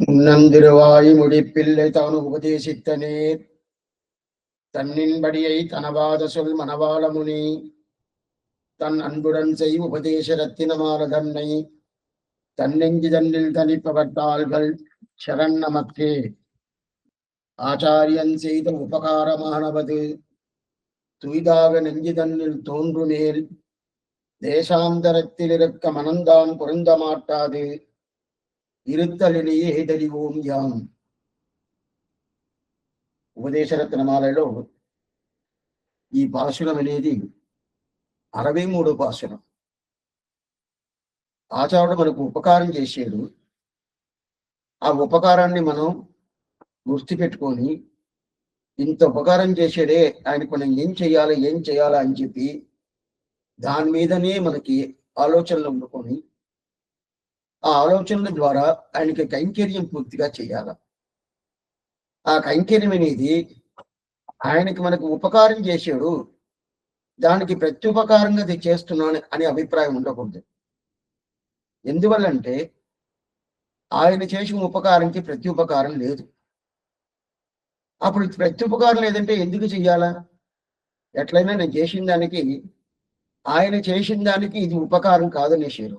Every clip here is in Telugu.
முன்னந்திருவாய் முடிப்பில்லை தான் உபதேசித்தனே தன்னின்படியை தனவாத சொல் மணவாள முனி தன் அன்புடன் செய் உபதேச ரத்தினமால தன்னை தன்னெஞ்சு தன்னில் தனிப்பவர்த்தாள்கள் சரண் நமக்கே. ஆச்சாரியன் செய்த உபகாரமானவது துய்தாக நெஞ்சு தன்னில் தோன்றுமேல் தேசாந்தரத்தில் இருக்க மனந்தான் பொருந்த மாட்டாது இருத்தலிலேயே தெளிவோம் யாம். ఉపదేశరత్నమాలలో ఈ పాశురం అనేది 63 పాశురం. ఆచార్యుడు మనకు ఉపకారం చేశాడు. ఆ ఉపకారాన్ని మనం గుర్తుపెట్టుకొని ఇంత ఉపకారం చేశాడే ఆయనకు మనం ఏం చేయాలా అని చెప్పి దాని మీదనే మనకి ఆలోచనలు ఉండుకొని ఆ ఆలోచనల ద్వారా ఆయనకి కైంకర్యం పూర్తిగా చేయాలి. ఆ కైంకర్యం అనేది ఆయనకి మనకు ఉపకారం చేశాడు, దానికి ప్రత్యుపకారంగా అది చేస్తున్నాను అనే అభిప్రాయం ఉండకూడదు. ఎందువల్లంటే ఆయన చేసిన ఉపకారంకి ప్రత్యుపకారం లేదు. అప్పుడు ప్రత్యుపకారం లేదంటే ఎందుకు చెయ్యాలా? ఎట్లయినా నేను చేసిన దానికి ఆయన చేసిన దానికి ఇది ఉపకారం కాదనేసారు.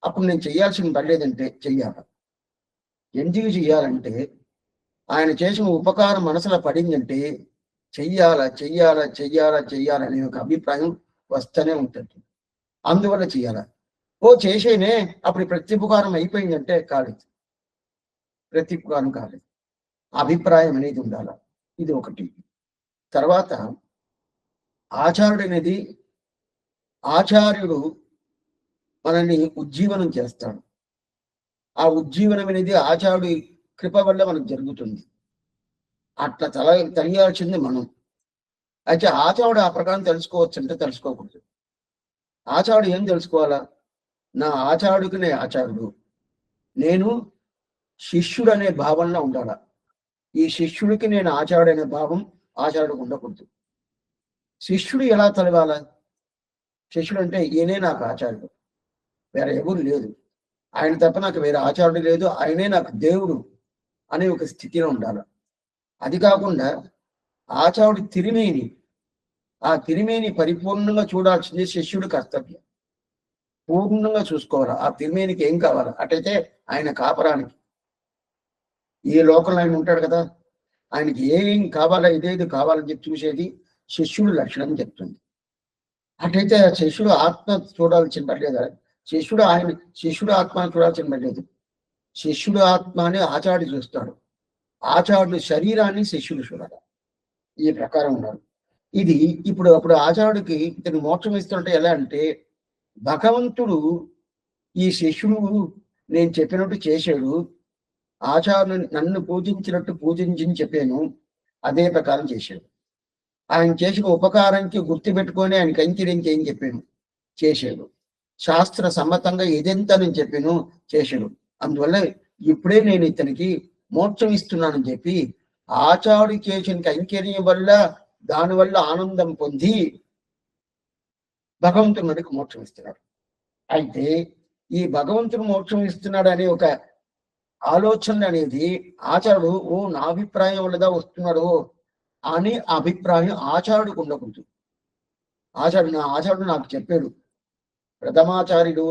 అప్పుడు నేను చెయ్యాల్సిన పని లేదంటే చెయ్యాల. ఎందుకు చెయ్యాలంటే ఆయన చేసిన ఉపకారం మనసులో పడిందంటే చెయ్యాలనే ఒక అభిప్రాయం వస్తూనే ఉంటుంది. అందువల్ల చెయ్యాల. చేసేనే అప్పుడు ప్రత్యుపకారం అయిపోయిందంటే కాలేదు, ప్రత్యుపకారం కాలేదు. అభిప్రాయం అనేది ఉండాల. ఇది ఒకటి. తర్వాత ఆచార్యుడు మనల్ని ఉజ్జీవనం చేస్తాడు. ఆ ఉజ్జీవనం అనేది ఆచార్యుడి కృప వల్ల మనకు జరుగుతుంది. అట్లా తెలియాల్సింది మనం. అయితే ఆచార్యుడు ఆ ప్రకారం తెలుసుకోవచ్చు అంటే తెలుసుకోకూడదు. ఆచార్యుడు ఏం తెలుసుకోవాలా? నా ఆచార్యుడికి నేను ఆచార్యుడు, నేను శిష్యుడు అనే భావంలో ఉండాల. ఈ శిష్యుడికి నేను ఆచార్యుడు అనే భావం ఆచార్యుడికి ఉండకూడదు. శిష్యుడు ఎలా తెలవాల? శిష్యుడు అంటే ఈయనే నాకు ఆచార్యుడు, వేరే ఎవరు లేదు, ఆయన తప్ప నాకు వేరే ఆచార్యుడు లేదు, ఆయనే నాకు దేవుడు అనే ఒక స్థితిలో ఉండాలి. అది కాకుండా ఆచార్యుడి ఆ తిరిమేని పరిపూర్ణంగా చూడాల్సింది శిష్యుడి కర్తవ్యం. పూర్ణంగా చూసుకోవాలి. ఆ తిరిమేనికి ఏం కావాలి? అటైతే ఆయన కాపరానికి ఈ లోకంలో ఆయన ఉంటాడు కదా, ఆయనకి ఏం కావాలా, ఇదేది కావాలని చెప్పి చూసేది శిష్యుడు లక్షణం చెప్తుంది. అటైతే శిష్యుడు ఆత్మ చూడాల్సిన పర్లేదు, శిష్యుడు ఆత్మని చూడాల్సిన పర్లేదు. శిష్యుడు ఆత్మని ఆచార్యుడు చూస్తాడు, ఆచార్యుడు శరీరాన్ని శిష్యుడు చూడాలి. ఈ ప్రకారం ఉన్నారు. ఇది అప్పుడు ఆచార్యుడికి ఇతను మోక్షం ఇస్తుంటే ఎలా అంటే, భగవంతుడు ఈ శిష్యుడు నేను చెప్పినట్టు చేశాడు, ఆచార్యుడు నన్ను పూజించినట్టు పూజించి చెప్పాను, అదే ప్రకారం చేశాడు. ఆయన చేసిన ఉపకారానికి గుర్తుపెట్టుకొని ఆయన కైంకర్యం ఏం చెప్పాను చేశాడు. శాస్త్ర సమ్మతంగా ఏదెంత నేను చెప్పాను చేశాడు. అందువల్ల ఇప్పుడే నేను ఇతనికి మోక్షం ఇస్తున్నానని చెప్పి ఆచార్యుడు చేసిన కైంకర్యం వల్ల దానివల్ల ఆనందం పొంది భగవంతుడికి మోక్షం ఇస్తున్నాడు. అయితే ఈ భగవంతుడు మోక్షం ఇస్తున్నాడు అనే ఒక ఆలోచన అనేది ఆచార్యుడు నా అభిప్రాయం వల్లదా వస్తున్నాడు అని అభిప్రాయం ఆచార్యుడికి ఉండకూడదు. ఆచార్యుడు నాకు చెప్పాడు. ప్రథమాచార్యుడు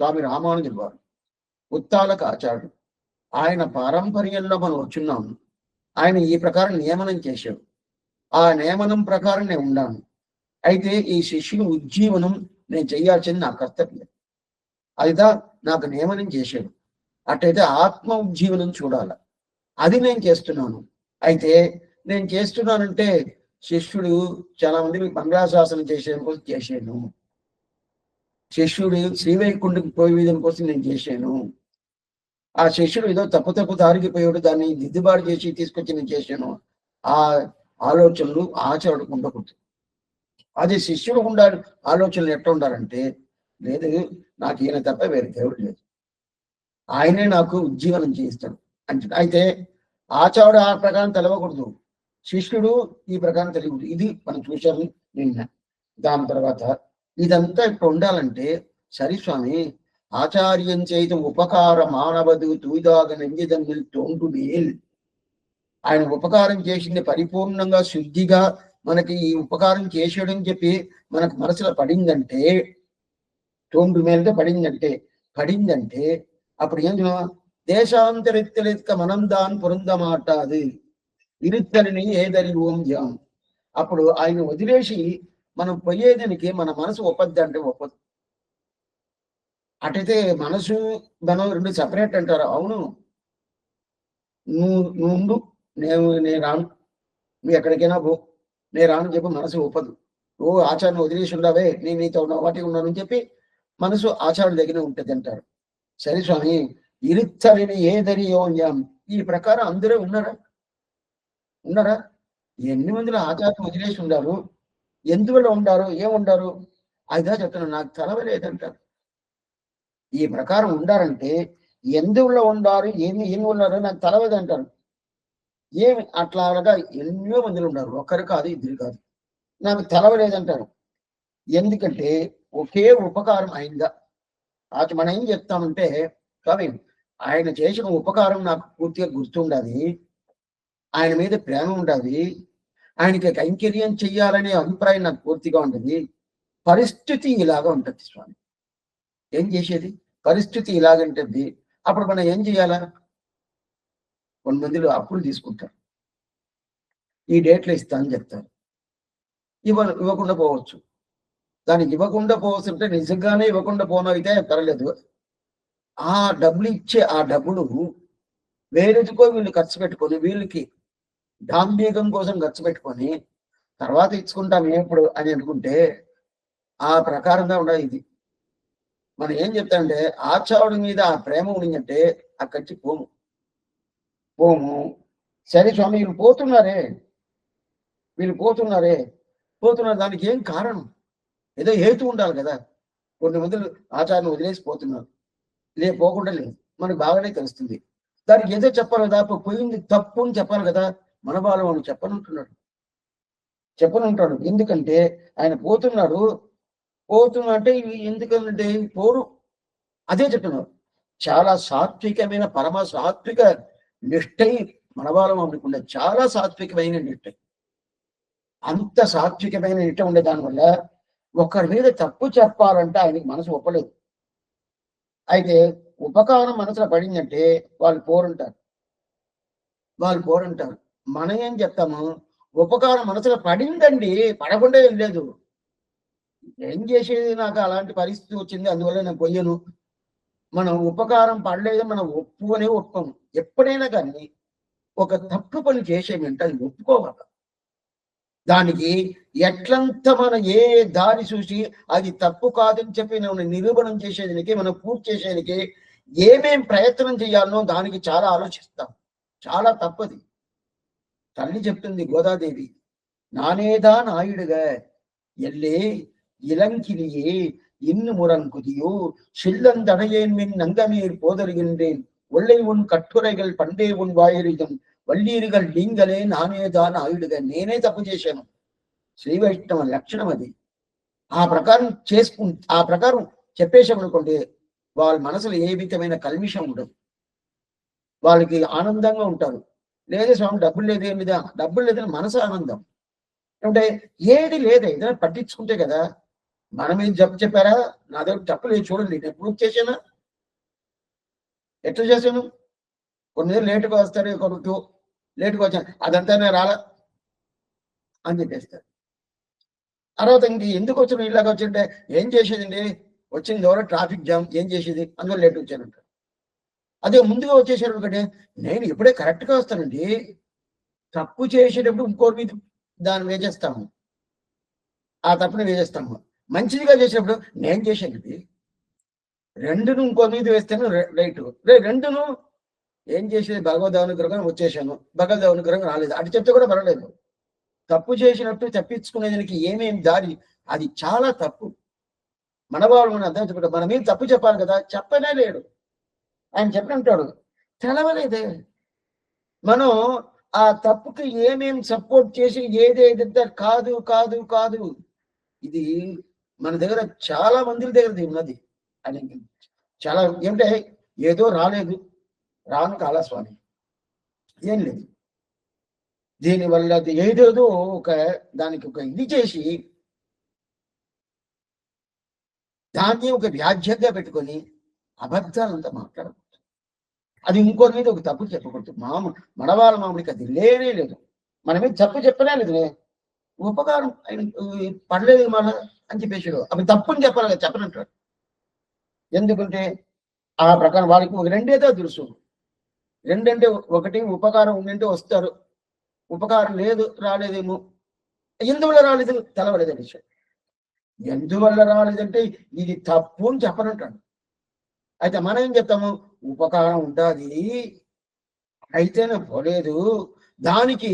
స్వామి రామానుజులు వారు, ఉత్తాలక ఆచార్యుడు. ఆయన పారంపర్యంలో మనం వచ్చున్నాము. ఆయన ఈ ప్రకారం నియమనం చేశాడు. ఆ నియమనం ప్రకారం నేను ఉన్నాను. అయితే ఈ శిష్యుని ఉజ్జీవనం నేను చేయాల్సింది నా కర్తవ్యం. అదిదా నాకు నియమనం చేశాడు. అట్టయితే ఆత్మ ఉజ్జీవనం చూడాలి. అది నేను చేస్తున్నాను. అయితే నేను చేస్తున్నానంటే శిష్యుడు చాలా మంది మంగళాశాసనం చేశాను, శిష్యుడు శ్రీవైకుంఠకి పోయే కోసం నేను చేశాను, ఆ శిష్యుడు ఏదో తప్పు దారికి పోయాడు, దాన్ని దిద్దుబాటు చేసి తీసుకొచ్చి నేను చేశాను, ఆ ఆలోచనలు ఆచార్యుడికి ఉండకూడదు. అది శిష్యుడు ఉండాలి. ఆలోచనలు ఎట్లా ఉండాలంటే, లేదు నాకు ఈయన తప్ప వేరే దేవుడు లేదు, ఆయనే నాకు ఉజ్జీవనం చేయిస్తాడు అంటే. అయితే ఆచార్యుడు ఆ ప్రకారం తెలవకూడదు, శిష్యుడు ఈ ప్రకారం తెలియకూడదు. ఇది మనం చూశాము నిన్న. దాని తర్వాత ఇదంతా ఇప్పుడు ఉండాలంటే, సరే స్వామి ఆచార్యం చేత ఉపకార మానవదు తూదాగ నెంజిదన్నిల్ తోండు మేల్. ఆయన ఉపకారం చేసింది పరిపూర్ణంగా శుద్ధిగా మనకి ఈ ఉపకారం చేసేయడం చెప్పి మనకు మనసులో పడిందంటే, తోండు మేలుగా పడిందంటే అప్పుడు ఏం దేశాంతరిత్తలిక్క మనం దాని పొరుందమాటాది ఇరుత్తలిని ఏదరివం జాం. అప్పుడు ఆయన వదిలేసి మనం పోయేదానికి మన మనసు ఒప్పద్దంటే ఒప్పదు. అటైతే మనసు మనం రెండు సపరేట్ అంటారు. అవును, నువ్వు నేను రాను, నువ్వు ఎక్కడికైనా పో, నేను రాను చెప్పి మనసు ఒప్పదు. ఓ ఆచార్యం వదిలేసి ఉండవే, నేను నీతో వాటి ఉన్నానని చెప్పి మనసు ఆచార్యుల దగ్గర ఉంటుంది అంటారు. సరే స్వామి, ఇరుత్తలిని ఏదరియోన్యం, ఈ ప్రకారం అందరూ ఉన్నారా? ఎన్ని మందిలో ఆచార్యం వదిలేసి ఉండారు, ఎందువల్ల ఉండారు, ఏముండారు? అదిగా చెప్తున్నాను, నాకు తెలవలేదంటారు. ఈ ప్రకారం ఉండారంటే ఎందువల్ల ఉండారు, ఏమి ఉన్నారో నాకు తెలవదంటారు. ఏమి అట్లాగా ఎన్నో మందిలో ఉన్నారు, ఒక్కరు కాదు, ఇద్దరు కాదు, నాకు తెలవలేదంటారు. ఎందుకంటే ఒకే ఉపకారం అయిందా. అది మనం ఏం చెప్తామంటే, కానీ ఆయన చేసిన ఉపకారం నాకు పూర్తిగా గుర్తుండాలి, ఆయన మీద ప్రేమ ఉండాలి, ఆయనకి కైంకర్యం చెయ్యాలనే అభిప్రాయం నాకు పూర్తిగా ఉండదు. పరిస్థితి ఇలాగా ఉంటుంది స్వామి. ఏం చేసేది? పరిస్థితి ఇలాగంటుంది. అప్పుడు మనం ఏం చేయాలా? కొంతమందిలో అప్పులు తీసుకుంటారు, ఈ డేట్లో ఇస్తా అని చెప్తారు, ఇవ్వకుండా పోవచ్చు. దానికి ఇవ్వకుండా పోవచ్చు అంటే నిజంగానే ఇవ్వకుండా పోనైతే పర్లేదు. ఆ డబ్బులు ఇచ్చే ఆ డబ్బులు వేరేదికో వీళ్ళు ఖర్చు పెట్టుకొని, వీళ్ళకి దాంభికం కోసం ఖర్చు పెట్టుకొని తర్వాత ఇచ్చుకుంటాం ఎప్పుడు అని అనుకుంటే ఆ ప్రకారంగా ఉండదు ఇది. మనం ఏం చెప్తామంటే, ఆచార్యుడి మీద ఆ ప్రేమ ఉండిందంటే అక్కడికి పోము. సరే స్వామి, వీళ్ళు పోతున్నారు, దానికి ఏం కారణం? ఏదో హేతు ఉండాలి కదా. కొన్ని మందులు ఆచారాన్ని వదిలేసి పోతున్నారు, పోకుండా లేదు, మనకు బాగానే తెలుస్తుంది. దానికి ఏదో చెప్పాలి కదా, పోయింది తప్పు అని చెప్పాలి కదా. మన వాళ్ళు చెప్పనుంటాడు. ఎందుకంటే ఆయన పోతున్నా అంటే ఎందుకంటే పోరు. అదే చెప్తున్నారు. చాలా సాత్వికమైన పరమ సాత్విక నిష్టై మనవాళ్ళం అనుకున్న చాలా సాత్వికమైన నిష్ట. అంత సాత్వికమైన నిష్ట ఉండే దానివల్ల ఒకరి మీద తప్పు చెప్పాలంటే ఆయనకి మనసు ఒప్పలేదు. అయితే ఉపకారం మనసులో పడిందంటే వాళ్ళు పోరంటారు. మనం ఏం చెప్తాము? ఉపకారం మనసులో పడిందండి, పడకుండా ఏం లేదు. ఏం చేసేది, నాకు అలాంటి పరిస్థితి వచ్చింది, అందువల్ల నేను పోయాను. మనం ఉపకారం పడలేదు, మనం ఒప్పము. ఎప్పుడైనా కానీ ఒక తప్పు పని చేసేమంటే అది ఒప్పుకోవాలి. దానికి ఎట్లంత మనం ఏ దారి చూసి అది తప్పు కాదని చెప్పి నిరూపణం చేసేదానికి, మనం పూర్తి చేసేదానికి ఏమేం ప్రయత్నం చేయాలనో దానికి చాలా ఆలోచిస్తాం. చాలా తప్పది. తల్లి చెప్తుంది గోదాదేవి, నానేదా నాయుడుగా ఎల్లే இளங்கிளியே இன்னு முரங்குதியோ சில்லந்தடையேன்மின் நங்கமீர் போதருகின்றேன் ஒல்லை உன் కట్టురైகள் పండే ఉన్ వాయిరిగం వల్లీరుగల్ లింగలే నానేదాన ఆయుడుగా. నేనే తప్పు చేశాను. శ్రీ వైష్ణవ లక్షణం అది. ఆ ప్రకారం చెప్పేసామనుకోండి, వాళ్ళ మనసులో ఏ విధమైన కల్మిషం ఉండదు, వాళ్ళకి ఆనందంగా ఉంటారు. లేదే స్వామి డబ్బులు లేదని మనసు ఆనందం. అంటే ఏది లేదా, ఏదైనా పట్టించుకుంటే కదా. మనమేం చెప్పారా? నా దగ్గర తప్పు లేదు చూడండి, నేను ప్రూఫ్ చేశానా? ఎట్లా చేశాను? కొన్ని లేటుగా వస్తారు, లేటుగా వచ్చాను, అదంతా నేను రాలా అని చెప్పేస్తారు. తర్వాత ఇంక ఎందుకు వచ్చిన ఇలాగ వచ్చింటే ఏం చేసేదండి, వచ్చింది ఎవరో ట్రాఫిక్ జామ్, ఏం చేసేది, అందువల్ల లేట్ వచ్చానంట. అదే ముందుగా వచ్చేసారు ఒకటి, నేను ఇప్పుడే కరెక్ట్గా వస్తానండి. తప్పు చేసేటప్పుడు ఇంకోటి మీద దాన్ని వేసేస్తాము, ఆ తప్పుని వేసేస్తాము. మంచిదిగా చేసినప్పుడు నేను చేశానండి, రెండును ఇంకో మీద వేస్తాను రైట్. రెండును ఏం చేసేది, భగవద్ అనుగ్రహం వచ్చేసాను, భగవద్ అనుగ్రహం రాలేదు, అటు చెప్తే కూడా పర్వాలేదు. తప్పు చేసినట్టు తప్పించుకునేదానికి ఏమేమి దారి, అది చాలా తప్పు. మన వాళ్ళు మనం అర్థం చెప్పారు, మన మీద తప్పు చెప్పాలి కదా, చెప్పనే లేడు. ఆయన చెప్పినంటాడు, తెలవలేదే. మనం ఆ తప్పుకి ఏమేం సపోర్ట్ చేసి ఏదేదంటే కాదు కాదు కాదు, ఇది మన దగ్గర చాలా మంది దగ్గర ఉన్నది అని చాలా ఏమిటే ఏదో రాలేదు, రాను కాలా స్వామి, ఏం లేదు. దీనివల్ల అది ఏదేదో ఒక దానికి ఒక ఇది చేసి దాన్ని ఒక వ్యాజ్యంగా పెట్టుకొని అబద్ధాలంతా మాట్లాడకూడదు. అది ఇంకోరి మీద ఒక తప్పు చెప్పకూడదు. మడవాళ్ళ మామిడికి అది లేనే లేదు. మనమే తప్పు చెప్పనే లేదులే. ఉపకారం ఆయన పడలేదు మన అని చెప్పేసాడు. అవి తప్పుని చెప్పాలి కదా, చెప్పనంటాడు. ఎందుకంటే ఆ ప్రకారం వాళ్ళకి ఒక రెండేదో తెలుసు. రెండంటే ఒకటి ఉపకారం ఉండింటే వస్తారు. ఉపకారం లేదు, రాలేదేమో. ఎందువల్ల రాలేదు తెలవలేదు విషయం. ఎందువల్ల రాలేదంటే ఇది తప్పు అని చెప్పనంటాడు. అయితే మనం ఏం చెప్తాము, ఉపకారం ఉండాలి అయితేనే పోలేదు. దానికి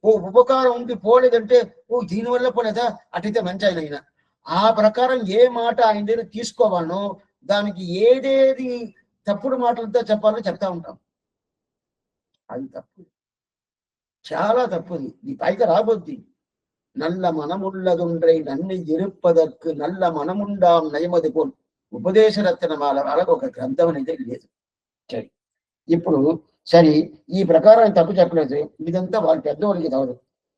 ఓ ఉపకారం ఉండి పోలేదంటే ఓ దీనివల్ల పోలేదా, అటైతే మంచి ఆయన. ఆ ప్రకారం ఏ మాట ఆయన దగ్గర తీసుకోవాలనో దానికి ఏదేది తప్పుడు మాటలతో చెప్పాలో చెప్తా ఉంటాం. అది తప్పు, చాలా తప్పుది. ఈ పైకి రాబోద్ది. நல்ல மனமுள்ளதொன்றை நன்மை இருப்பதற்கு நல்ல మనముండాం నయమది పోల్ ఉపదేశ రత్నమాల వాళ్ళకు ఒక గ్రంథం అనేది లేదు. సరే, ఇప్పుడు సరే ఈ ప్రకారం తప్పు చెప్పలేదు. ఇదంతా వాళ్ళ పెద్దవాళ్ళకి తవదు.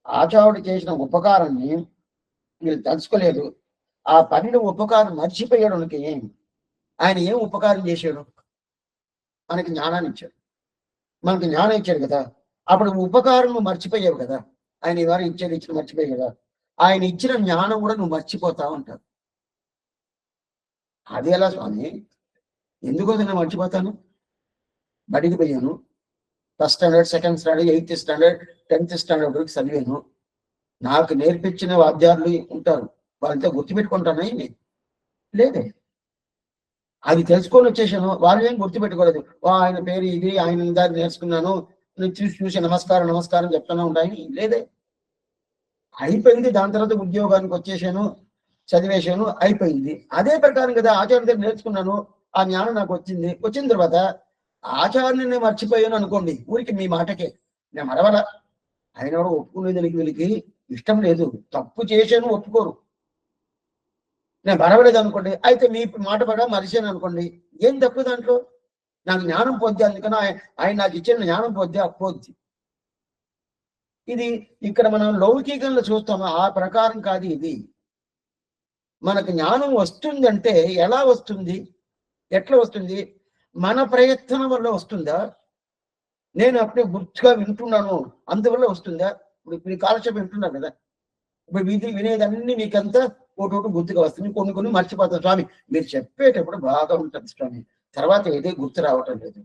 ఆచార్యుడు చేసిన ఉపకారాన్ని వీళ్ళు తలుచుకోలేదు. ఆ పనిని ఉపకారం మర్చిపోయాడుకి ఆయన ఏం ఉపకారం చేశాడు, మనకి జ్ఞానాన్ని ఇచ్చాడు. మనకి జ్ఞానం ఇచ్చాడు కదా, అప్పుడు ఉపకారం నువ్వు మర్చిపోయావు కదా. ఆయన ఇవాళ ఇచ్చిన మర్చిపోయావు కదా, ఆయన ఇచ్చిన జ్ఞానం కూడా నువ్వు మర్చిపోతా ఉంటావు. అది ఎలా స్వామి, ఎందుకోసం నేను మర్చిపోతాను? బడికి పోయాను, first standard, second standard, 8th standard, 10th standard వరకు చదివాను. నాకు నేర్పించిన వాద్యాలు ఉంటారు, వాళ్ళతో గుర్తుపెట్టుకుంటానే లేదే. అది తెలుసుకొని వచ్చేసాను, వాళ్ళు ఏం గుర్తుపెట్టుకోలేదు. ఆయన పేరు ఇది, ఆయన దాన్ని నేర్చుకున్నాను, చూసి చూసి నమస్కారం నమస్కారం చెప్తూనే ఉంటాయి లేదే. అయిపోయింది. దాని తర్వాత ఉద్యోగానికి వచ్చేసాను, చదివేశాను, అయిపోయింది. అదే ప్రకారం కదా ఆచార్య దగ్గర నేర్చుకున్నాను, ఆ జ్ఞానం నాకు వచ్చింది. వచ్చిన తర్వాత ఆచార్యుని నేను మర్చిపోయాను అనుకోండి, ఊరికి మీ మాటకే నేను మరవల. ఆయన కూడా ఒప్పుకునేదానికి వీళ్ళకి ఇష్టం లేదు. తప్పు చేశాను ఒప్పుకోరు. నేను మరవలేదు అనుకోండి, అయితే మీ మాట పడ మరిచాను అనుకోండి, ఏం తప్పు దాంట్లో? నాకు జ్ఞానం పొద్దు, అందుకని ఆయన నాకు ఇచ్చిన జ్ఞానం పొద్దు అపోద్ది. ఇది ఇక్కడ మనం లౌకికంలో చూస్తాము, ఆ ప్రకారం కాదు ఇది. మనకు జ్ఞానం వస్తుందంటే ఎలా వస్తుంది, ఎట్లా వస్తుంది? మన ప్రయత్నం వల్ల వస్తుందా? నేను అప్పుడే గుర్తుగా వింటున్నాను అందువల్ల వస్తుందా? ఇప్పుడు కాలక్షేపం వింటున్నారు కదా, ఇప్పుడు వినేదన్నీ మీకంతా ఒకటి గుర్తుగా వస్తుంది, కొన్ని కొన్ని మర్చిపోతాం. స్వామి మీరు చెప్పేటప్పుడు బాగా ఉంటుంది స్వామి, తర్వాత ఏదే గుర్తు రావటం లేదు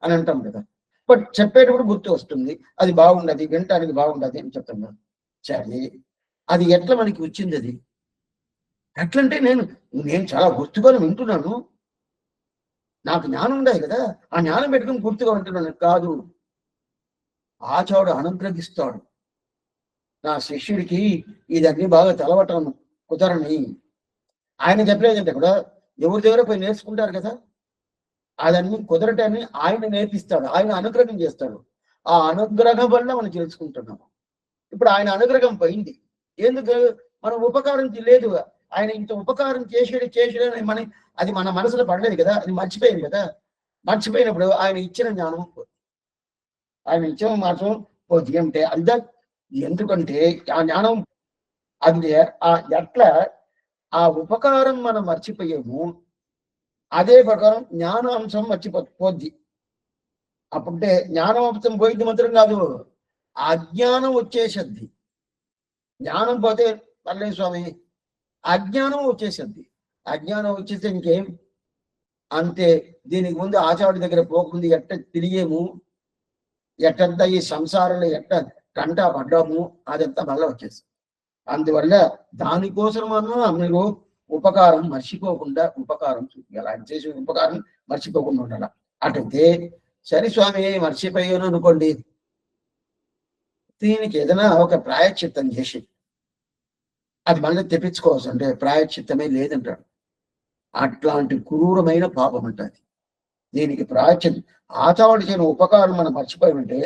అని అంటాం కదా. బట్ చెప్పేటప్పుడు గుర్తు వస్తుంది, అది బాగుండదు, వినటానికి బాగుండదు అని చెప్తాం కదా. సరే, అది ఎట్లా మనకి వచ్చింది? అది ఎట్లంటే నేను నేను చాలా గుర్తుగా వింటున్నాను, నాకు జ్ఞానం ఉండాలి కదా, ఆ జ్ఞానం పెట్టుకుని గుర్తుగా వింటున్నాను కాదు. ఆచార్యుడు అనుగ్రహిస్తాడు. నా శిష్యుడికి ఇదన్నీ బాగా తెలవటం కుదరని ఆయన చెప్పలేదంటే కూడా ఎవరి దగ్గర పోయి నేర్చుకుంటారు కదా, అదన్నీ కుదరటాన్ని ఆయన నేర్పిస్తాడు, ఆయన అనుగ్రహం చేస్తాడు. ఆ అనుగ్రహం వల్ల మనం తెలుసుకుంటున్నాము. ఇప్పుడు ఆయన అనుగ్రహం పోయింది ఎందుకు? మనం ఉపకారం లేదు. ఆయన ఇంత ఉపకారం చేసేది మన అది మన మనసులో పడలేదు కదా, అది మర్చిపోయింది కదా. మర్చిపోయినప్పుడు ఆయన ఇచ్చిన జ్ఞానం ఆయన ఇచ్చిన మాత్రం పోతుంది అంటే అంత. ఎందుకంటే ఆ జ్ఞానం అది ఎట్లా ఆ ఉపకారం మనం మర్చిపోయాము, అదే ప్రకారం జ్ఞానాంశం మర్చిపోద్ది. అప్పుడే జ్ఞానాంశం పోయింది మాత్రం కాదు, అజ్ఞానం వచ్చేసద్ది. జ్ఞానం పోతే పర్లేదు స్వామి, అజ్ఞానం వచ్చేసద్ది. అజ్ఞానం వచ్చేస్తే ఇంకేం అంతే. దీనికి ముందు ఆచార్యుడి దగ్గర పోకుండా ఎట్ట తిరిగేము, ఎట్టంతా ఈ సంసారంలో ఎట్ట కంటా పడ్డాము, అదంతా మళ్ళీ వచ్చేస్తుంది. అందువల్ల దానికోసం మీరు ఉపకారం మర్చిపోకుండా ఉపకారం చూపించాలి. ఆయన చేసే ఉపకారం మర్చిపోకుండా ఉండాలి. అటైతే సరే స్వామి మర్చిపోయాను అనుకోండి, దీనికి ఏదైనా ఒక ప్రాయశ్చిత్తం చేసి అది మళ్ళీ తెప్పించుకోవచ్చు అంటే ప్రాయశ్చిత్తమే లేదంటాడు. అట్లాంటి క్రూరమైన పాపం అంటది. దీనికి ప్రాయశ్చిత్తం ఆచార్యుడు చేయని ఉపకారం మనం మర్చిపోయామంటే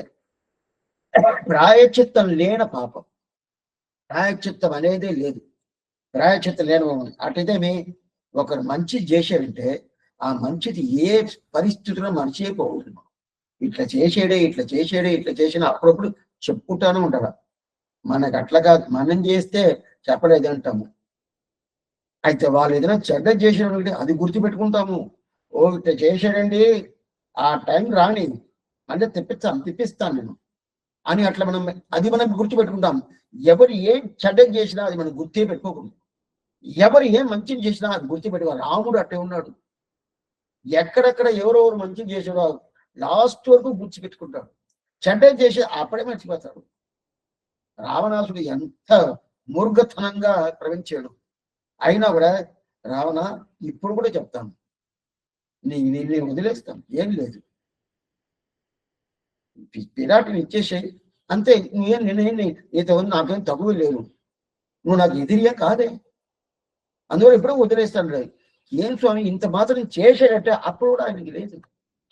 ప్రాయశ్చిత్తం లేని పాపం. ప్రాయశ్చిత్తం అనేదే లేదు. ప్రాయశ్చిత్తం లేని అటైతే ఒకరు మంచి చేశారంటే ఆ మంచిది ఏ పరిస్థితుల్లో మర్చిపోకూడదు. ఇట్లా చేసేడే, ఇట్లా చేసేడే, ఇట్లా చేసిన అప్పుడప్పుడు చెప్పుకుంటానే ఉంటారు. మనకు అట్లా కాదు, మనం చేస్తే చెప్పలేదు అంటాము. అయితే వాళ్ళు ఏదైనా చెడ్డ చేసినప్పుడు అది గుర్తుపెట్టుకుంటాము. ఓ ఇట్లా చేశాడండి, ఆ టైం రాని అంటే తిప్పిస్తాను నేను అని అట్లా మనం గుర్తుపెట్టుకుంటాం. ఎవరు ఏం చెడ్డది చేసినా అది మనం గుర్తే పెట్టుకోకూడదు. ఎవరు ఏం మంచిని చేసినా అది గుర్తుపెట్టుకోవాలి. రాముడు అట్టే ఉన్నాడు. ఎక్కడెక్కడ ఎవరెవరు మంచిని చేసాడో లాస్ట్ వరకు గుర్తుపెట్టుకుంటాడు. చెడ్డది చేసి అప్పుడే మర్చిపోతాడు. రావణాసుడు ఎంత మూర్ఘతనంగా ప్రవహించాడు. అయినా కూడా రావణ ఇప్పుడు కూడా చెప్తాను, నేను వదిలేస్తాను, ఏం లేదు, విరాటుని ఇచ్చేసేయి అంతే. నీతో నాకేం తగువ లేదు, నువ్వు నాకు ఎదిరియా కాదే, అందువల్ల ఎప్పుడో వదిలేస్తాను రే. ఏం స్వామి ఇంత మాత్రం చేసేటట్టే అప్పుడు కూడా ఆయనకి లేదు.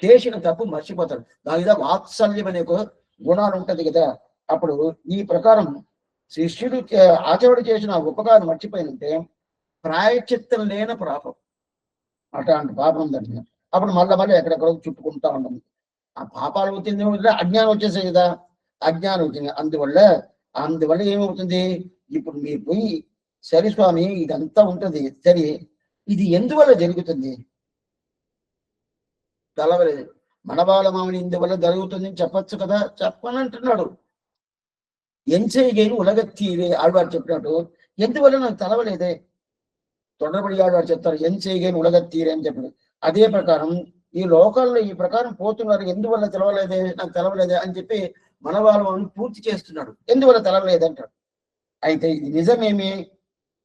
చేసిన తప్పు మర్చిపోతాడు. దాని మీద వాత్సల్యం అనే గుణాలు ఉంటది కదా. అప్పుడు ఈ ప్రకారం శిష్యుడు ఆచరణ చేసిన ఉపకారం మర్చిపోయినంటే ప్రాయచిత్తం లేని పాపం, అట్లాంటి పాపం ఉందండి. అప్పుడు మళ్ళీ ఎక్కడెక్కడో చుట్టుకుంటా ఉంటుంది. ఆ పాపాలు వచ్చింది అజ్ఞానం వచ్చేసాయి కదా, అజ్ఞానం వచ్చింది. అందువల్ల ఏమవుతుంది, ఇప్పుడు మీరు పోయి సరే స్వామి ఇదంతా ఉంటుంది సరే, ఇది ఎందువల్ల జరుగుతుంది తెలవలేదు. మనబాల మామిని ఇందువల్ల జరుగుతుంది చెప్పచ్చు కదా, చెప్పనంటున్నాడు. ఎంచేగేను ఉలగత్తీరే ఆళ్వారు చెప్పినట్టు, ఎందువల్ల నాకు తెలవలేదే. తొండరపడి ఆళ్వారు చెప్తారు ఎంచేగేను ఉలగత్తీరే అని చెప్పాడు. అదే ప్రకారం ఈ లోకాల్లో ఈ ప్రకారం పోతున్నారు, ఎందువల్ల తెలవలేదే, నాకు తెలవలేదే అని చెప్పి మనవాళ్ళని పూర్తి చేస్తున్నాడు. ఎందువల్ల తెలవలేదంటాడు. అయితే ఇది నిజమేమి,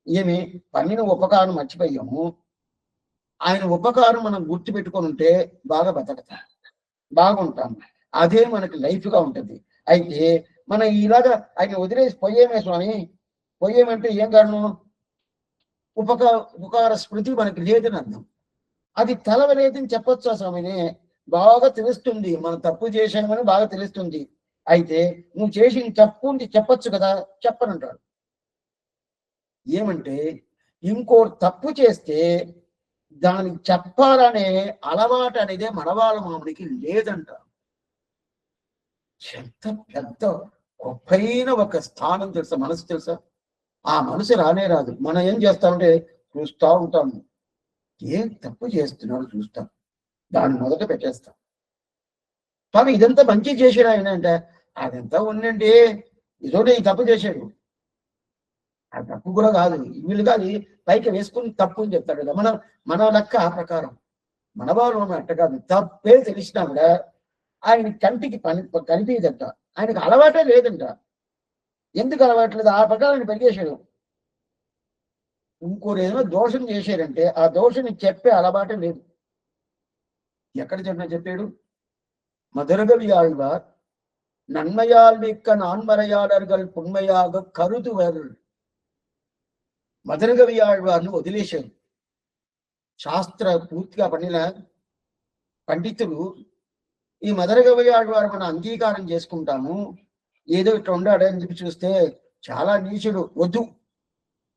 ఏమి పన్నిన ఉపకారం మర్చిపోయాము. ఆయన ఉపకారం మనం గుర్తు పెట్టుకొని ఉంటే బాగా బతకతాం, బాగుంటాం. అదే మనకి లైఫ్గా ఉంటుంది. అయితే మనం ఇలాగా ఆయన వదిలేసి పోయేమే స్వామి, పోయేమంటే ఏం కారణం, ఉపకార స్మృతి మనకి లేదని అర్థం. అది తెలవలేదని చెప్పొచ్చు ఆ స్వామిని, బాగా తెలుస్తుంది మనం తప్పు చేశామని బాగా తెలుస్తుంది. అయితే నువ్వు చేసిన తప్పు చెప్పొచ్చు కదా, చెప్పనంటాడు. ఏమంటే ఇంకో తప్పు చేస్తే దానికి చెప్పాలనే అలవాటు అనేది మనవాళ్ళ మామిడికి లేదంట. ఎంత పెద్ద గొప్పైన ఒక స్థానం తెలుసా, మనసు తెలుసా. ఆ మనసు రానే రాదు. మనం ఏం చేస్తామంటే చూస్తూ ఉంటాము, ఏం తప్పు చేస్తున్నాడు చూస్తాం, దాన్ని మొదట పెట్టేస్తాం. కానీ ఇదంతా మంచి చేసాడు ఆయన అంటే అదంతా ఉండండి, ఇదోటి ఈ తప్పు చేశాడు, ఆ తప్పు కూడా కాదు, వీళ్ళు కాదు పైకి వేసుకుని తప్పు అని చెప్తాడు కదా. మన లెక్క ఆ ప్రకారం మన వాళ్ళు అట్ట కాదు. తప్పే తెలిసినా కూడా ఆయన కంటికి కనిపించదంట, ఆయనకు అలవాటే లేదంట. ఎందుకు అలవాట్లేదు, ఆ ప్రకారం ఆయన పెరిగేశాడు. ఇంకోరు ఏదైనా దోషం చేశారంటే ఆ దోషం చెప్పే అలవాటే లేదు. ఎక్కడ చెప్పాడు, మధురగవి ఆళ్వార్ నన్మయాల్ మిక్క నాన్మరయాడర్గల్ పుణ్మయాగ కరుదువర్. మధురగవి ఆళ్వార్ను వదిలేశారు. శాస్త్ర పూర్తిగా పండిన పండితులు ఈ మధురగవి ఆళ్వారు మనం అంగీకారం చేసుకుంటాము, ఏదో ఇట్లా ఉండాడని చెప్పి చూస్తే చాలా నీచుడు, వద్దు,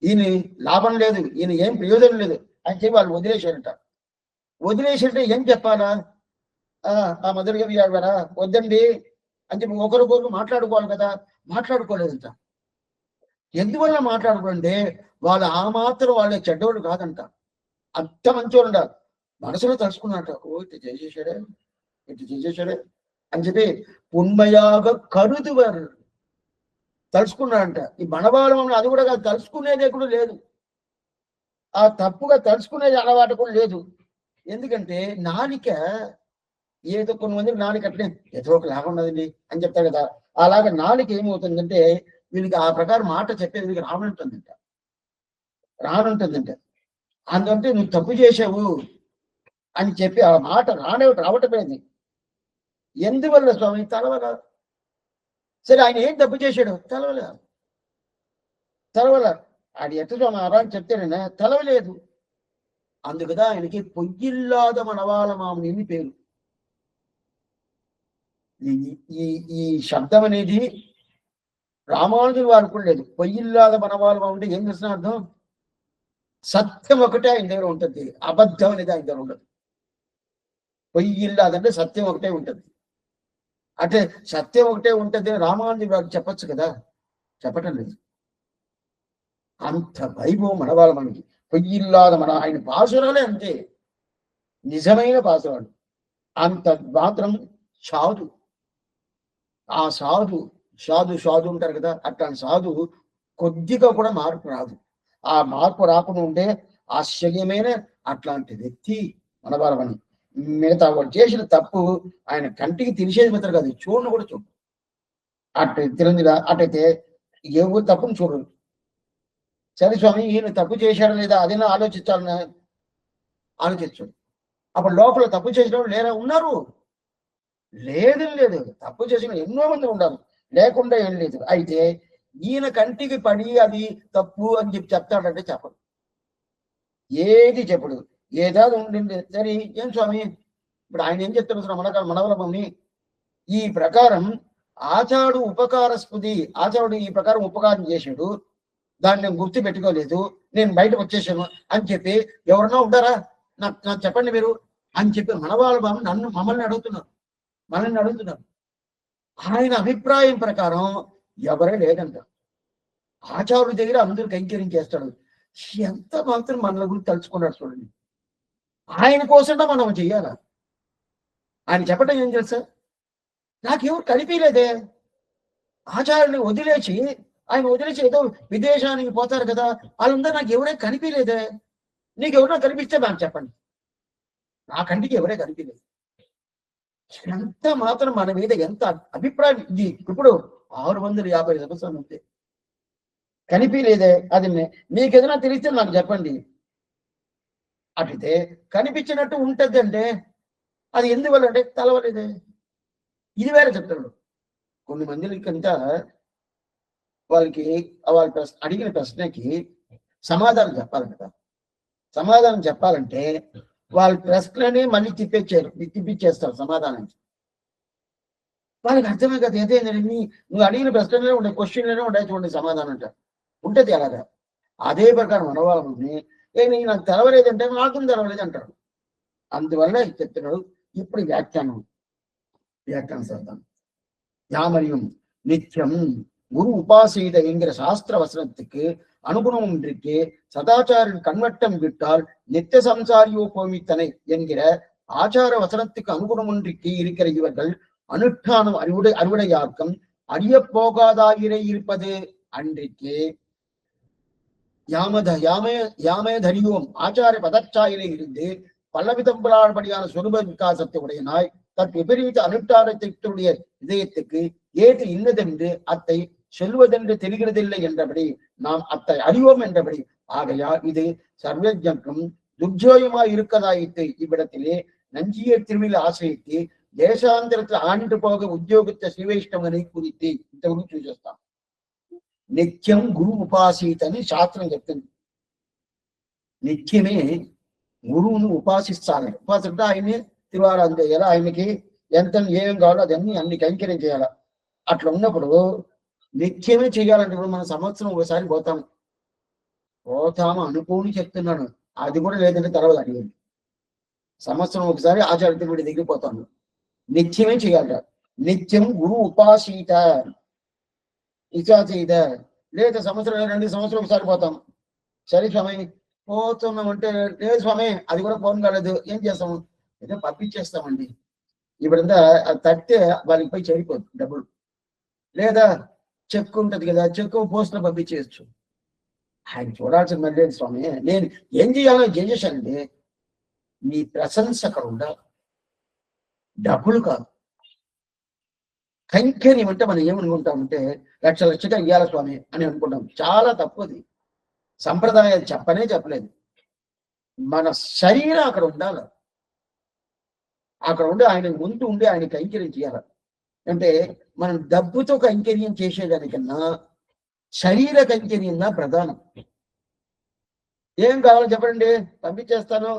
ఈయన లాభం లేదు, ఈయన ఏం ప్రయోజనం లేదు అని చెప్పి వాళ్ళు వదిలేశారట. వదిలేశారంటే ఏం చెప్పాలా, ఆ మధురగవి ఆళ్వారా వద్దండి అని చెప్పి ఒకరికొకరు మాట్లాడుకోవాలి కదా, మాట్లాడుకోలేదంట. ఎందువల్ల మాట్లాడుకుంటే వాళ్ళు ఆ మాత్రం వాళ్ళే చెడ్డోళ్ళు కాదంట, అంత మంచోళ్ళు ఉండాలి. మనసులో తలుచుకున్నట్ట, ఓ ఇట్లా చేసేసాడే అని చెప్పి పుణ్మయాగ కరుదువర్ తలుచుకున్నాడంట. ఈ మనవాళ్ళం అది కూడా కాదు, తలుచుకునేదే కూడా లేదు. ఆ తప్పుగా తలుచుకునేది అలవాటు కూడా లేదు. ఎందుకంటే నాలిక ఏదో కొంతమందికి నాలుక అట్లే ఏదో ఒక లాగా ఉన్నదండి అని చెప్తారు కదా, అలాగే నాలుక ఏమవుతుందంటే వీళ్ళకి ఆ ప్రకారం మాట చెప్పేది వీళ్ళకి రానుంటుందంట. అందుకంటే నువ్వు తప్పు చేసావు అని చెప్పి ఆ మాట రావటమేది. ఎందువల్ల స్వామి, తెలవల. సరే ఆయన ఏం తప్పు చేశాడు, తెలవల. అది ఎట్ట స్వామి అలా అని చెప్తేనే తెలవలేదు. అందుకదా ఆయనకి పొయ్యిల్లాద మనవాళ్ళ మామని పేరు. ఈ ఈ శబ్దం అనేది రామానుజులు వారు కూడా లేదు. పొయ్యిల్లాద మనవాళ్ళ ఉంటే ఏం చేసిన అర్థం, సత్యం ఒకటే ఆయన దగ్గర ఉంటుంది, అబద్ధం అనేది ఆయన దగ్గర ఉండదు. పొయ్యి ఇల్లాదంటే సత్యం ఒకటే ఉంటుంది. అంటే సత్యం ఒకటే ఉంటుంది రామానుజుడు గారు చెప్పచ్చు కదా, చెప్పటం లేదు. అంత వైభవం మనవాళ్ళ మనకి. పొయ్యిల్లాద మన ఆయన పాసురాలే అంతే, నిజమైన పాసురాలు. అంత మాత్రం సాధు, ఆ సాధు సాధు ఉంటారు కదా, అట్లాంటి సాధు కొద్దిగా కూడా మార్పు రాదు. ఆ మార్పు రాకుండా ఉండే ఆశ్చర్యమైన అట్లాంటి వ్యక్తి మనవాళ్ళమని. మిగతా వాడు చేసిన తప్పు ఆయన కంటికి తెలిసేది మాత్రం కాదు, చూడను కూడా చూడు. అటు తెలియదుగా అటైతే ఎవరు తప్పును చూడరు. సరే స్వామి ఈయన తప్పు చేశాడా లేదా అదేనా ఆలోచించాలని ఆలోచించడు. అప్పుడు లోపల తప్పు చేసిన వాళ్ళు లేరా, ఉన్నారు. లేదు, తప్పు చేసిన ఎన్నో మంది ఉన్నారు, లేకుండా ఏం లేదు. అయితే ఈయన కంటికి పడి అది తప్పు అని చెప్పి చెప్తాడంటే చెప్పడు, ఏది చెప్పడు. ఏదాది ఉండింది సరే ఏం స్వామి ఇప్పుడు ఆయన ఏం చెప్తాడు మనవలమని ఈ ప్రకారం ఆచాడు ఉపకార స్మృతి, ఆచారుడు ఈ ప్రకారం ఉపకారం చేశాడు, దాన్ని నేను గుర్తు పెట్టుకోలేదు, నేను బయటకు వచ్చేసాను అని చెప్పి ఎవరన్నా ఉంటారా, నాకు చెప్పండి మీరు అని చెప్పి మనవాళ్ళ మమ్మల్ని అడుగుతున్నారు. ఆయన అభిప్రాయం ప్రకారం ఎవరే లేదంట. ఆచార్యుడి దగ్గర అందరూ కైంకర్యం చేస్తాడు. ఎంత మాత్రం మన గురించి తలుచుకున్నాడు చూడండి. ఆయన కోసంగా మనం చెయ్యాలా? ఆయన చెప్పడం ఏం తెలుసా, నాకెవరు కనిపించలేదే. ఆచార్యుని వదిలేసి ఆయన వదిలేసి ఏదో విదేశానికి పోతారు కదా, వాళ్ళందరూ నాకు ఎవరే కనిపించలేదే. నీకు ఎవరైనా కనిపిస్తే నాకు చెప్పండి, నా కంటికి ఎవరే కనిపించలేదు. ఎంత మాత్రం మన మీద ఎంత అభిప్రాయం. ఇది ఇప్పుడు 650 సంవత్సరాలు ఉంటే కనిపించలేదే, అది మీకు ఏదైనా తెలిస్తే నాకు చెప్పండి. అట్లయితే కనిపించినట్టు ఉంటుంది అంటే అది ఎందువల్ల అంటే తెలవలేదే, ఇది వేరే చెప్తాడు. కొన్ని మందికంతా వాళ్ళకి వాళ్ళు అడిగిన ప్రశ్నకి సమాధానం చెప్పాలి కదా. సమాధానం చెప్పాలంటే వాళ్ళ ప్రశ్నని మళ్ళీ తిప్పించేస్తారు సమాధానం. వాళ్ళకి అర్థమే కదా, ఏదైందండి నువ్వు అడిగిన ప్రశ్నలే ఉండే, క్వశ్చన్లోనే ఉండే చూడండి సమాధానం అంట ఉంటుంది అలాగా. అదే ప్రకారం మనవాళ్ళని ఏమి నాకు తెలవలేదంటే నాకు తెలవలేదు అంటారు. అందువల్ల చెప్తున్నాడు. ఇప్పుడు వ్యాఖ్యానం చేద్దాం. யாமறியும் நித்தியம் குரு உபாசீத என்கிற சாஸ்திர வசனத்துக்கு அனுகுணம் இன்றைக்கு சதாச்சாரின் கண்வட்டம் விட்டால் நித்திய சம்சாரியோபமித்தனை என்கிற ஆச்சார வசனத்துக்கு அனுகுணம் இன்றைக்கு இருக்கிற இவர்கள் அனுஷ்டானம் அறுவடையாக்கம் அறிய போகாதாயிரை இருப்பது அன்றைக்கு யாமதரியோம் ஆச்சார பதச்சாயிலே இருந்து பல்லவிதம்பலான்படியான சொருப விகாசத்தை உடையனாய் தன் விபரீத அனுஷ்டானத்தினுடைய இதயத்துக்கு ஏது இன்னதென்று அத்தை செல்வதென்று தெரிகிறதில்லை என்றபடி நாம் அத்தை அறிவோம் என்றபடி. ஆகையால் இது சர்வஜக்கும் துர்ஜோயமாய் இருக்கதாயிற்று. இவ்விடத்திலே நஞ்சிய திருவிழா ஆசிரியத்து దేశాంతరத்தில் ఆంటి పోగ ఉద్యోగத்தை శ్రీవైష్ణవని குறித்து ఇంతవరకు చూసేస్తాం. నిత్యం గురు ఉపాసీత అని శాస్త్రం చెప్తుంది. నిత్యమే గురువును ఉపాసిస్తాడు. ఉపాసిస్తే ఆయన్ని తిరువారాధన చేయాలి, ఆయనకి ఎంత ఏం కావాలో అదన్నీ అన్ని కైంకర్యం చేయాలి. అట్లా ఉన్నప్పుడు నిత్యమే చేయాలంటే ఇప్పుడు మన సంవత్సరం ఒకసారి పోతాము అనుకోని చెప్తున్నాను. అది కూడా లేదంటే తర్వాత అడిగింది. సంవత్సరం ఒకసారి ఆచార్య వీడి దగ్గర పోతాను, నిత్యమే చేయాలి. నిత్యం గురు ఉపాసీత ఇచాచీత. లేదా సంవత్సరం 2 సంవత్సరం ఒకసారి పోతాం. సరే స్వామి పోతున్నామంటే లేదు స్వామి అది కూడా ఫోన్ కాలేదు, ఏం చేస్తాము, ఏదో పంపించేస్తామండి. ఇప్పుడంతా అది తట్టే వాళ్ళకి పోయి చేరిపోదు డబ్బులు. లేదా చెక్ ఉంటుంది కదా, చెక్ పోస్ట్లో పంపించేయచ్చు. ఆయన చూడాల్సిన మళ్ళీ స్వామి నేను ఏం చేయాలో చేసేసానండి. మీ ప్రశంస అక్కడ ఉండాలి, డబ్బులు కాదు. కైంకర్యం అంటే మనం ఏమనుకుంటామంటే లక్షగా ఇయ్యాల స్వామి అని అనుకుంటాం. చాలా తప్పుది. సంప్రదాయాలు చెప్పలేదు. మన శరీరం అక్కడ ఉండాలి. అక్కడ ఉండి ఆయన ముందు ఉండి ఆయన కైంకర్యం చేయాలి. అంటే మనం డబ్బుతో కైంకర్యం చేసేదానికన్నా శరీర కైంకర్యంగా ప్రధానం. ఏం కావాలో చెప్పండి, పంపించేస్తాను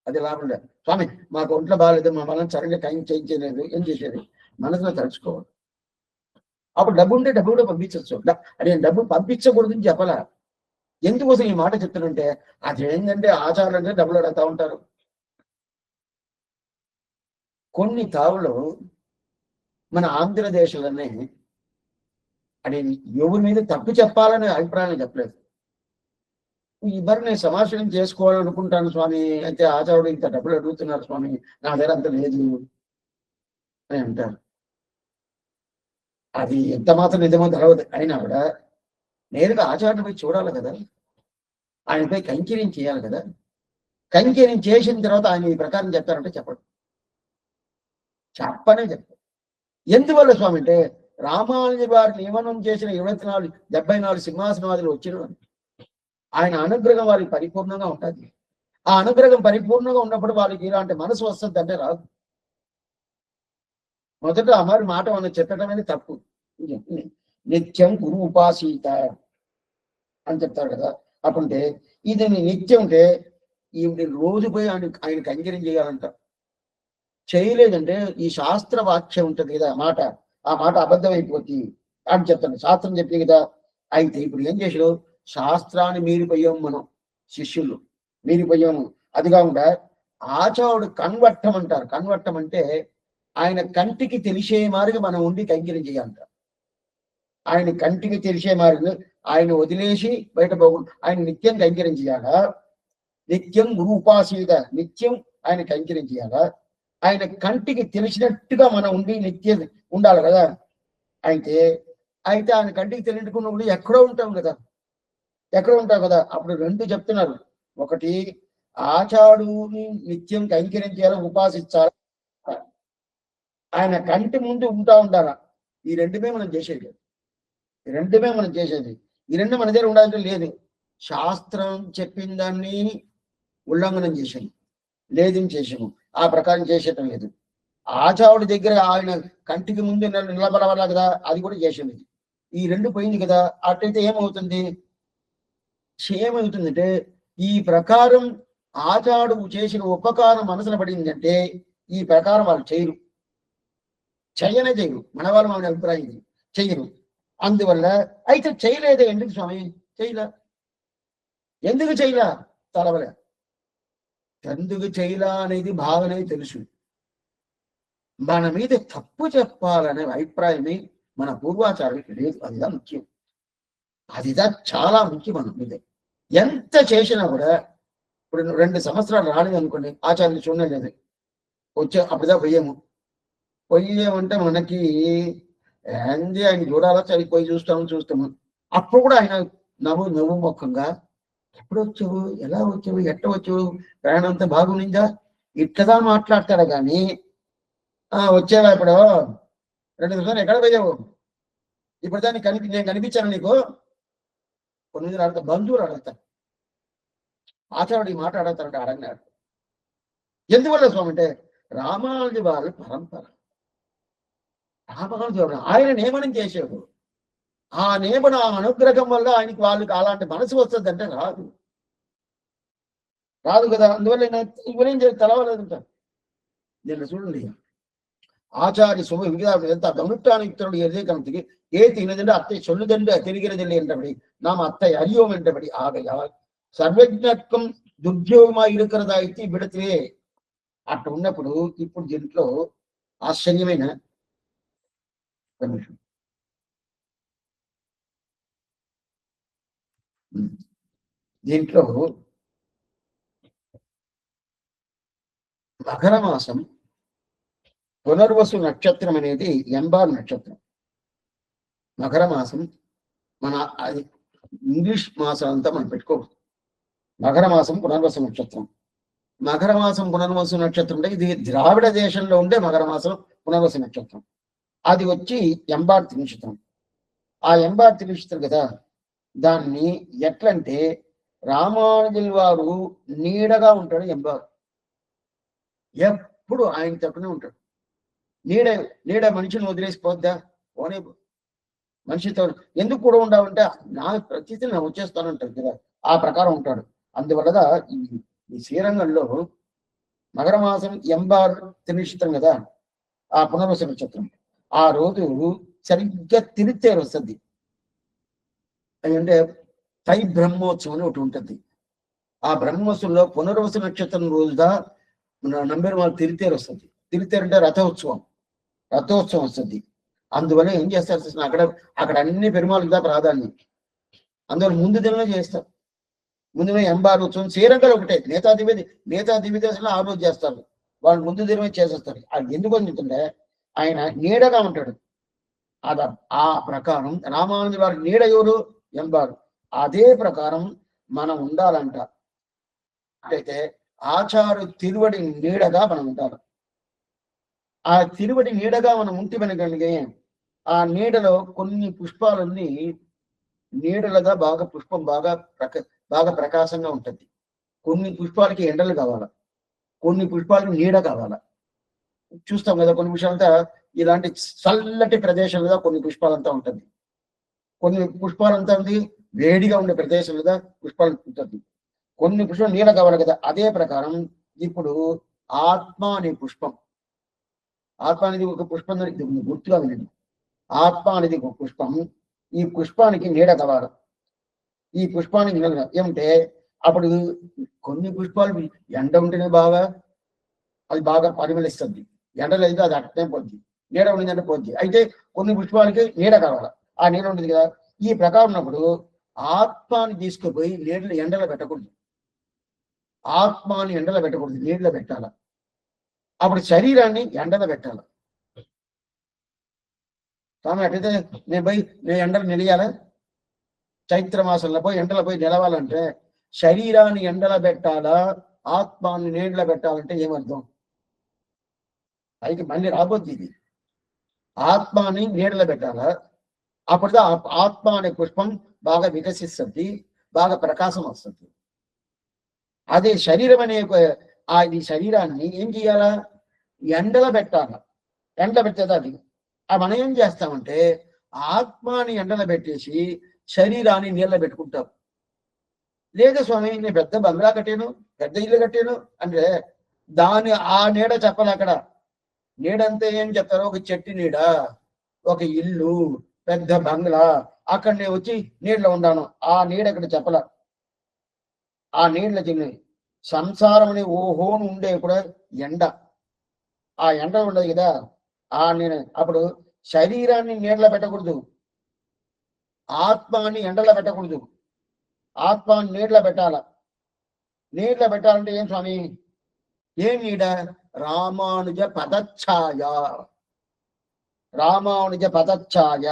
అది లాభం లేదు. స్వామి మాకు ఒంట్లో బాగాలేదు, మా మనం సరిగ్గా చేయించలేదు, ఏం చేసేది, మనసులో తలుచుకోవాలి. అప్పుడు డబ్బు ఉంటే డబ్బు కూడా పంపించవచ్చు. అదే డబ్బు పంపించకూడదని చెప్పాలా, ఎందుకోసం ఈ మాట చెప్తానంటే అదేంటంటే ఆచారాలు అంటే డబ్బులు అడుగుతా ఉంటారు. కొన్ని తావులు మన ఆంధ్రదేశంలోనే అది ఎవరి మీద తప్పు చెప్పాలనే అభిప్రాయం చెప్పలేదు. ఇద్దరు నేను సమాచారం చేసుకోవాలనుకుంటాను స్వామి, అయితే ఆచారుడు ఇంత డబ్బులు అడుగుతున్నారు స్వామి, నా దగ్గర అంత లేదు అని అంటారు. అది ఎంత మాత్రం నిజమో తెలవదు. అయినా కూడా నేరుగా ఆచార్యుడి పోయి చూడాలి కదా, ఆయనపై కైంకర్యం చేయాలి కదా. కైంకర్యం చేసిన తర్వాత ఆయన ఈ ప్రకారం చెప్తారంటే చెప్పడు, చెప్పనే చెప్పడు. ఎందువల్ల స్వామి అంటే రామానుజ వారి నియమనం చేసిన 74 సింహాసనాదులు వచ్చిన ఆయన అనుగ్రహం వారికి పరిపూర్ణంగా ఉంటుంది. ఆ అనుగ్రహం పరిపూర్ణంగా ఉన్నప్పుడు వాళ్ళకి ఇలాంటి మనసు వస్తుంది అంటే రాదు. మొదట అమరు మాట మనం చెప్పడం అనేది తప్పు. నిత్యం గురు ఉపాసీత అని చెప్తారు కదా. అప్పుడంటే ఇది నిత్యం అంటే ఈవిడ రోజు పోయి ఆయనకి అంజనం చేయాలంట. చేయలేదంటే ఈ శాస్త్ర వాక్యం ఉంటుంది కదా మాట, ఆ మాట అబద్ధం అయిపోతుంది అని చెప్తాను. శాస్త్రం చెప్పింది కదా. అయితే ఇప్పుడు ఏం చేసాడు, శాస్త్రాన్ని మీరిపోయాం మనం శిష్యులు, మీరిపోయాము. అది కాకుండా ఆచారుడు కన్వట్టం అంటారు. కన్వట్టం అంటే ఆయన కంటికి తెలిసే మారిగా మనం ఉండి కైంకర్యం చేయాలంట. ఆయన కంటికి తెలిసే మారిగా ఆయన వదిలేసి బయట పోగు, ఆయన నిత్యం కైంకర్యం చేయాలా, నిత్యం గురు ఉపాసీత, నిత్యం ఆయన కైంకర్యం చేయాలా, ఆయన కంటికి తెలిసినట్టుగా మనం ఉండి నిత్యం ఉండాలి కదా. అయితే అయితే ఆయన కంటికి తెలియకున్నప్పుడు ఎక్కడో ఉంటాం కదా, ఎక్కడ ఉంటాం కదా. అప్పుడు రెండు చెప్తున్నారు. ఒకటి ఆచారుని నిత్యం కైంకర్యం చేయాలి, ఉపాసించాలి, ఆయన కంటి ముందు ఉంటా ఉండాలా. ఈ రెండుమే మనం చేసేది, ఈ రెండుమే మనం చేసేది. ఈ రెండు మన దగ్గర ఉండాలంటే లేదు. శాస్త్రం చెప్పిన దాన్ని ఉల్లంఘనం చేసాము, లేదని చేసాము, ఆ ప్రకారం చేసేటం లేదు. ఆచారుడి దగ్గర ఆయన కంటికి ముందు నిలబడవాలా కదా, అది కూడా చేసేది. ఈ రెండు పోయింది కదా. అట్లయితే ఏమవుతుంది, ఏమవుతుందంటే ఈ ప్రకారం ఆచారుడు చేసిన ఉపకారం మనసున పడిందంటే ఈ ప్రకారం వాళ్ళు చేయరు, చెయ్యనే చేయరు. మన వాళ్ళు మన అభిప్రాయం చెయ్యరు. అందువల్ల అయితే చేయలేదే ఎందుకు స్వామి, చేయలా, ఎందుకు చేయలా, తలవలే. ఎందుకు చేయలా అనేది భావనే తెలుసు. మన మీద తప్పు చెప్పాలనే అభిప్రాయమే మన పూర్వాచార్యులకి లేదు. అదిదా ముఖ్యం, అదిదా చాలా ముఖ్యం. మన మీద ఎంత చేసినా కూడా ఇప్పుడు 2 సంవత్సరాలు రాలేదు అనుకోండి, ఆచార్యులు చూడలేదు, వచ్చే అప్పుడుదా పొయ్యేమంటే మనకి ఏంది ఆయన చూడాలా, పోయి చూస్తాము. అప్పుడు కూడా ఆయన నవ్వు ముఖంగా ఎప్పుడు వచ్చావు, ఎలా వచ్చావు, ఎట్ట వచ్చావు, ప్రయాణం అంతా బాగునిందా, ఇట్లదా మాట్లాడతాడు. కానీ వచ్చావా ఇప్పుడు 2 నిమిషాలు ఎక్కడ పోయావు, ఇప్పుడు దాన్ని నేను కనిపించాను నీకు, కొన్ని అడుగుతా, బంధువులు అడుగుతారు, ఆచార్యుడు ఈ మాట అడుగుతారంటే అడగనాడు. ఎందువల్ల స్వామి అంటే రామానుజ వారి పరంపర. రామానుజ ఆయన నియమనం చేశాడు. ఆ నియమన అనుగ్రహం వల్ల ఆయనకి వాళ్ళకి అలాంటి మనసు వస్తుందంటే రాదు కదా. అందువల్ల ఇవరేం తెలవలేదంట. నేను చూడండి, ஆச்சாரிய சுப விகிதாபத்தை கமிட்டானித்தருடைய இதயகணத்துக்கு ஏத்தினதென்று அத்தை சொல்லுதென்று தெரிகிறதில்லை என்றபடி நாம் அத்தை அறியோம் என்றபடி ஆகையால் సర్వజ్ఞత్వం దుర్యోగమై இருக்கிறదాయితే ఇవిడతిలే అట్లా ఉన్నప్పుడు ఇప్పుడు దీంట్లో ఆశ్చర్యమైన దీంట్లో మకర మాసం పునర్వసు నక్షత్రం అనేది ఎంబార్ నక్షత్రం. మకర మాసం మన ఇంగ్లీష్ మాసాలంతా మనం పెట్టుకోవచ్చు. మకర మాసం పునర్వసు నక్షత్రం. మకర మాసం పునర్వసు నక్షత్రం అంటే ఇది ద్రావిడ దేశంలో ఉండే మకర మాసం పునర్వసు నక్షత్రం. అది వచ్చి ఎంబార్ నక్షత్రం. ఆ ఎంబార్ నక్షత్రం కదా, దాన్ని ఎట్లంటే రామానుజుల వారు నీడగా ఉంటాడు. ఎంబార్ ఎప్పుడు ఆయన తప్పునే ఉంటాడు. నీడ మనిషిని వదిలేసిపోద్దా, పోనే మనిషితో ఎందుకు కూడా ఉండవంటే నా ప్రతిథి నేను వచ్చేస్తానంటాడు కదా, ఆ ప్రకారం ఉంటాడు. అందువల్ల ఈ శ్రీరంగంలో మకర మాసం ఎంబార్ తినిష్టం కదా, ఆ పునర్వసు నక్షత్రం. ఆ రోజు సరిగ్గా తిరితేరు వస్తుంది. అంటే తై బ్రహ్మోత్సవం అని ఒకటి ఉంటుంది. ఆ బ్రహ్మోత్సవంలో పునర్వసు నక్షత్రం రోజుగా నంబర్ వాళ్ళు తిరితేరు వస్తుంది. తిరితేరు అంటే రథోత్సవం వస్తుంది. అందువల్ల ఏం చేస్తారు అక్కడ అక్కడ అన్ని పెరుమాళ్ళుగా ప్రాధాన్యం. అందువల్ల ముందు దినమే చేస్తారు. ముందునే ఎంబారు ఉత్సవం శ్రీరంగంలో ఒకటే నేతా దివ్యదేశంలో ఆ రోజు చేస్తారు. వాళ్ళు ముందు దినమే చేసేస్తారు. అది ఎందుకు అందుకుంటే ఆయన నీడగా ఉంటాడు. అద ఆ ప్రకారం రామానుజు వారి నీడ ఎవరు? ఎంబారు. అదే ప్రకారం మనం ఉండాలంట. అయితే ఆచారు తిరువడి నీడగా మనం ఉండాలి. ఆ తిరువడి నీడగా మనం ఉంటే ఆ నీడలో కొన్ని పుష్పాలన్నీ నీడలుగా బాగా పుష్పం బాగా ప్రకాశంగా ఉంటుంది. కొన్ని పుష్పాలకి ఎండలు కావాల, కొన్ని పుష్పాలకి నీడ కావాల. చూస్తాం కదా కొన్ని పుష్పాలంతా ఇలాంటి చల్లటి ప్రదేశంలో కొన్ని పుష్పాలంతా ఉంటుంది. కొన్ని పుష్పాలంతా ఉంది వేడిగా ఉండే ప్రదేశంలో పుష్పాలు ఉంటుంది. కొన్ని పుష్పాలు నీడ కావాలి కదా. అదే ప్రకారం ఇప్పుడు ఆత్మ అనే పుష్పం, ఆత్మ అనేది ఒక పుష్పం గుర్తుగా వినండి. ఆత్మ అనేది ఒక పుష్పం. ఈ పుష్పానికి నీడ కావాలి. ఈ పుష్పానికి నీడ ఏమంటే అప్పుడు కొన్ని పుష్పాలు ఎండ ఉంటేనే అది బాగా పరిమళిస్తుంది. ఎండ లేదు అది అట్టనే పోద్ది, నీడ ఉండిందంటే పోద్ది. అయితే కొన్ని పుష్పాలకి నీడ కావాలి. ఆ నీడ ఉంటుంది కదా. ఈ ప్రకారం ఉన్నప్పుడు ఆత్మాని తీసుకుపోయి ఎండలో పెట్టకూడదు. ఆత్మాని ఎండలో పెట్టకూడదు, నీళ్ళలో పెట్టాల. అప్పుడు శరీరాన్ని ఎండలో పెట్టాలి. స్వామి అట్టయితే నేను ఎండలు నిలయాలా? చైత్ర మాసంలో పోయి ఎండలో పోయి నిలవాలంటే శరీరాన్ని ఎండలో పెట్టాలా, ఆత్మాన్ని నీళ్ళలో పెట్టాలంటే ఏమర్థం? పైకి మళ్ళీ రాబోద్ది ఇది. ఆత్మాని నీడలో పెట్టాలా, అప్పుడు ఆత్మ అనే పుష్పం బాగా వికసిస్తుంది, బాగా ప్రకాశం వస్తుంది. అదే శరీరం అనే ఈ శరీరాన్ని ఏం చేయాలా? ఎండలో పెట్టాల. ఎండలో పెట్టేది అది. మనం ఏం చేస్తామంటే ఆత్మాని ఎండలో పెట్టేసి శరీరాన్ని నీళ్ళ పెట్టుకుంటాం. లేదు స్వామి నేను పెద్ద బంగ్లా కట్టాను, పెద్ద ఇల్లు కట్టాను అంటే ఆ నీడ చెప్పాలి. అక్కడ నీడంతా ఏం చెప్తారో ఒక చెట్టు నీడ, ఒక ఇల్లు, పెద్ద బంగ్లా, అక్కడ నేను వచ్చి నీళ్ళలో ఉన్నాను. ఆ నీడ అక్కడ చెప్పాల. ఆ నీళ్ళ చిన్న సంసారం అనే ఓహోను ఉండే కూడా ఎండ, ఆ ఎండ ఉండదు కదా. నేను అప్పుడు శరీరాన్ని నీడలో పెట్టకూడదు, ఆత్మాన్ని ఎండలో పెట్టకూడదు. ఆత్మాన్ని నీడలో పెట్టాల. నీడలో పెట్టాలంటే ఏం స్వామి? ఏం నీడ? రామానుజ పదఛాయ, రామానుజ పదఛాయ,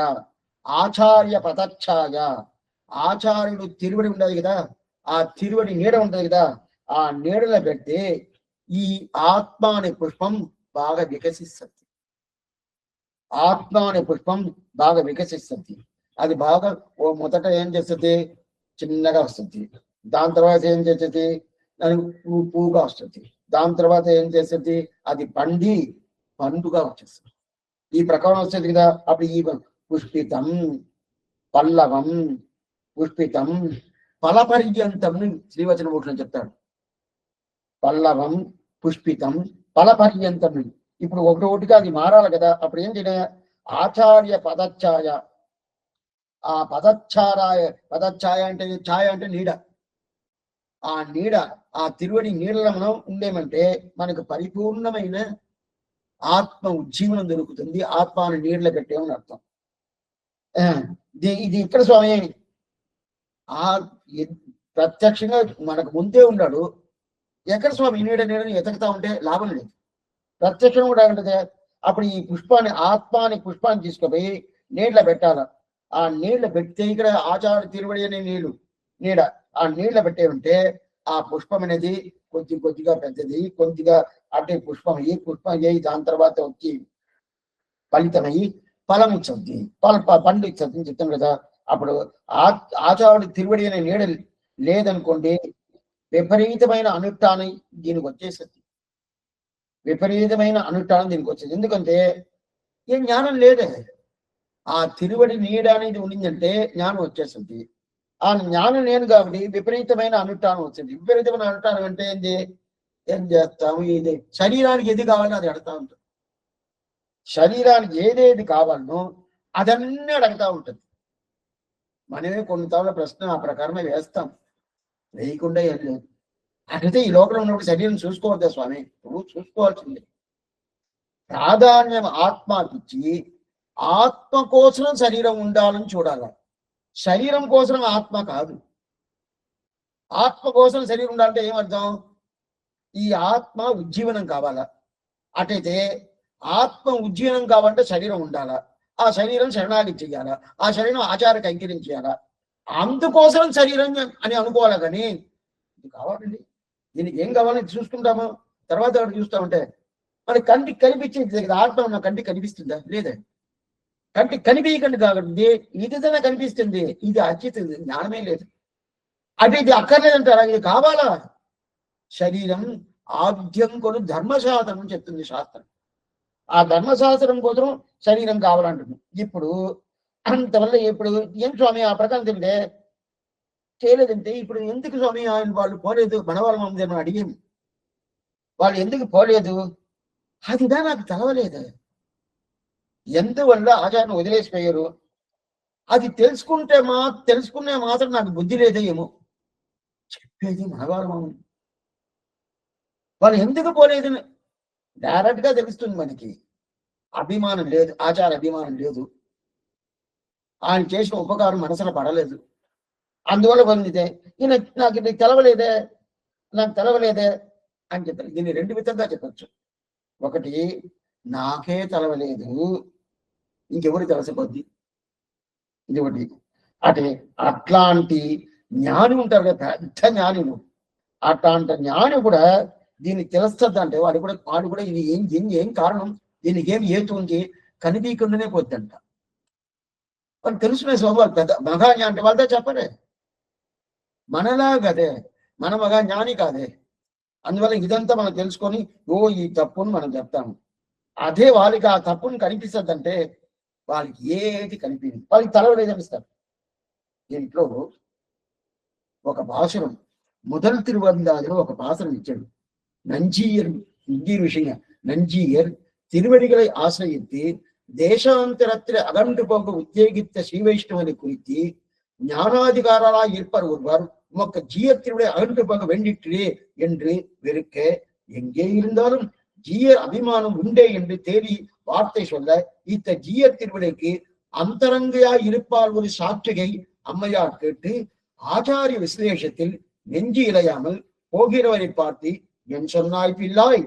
ఆచార్య పదఛాయ. ఆచార్యుడు తిరువడి ఉండదు కదా, ఆ తిరువడి నీడ ఉంటుంది కదా. ఆ నీడలో పెడితే ఈ ఆత్మ అనే పుష్పం బాగా వికసిస్తుంది. ఆత్మ అనే పుష్పం బాగా వికసిస్తుంది. అది బాగా మొదట ఏం చేస్తుంది? చిన్నగా వస్తుంది. దాని తర్వాత ఏం చేస్తుంది? దానికి పువ్వుగా వస్తుంది. దాని తర్వాత ఏం చేస్తుంది? అది పండుగా వచ్చేస్తుంది. ఈ ప్రకారం వస్తుంది కదా. అప్పుడు ఈ పుష్పితం, పల్లవం, పుష్పితం, ఫలపర్యంతం శ్రీవచన మూటలో చెప్తాడు. పల్లవం, పుష్పితం, ఫలపర్యంతం. ఇప్పుడు ఒకటిగా అది మారాలి కదా. అప్పుడు ఏం చేయ? ఆచార్య పదఛాయ. ఆ పదఛాయ అంటే ఛాయ అంటే నీడ. ఆ నీడ, ఆ తిరువడి నీడలో మనం ఉండేమంటే మనకు పరిపూర్ణమైన ఆత్మ ఉజ్జీవనం దొరుకుతుంది. ఆత్మను నీడలో పెట్టేమని అర్థం. ఇది ఇక్కడ స్వామి ప్రత్యక్షంగా మనకు ముందే ఉన్నాడు. ఎక్కడ స్వామి నీడని ఎతకుతా ఉంటే లాభం లేదు. ప్రత్యక్షం కూడా ఉంటుంది. అప్పుడు ఈ ఆత్మాని పుష్పాన్ని తీసుకుపోయి నీళ్ళ పెట్టాల. ఆ నీళ్ళ పెడితే ఇక్కడ ఆచార్య తిరువడి అనే నీడ ఆ నీళ్ళ పెట్టే ఉంటే ఆ పుష్పం అనేది కొద్దిగా పెద్దది, కొద్దిగా అంటే పుష్పం అయ్యి దాని తర్వాత వచ్చి ఫలితమయ్యి ఫలం ఇచ్చింది, పండు ఇచ్చింది చెప్తాం కదా. అప్పుడు ఆచార్యుడు తిరువడి అనే నీడ లేదనుకోండి, విపరీతమైన అనుష్ఠానం దీనికి వచ్చేస్తుంది. విపరీతమైన అనుష్ఠానం దీనికి వచ్చేది. ఎందుకంటే ఏం జ్ఞానం లేదే. ఆ తిరువడి నీడ అనేది ఉండిందంటే జ్ఞానం వచ్చేస్తుంది. ఆ జ్ఞానం లేదు కాబట్టి విపరీతమైన అనుష్ఠానం వచ్చింది. విపరీతమైన అనుష్ఠానం అంటే ఏం చేస్తాము? ఇది శరీరానికి ఏది కావాలో అది అడుగుతా ఉంటుంది. శరీరానికి ఏదేది కావాలనో అదన్నీ అడుగుతా ఉంటుంది. మనమే కొన్నిసార్లు ప్రశ్న ఆ ప్రకారమే వేస్తాం, వేయకుండా ఏం లేదు. అట్లయితే ఈ లోకంలో ఉన్నప్పుడు శరీరం చూసుకోవద్దా స్వామి? నువ్వు చూసుకోవాల్సిందే. ప్రాధాన్యం ఆత్మకిచ్చి ఆత్మ కోసం శరీరం ఉండాలని చూడాల. శరీరం కోసం ఆత్మ కాదు. ఆత్మ కోసం శరీరం ఉండాలంటే ఏమర్థం? ఈ ఆత్మ ఉజ్జీవనం కావాలా? అటైతే ఆత్మ ఉజ్జీవనం కావాలంటే శరీరం ఉండాలా? ఆ శరీరం శరణాగతి చెయ్యాలా? ఆ శరీరం ఆచార కైంకర్యం చేయాలా? అందుకోసం శరీరం అని అనుకోవాలి. కానీ ఇది కావాలండి, దీనికి ఏం కావాలని చూసుకుంటాము, తర్వాత అక్కడ చూస్తామంటే మన కంటికి కనిపించేది ఆత్మ మన కంటికి కనిపిస్తుందా? లేదా. కంటికి కనిపించకండి కాబట్టి ఇదిదైనా కనిపిస్తుంది, ఇది అచిత జ్ఞానమే లేదు. అంటే ఇది అక్కర్లేదంటారా? ఇది కావాలా? శరీరం ఆద్యం కొను ధర్మశాస్త్రం చెప్తుంది శాస్త్రం. ఆ ధర్మశాస్త్రం కోసం శరీరం కావాలంటుంది. ఇప్పుడు అంతవల్ల ఇప్పుడు ఏం స్వామి ఆ ప్రకారం తింటే చేయలేదంటే ఇప్పుడు ఎందుకు స్వామి ఆయన వాళ్ళు పోలేదు, మనవాళ్ళ మమ్మల్ని అడిగాము, వాళ్ళు ఎందుకు పోలేదు? అదిదా నాకు తెలవలేదు. ఎందువల్ల ఆచారం వదిలేసిపోయారు? అది తెలుసుకునే మాత్రం నాకు బుద్ధి లేదో ఏమో. చెప్పేది మనవాళ్ళ మమ్మల్ని, వాళ్ళు ఎందుకు పోలేదు డైరెక్ట్ గా తెలుస్తుంది మనకి. అభిమానం లేదు, ఆచార అభిమానం లేదు, ఆయన చేసిన ఉపకారం మనసులో పడలేదు. అందువల్ల పొందితే ఈయన నాకు ఇది తెలవలేదే, నాకు తెలవలేదే అని చెప్పారు. దీన్ని రెండు విధంగా చెప్పచ్చు. ఒకటి, నాకే తెలవలేదు, ఇంకెవరు తెలిసిపోద్ది, ఇది ఒకటి. అంటే అట్లాంటి జ్ఞాని ఉంటారు కదా, పెద్ద జ్ఞానులు. అట్లాంటి జ్ఞాని కూడా దీన్ని తెలుస్తుంది అంటే వాడు కూడా ఇది ఏం కారణం, దీనికి ఏం ఏతు ఉంది కనిపించకుండానే పోద్దంట. వాళ్ళు తెలుసుకునే స్వభావాలు పెద్ద మగాజ్ఞాని అంటే వాళ్ళతో చెప్పరే. మనలా కదే, మన మగా జ్ఞాని కాదే. అందువల్ల ఇదంతా మనం తెలుసుకొని ఈ తప్పుని మనం చెప్తాము. అదే వాళ్ళకి ఆ తప్పుని కనిపిస్తుందంటే వాళ్ళకి ఏది కనిపించదు, వాళ్ళకి తలవలేదనిస్తారు. దీంట్లో ఒక భాషను முதல் திருவந்தாதிలో ఒక భాషను ఇచ్చాడు. நஞ்சியர் இந்திய விஷயம் நஞ்சியர் திருவடிகளை ஆசிரியத்து தேசாந்தரத்தில் அகன்று போக உத்தேகித்த ஸ்ரீவைஷ்ணவனை குறித்து ஞானாதிகாரராய் இருப்பர் ஒருவர் உமக்கு ஜீயத்தினுடைய அகன்று போக வேண்டிற்றே என்று வெறுக்க, எங்கே இருந்தாலும் ஜீயர் அபிமானம் உண்டே என்று தேடி வார்த்தை சொல்ல, இத்த ஜீயர் திருவிடைக்கு அந்தரங்கையாய் இருப்பால் ஒரு சாட்சிகை அம்மையார் கேட்டு ஆச்சாரிய விசலேஷத்தில் நெஞ்சு இழையாமல் போகிறவரை பார்த்து, என் சொன்னாய் பிள்ளாய்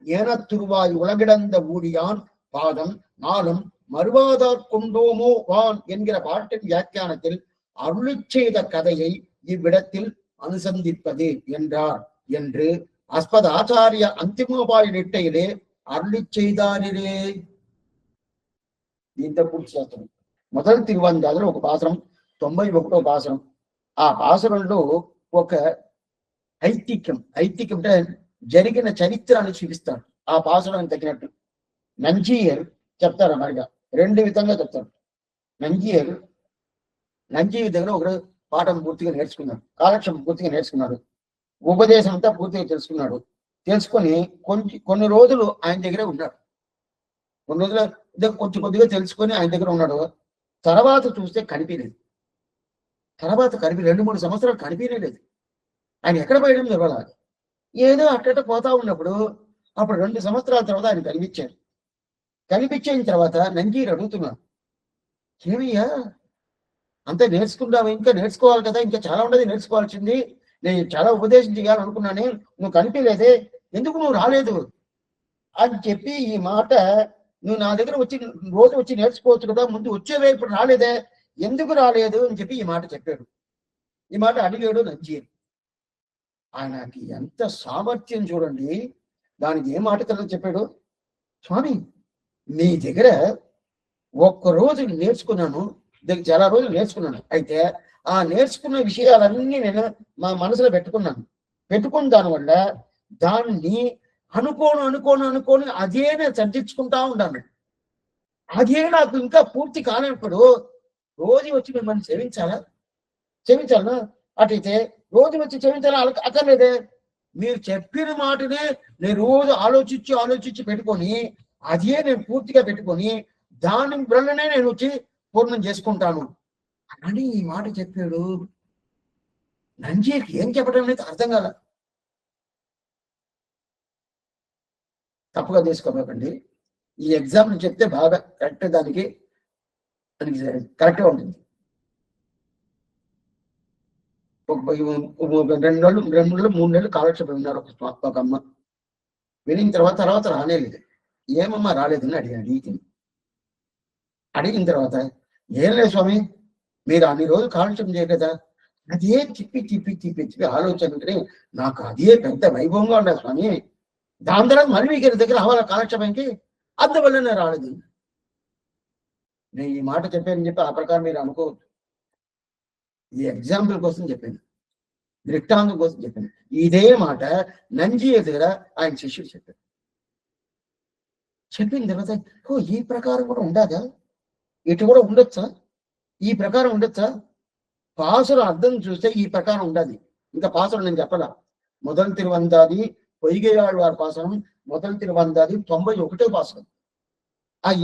ஏனத்துருவாய் உலகிடந்த ஊழியான் பாதம் நாளும் மறுவாதாற் கொண்டோமோ வான் என்கிற பாட்டின் வியாக்கியானத்தில் அருளி செய்த கதையை இவ்விடத்தில் அனுசந்திப்பது என்றார் என்று அஸ்பத ஆச்சாரிய அந்திமோபாய் நிட்டையிலே அருளி செய்தாரிலே. ఇంత పూర్తి చేస్తాం. మొదటి తిరువందాదిలో ఒక పాసరం, 91వ పాసరం. ఆ పాసరంలో ఒక ఐతిక్యం అంటే జరిగిన చరిత్రను చూపిస్తాడు. ఆ పాసరానికి తగినట్టు నంజీయర్ చెప్తారు. అన్నమాట రెండు విధంగా చెప్తారు. నంజీయర్ దగ్గర ఒకరు పాఠం పూర్తిగా నేర్చుకున్నాడు, కాలక్షేపం పూర్తిగా నేర్చుకున్నాడు, ఉపదేశం అంతా పూర్తిగా తెలుసుకున్నాడు. తెలుసుకొని కొన్ని రోజులు ఆయన దగ్గరే ఉన్నాడు. కొన్ని రోజుల కొంచెం కొద్దిగా తెలుసుకొని ఆయన దగ్గర ఉన్నాడు. తర్వాత చూస్తే కనిపించలేదు. 2-3 సంవత్సరాలు కనిపించలేదు. ఆయన ఎక్కడ పోయడం ఇవ్వాలి. ఏదో అట్ట పోతా ఉన్నప్పుడు అప్పుడు 2 సంవత్సరాల తర్వాత ఆయన కనిపించాడు. కనిపించిన తర్వాత నంజీర్ అడుగుతున్నాడు, ఏమయ్యా అంతా నేర్చుకుంటావు, ఇంకా నేర్చుకోవాలి కదా, ఇంకా చాలా ఉండదు నేర్చుకోవాల్సింది, నేను చాలా ఉపదేశం చేయాలనుకున్నానే, నువ్వు కనిపించలేదే, ఎందుకు నువ్వు రాలేదు అని చెప్పి ఈ మాట, నువ్వు నా దగ్గర రోజు వచ్చి నేర్చుకోవచ్చు కదా, ముందు వచ్చేవే, ఇప్పుడు రాలేదే, ఎందుకు రాలేదు అని చెప్పి ఈ మాట చెప్పాడు. ఈ మాట అడిగాడు నంజీర్. ఆయనకి ఎంత సామర్థ్యం చూడండి. దానికి ఏ మాట కల్లా చెప్పాడు, స్వామి మీ దగ్గర ఒక్కరోజు నేర్చుకున్నాను, చాలా రోజులు నేర్చుకున్నాను, అయితే ఆ నేర్చుకున్న విషయాలన్నీ నేను మా మనసులో పెట్టుకున్న దానివల్ల దాన్ని అనుకోని అదే నేను చర్చించుకుంటా ఉన్నాను. అదే నాకు ఇంకా పూర్తి కానప్పుడు రోజు వచ్చి మిమ్మల్ని క్షమించాలా? అటైతే రోజు వచ్చి క్షమించాలా అక్కర్లేదే. మీరు చెప్పిన మాటనే నేను రోజు ఆలోచించి పెట్టుకొని, అదే నేను పూర్తిగా పెట్టుకొని దాని వల్లనే నేను వచ్చి పూర్ణం చేసుకుంటాను అని ఈ మాట చెప్పాడు. నంజీకి ఏం చెప్పడం అనేది అర్థం కాల. తప్పుగా తీసుకోకండి. ఈ ఎగ్జాంపుల్ చెప్తే బాగా కరెక్ట్, దానికి కరెక్ట్గా ఉంటుంది. ఒక 2 నెలలు 3 నెలలు కాలక్షేపం విన్నారు ఒక అమ్మ. వినిన తర్వాత రానేలేదు. ఏమమ్మా రాలేదని అడిగిన తర్వాత, ఏం లేదు స్వామి, మీరు అన్ని రోజులు కాలక్షేపం చేయలేదా? అదే తిప్పి ఆలోచన నాకు అదే పెద్ద వైభవంగా ఉండదు స్వామి. దాని తర్వాత మళ్ళీ మీకు దగ్గర రావాలా కాలక్షేపానికి, అందువల్ల నేను రాలేదు. నేను ఈ మాట చెప్పానని చెప్పి ఆ ప్రకారం మీరు అనుకోవద్దు. ఈ ఎగ్జాంపుల్ కోసం చెప్పాను, దృష్టాంతం కోసం చెప్పాను. ఇదే మాట నంజీయ దగ్గర ఆయన శిష్యుడు చెప్పారు. చెప్పిన తర్వాత ఈ ప్రకారం కూడా ఉండదా, ఇటు కూడా ఉండొచ్చా, ఈ ప్రకారం ఉండొచ్చా? పాసులు అర్థం చూస్తే ఈ ప్రకారం ఉండాలి. ఇంకా పాసులు నేను చెప్పలా. మొదలు తిరువందాది పొయ్యిగేయాడు వారి పాసనం, మొదలు తిరువందాది 91వ పాసనం.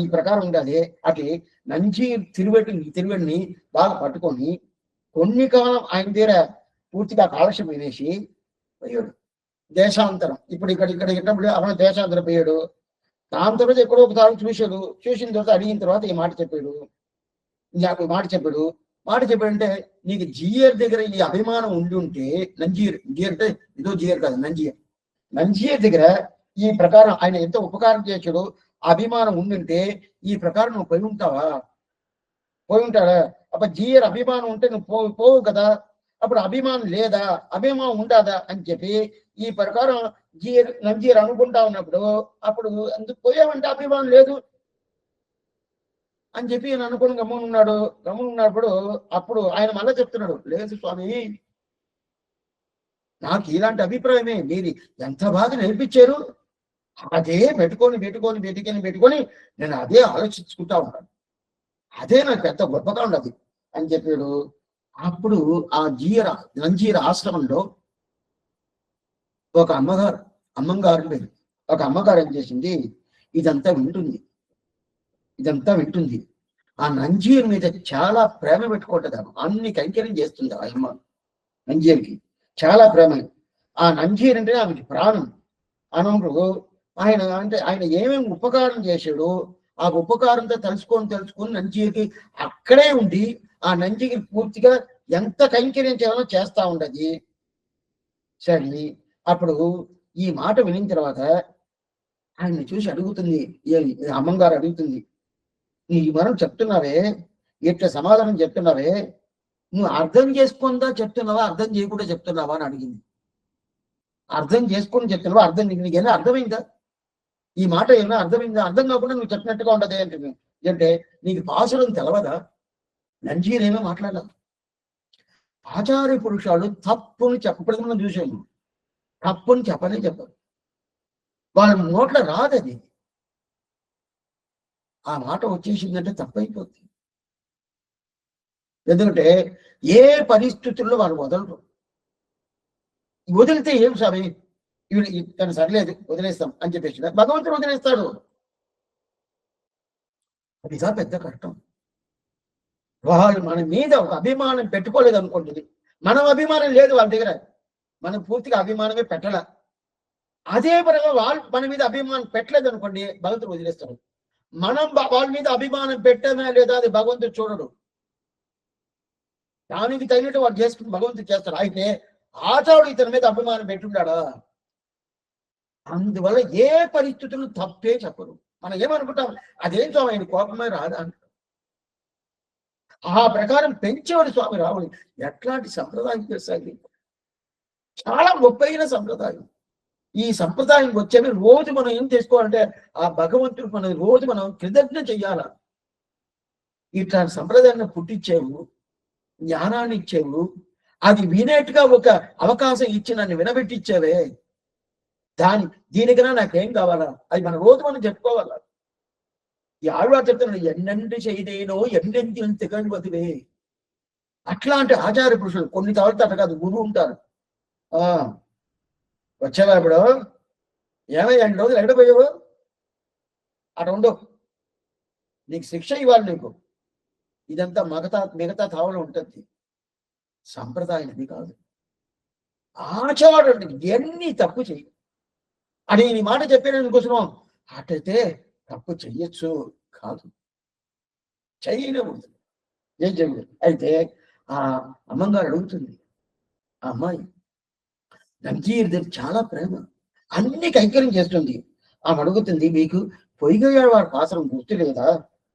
ఈ ప్రకారం ఉండాలి. అటు నంచి తిరువెడిని బాగా పట్టుకొని కొన్ని కాలం ఆయన దగ్గర పూర్తిగా కాలక్షేపం వినేసి పోయాడు. దేశాంతరం ఇప్పుడు ఇక్కడ ఇన్నప్పుడు అతను దేశాంతరం పోయాడు. దాని తర్వాత ఎక్కడో ఒకసారి చూశాడు. చూసిన తర్వాత అడిగిన తర్వాత ఈ మాట చెప్పాడు. మాట చెప్పాడంటే, నీకు జియర్ దగ్గర ఈ అభిమానం ఉండి ఉంటే, జియర్ అంటే ఇదో జియర్ కాదు, నంజీర్ దగ్గర ఈ ప్రకారం ఆయన ఎంత ఉపకారం చేశాడు, అభిమానం ఉండుంటే ఈ ప్రకారం నువ్వు పోయి ఉంటాడా? అప్పుడు జియర్ అభిమానం ఉంటే నువ్వు పోవు కదా. అప్పుడు అభిమానం లేదా, అభిమానం ఉండదా అని చెప్పి ఈ ప్రకారం నంజీర్ అనుకుంటా ఉన్నప్పుడు, అప్పుడు అందుకు పోయావంటే అభిమానం లేదు అని చెప్పి నేను అనుకుని గమ్మునున్నప్పుడు అప్పుడు ఆయన మళ్ళా చెప్తున్నాడు, లేదు స్వామి, నాకు ఇలాంటి అభిప్రాయమే, మీరు ఎంత బాగా నేర్పించారు, అదే పెట్టుకొని నేను అదే ఆలోచించుకుంటా ఉన్నాను, అదే నాకు పెద్ద గొప్పగా ఉండదు అని చెప్పాడు. అప్పుడు ఆ నంజీర ఆశ్రమంలో ఒక అమ్మంగారు లేదు. ఒక అమ్మగారు ఏం చేసింది, ఇదంతా వింటుంది. ఆ నంజీర్ మీద చాలా ప్రేమ పెట్టుకుంటుంది. అన్ని కైంకర్యం చేస్తుంది ఆ అమ్మ. నంజీర్కి చాలా ప్రేమ. ఆ నంజీర్ అంటే ఆమెకి ప్రాణం. అన్నప్పుడు ఆయన ఏమేమి ఉపకారం చేశాడో ఆ ఉపకారంతో తెలుసుకొని నంజీర్కి అక్కడే ఉండి ఆ నంజీకి పూర్తిగా ఎంత కైంకర్యం చేయాలో చేస్తా ఉండదు. సరే, అప్పుడు ఈ మాట వినిన తర్వాత ఆయన్ని చూసి అడుగుతుంది, అమ్మంగారు అడుగుతుంది, నీ మనం చెప్తున్నావే, ఇట్లా సమాధానం చెప్తున్నావే, నువ్వు అర్థం చేసుకుందా చెప్తున్నావా, అర్థం చేయకుండా చెప్తున్నావా అని అడిగింది. అర్థం చేసుకొని చెప్తున్నావా, నీకేనా అర్థమైందా, ఈ మాట ఏమన్నా అర్థమైందా? అర్థం కాకుండా నువ్వు చెప్పినట్టుగా ఉండదే అంటే నీకు పాసురం తెలవదా? నంజీరేమో మాట్లాడాలి. ఆచార్య పురుషాలు తప్పుని చెప్పకూడదు. మనం చూసాము, తప్పుని చెప్పరు. వాళ్ళ నోట్ల రాదది. ఆ మాట వచ్చేసిందంటే తప్పైపోతుంది. ఎందుకంటే ఏ పరిస్థితుల్లో వాళ్ళు వదలరు. వదిలితే ఏం స్వామి, తను సరిలేదు వదిలేస్తాం అని చెప్పేసి భగవంతుడు వదిలేస్తాడు. అదిగా పెద్ద కష్టం. వాళ్ళు మన మీద ఒక అభిమానం పెట్టుకోలేదు అనుకుంటుంది. మనం అభిమానం లేదు వాళ్ళ దగ్గర, మనం పూర్తిగా అభిమానమే పెట్టాల. అదే పరంగా వాళ్ళు మన మీద అభిమానం పెట్టలేదు అనుకోండి, భగవంతుడు వదిలేస్తాడు. మనం వాళ్ళ మీద అభిమానం పెట్టమే లేదా అది భగవంతుడు చూడడు. దానికి తగినట్టు వాడు చేసుకుని భగవంతుడు చేస్తాడు. అయితే ఆచారుడు ఇతని మీద అభిమానం పెట్టుంటాడా? అందువల్ల ఏ పరిస్థితులు తప్పే చెప్పరు. మనం ఏమనుకుంటాం, అదేం స్వామి ఆయన కోపమే రాదా అంటారు. ఆ ప్రకారం పెంచేవాడు స్వామి రావుడు. ఎట్లాంటి సంప్రదాయం చేస్తాయి, చాలా గొప్పైన సంప్రదాయం. ఈ సంప్రదాయం వచ్చేవి రోజు మనం ఏం చేసుకోవాలంటే ఆ భగవంతుడు మనం రోజు మనం కృతజ్ఞ చెయ్యాల. ఇట్లాంటి సంప్రదాయాన్ని పుట్టించేవు, జ్ఞానాన్ని ఇచ్చేవు, అది వినేట్టుగా ఒక అవకాశం ఇచ్చి నన్ను వినబెట్టించేవే, దీనికన్నా నాకేం కావాలా, అది మన రోజు మనం చెప్పుకోవాలా. ఈ ఆళ్వారు చెప్తున్నాడు, ఎన్నంటి చేయదేనో ఎన్నెంటి తిగంవదివే. అట్లాంటి ఆచార్య పురుషులు కొన్ని తర్వాత అట్ట కాదు, గురువు ఉంటారు. వచ్చావా ఇప్పుడు, ఏమయ్యా 2 రోజులు ఎక్కడిపోయావు, అటు ఉండవు, నీకు శిక్ష ఇవ్వాలి. నీకు ఇదంతా మిగతా తావలో ఉంటుంది. సంప్రదాయం ఇది కాదు. ఆచారం ఎన్ని తప్పు చెయ్యి అని ఈ మాట చెప్పినందుకోసం అటైతే తప్పు చెయ్యొచ్చు కాదు, చేయకూడదు, ఏం చేయకూడదు. అయితే ఆ అమ్మగారు అడుగుతుంది, ఆ అమ్మాయి నంజీర్ చాలా ప్రేమ, అన్ని కైంకర్యం చేస్తుంది. ఆమె అడుగుతుంది, మీకు పొయ్యిగయ్యాడు పాసరం గుర్తు లేదా?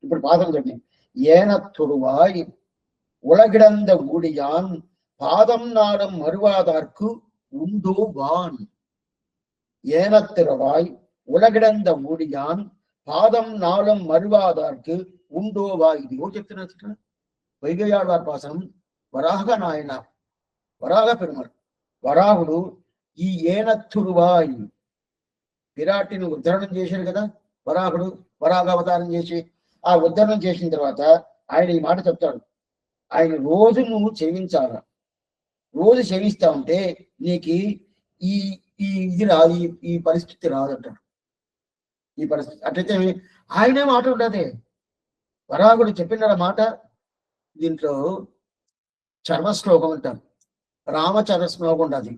ఇప్పుడు పాసరం చెప్పండి. ఏన తురువాయ్ உலகிடந்த ஊடியான் பாதம் நாடும் மறுவாதார்க்கு உண்டோ வான். ஏனத்திரவாய் உலகிடந்த ஊడియాన్ పాదం నాళం మరువాదార్కు ఉండోవా. ఇది ఎవరు చెప్తున్నారు? వైగయాళ్వార్ పాసనం వరాహ నాయన, వరాహ పెరుమాళ్. వరాహుడు ఈ ఏనత్తురువాయ్ విరాటిని ఉద్ధరణం చేశాడు కదా వరాహుడు, వరాహ అవతారం చేసి ఆ ఉద్ధరణం చేసిన తర్వాత ఆయన ఈ మాట చెప్తాడు, ఆయన రోజు నువ్వు సేవించాలా, రోజు సేవిస్తా ఉంటే నీకు ఈ ఇది రాదు, ఈ పరిస్థితి రాదంటాడు. ఈ పరిస్థితి అట్లయితే ఆయనే మాట ఉండదే, వరాహుడు చెప్పిన మాట. దీంట్లో చర్మశ్లోకం అంటారు, రామచర్మ శ్లోకం ఉండదు,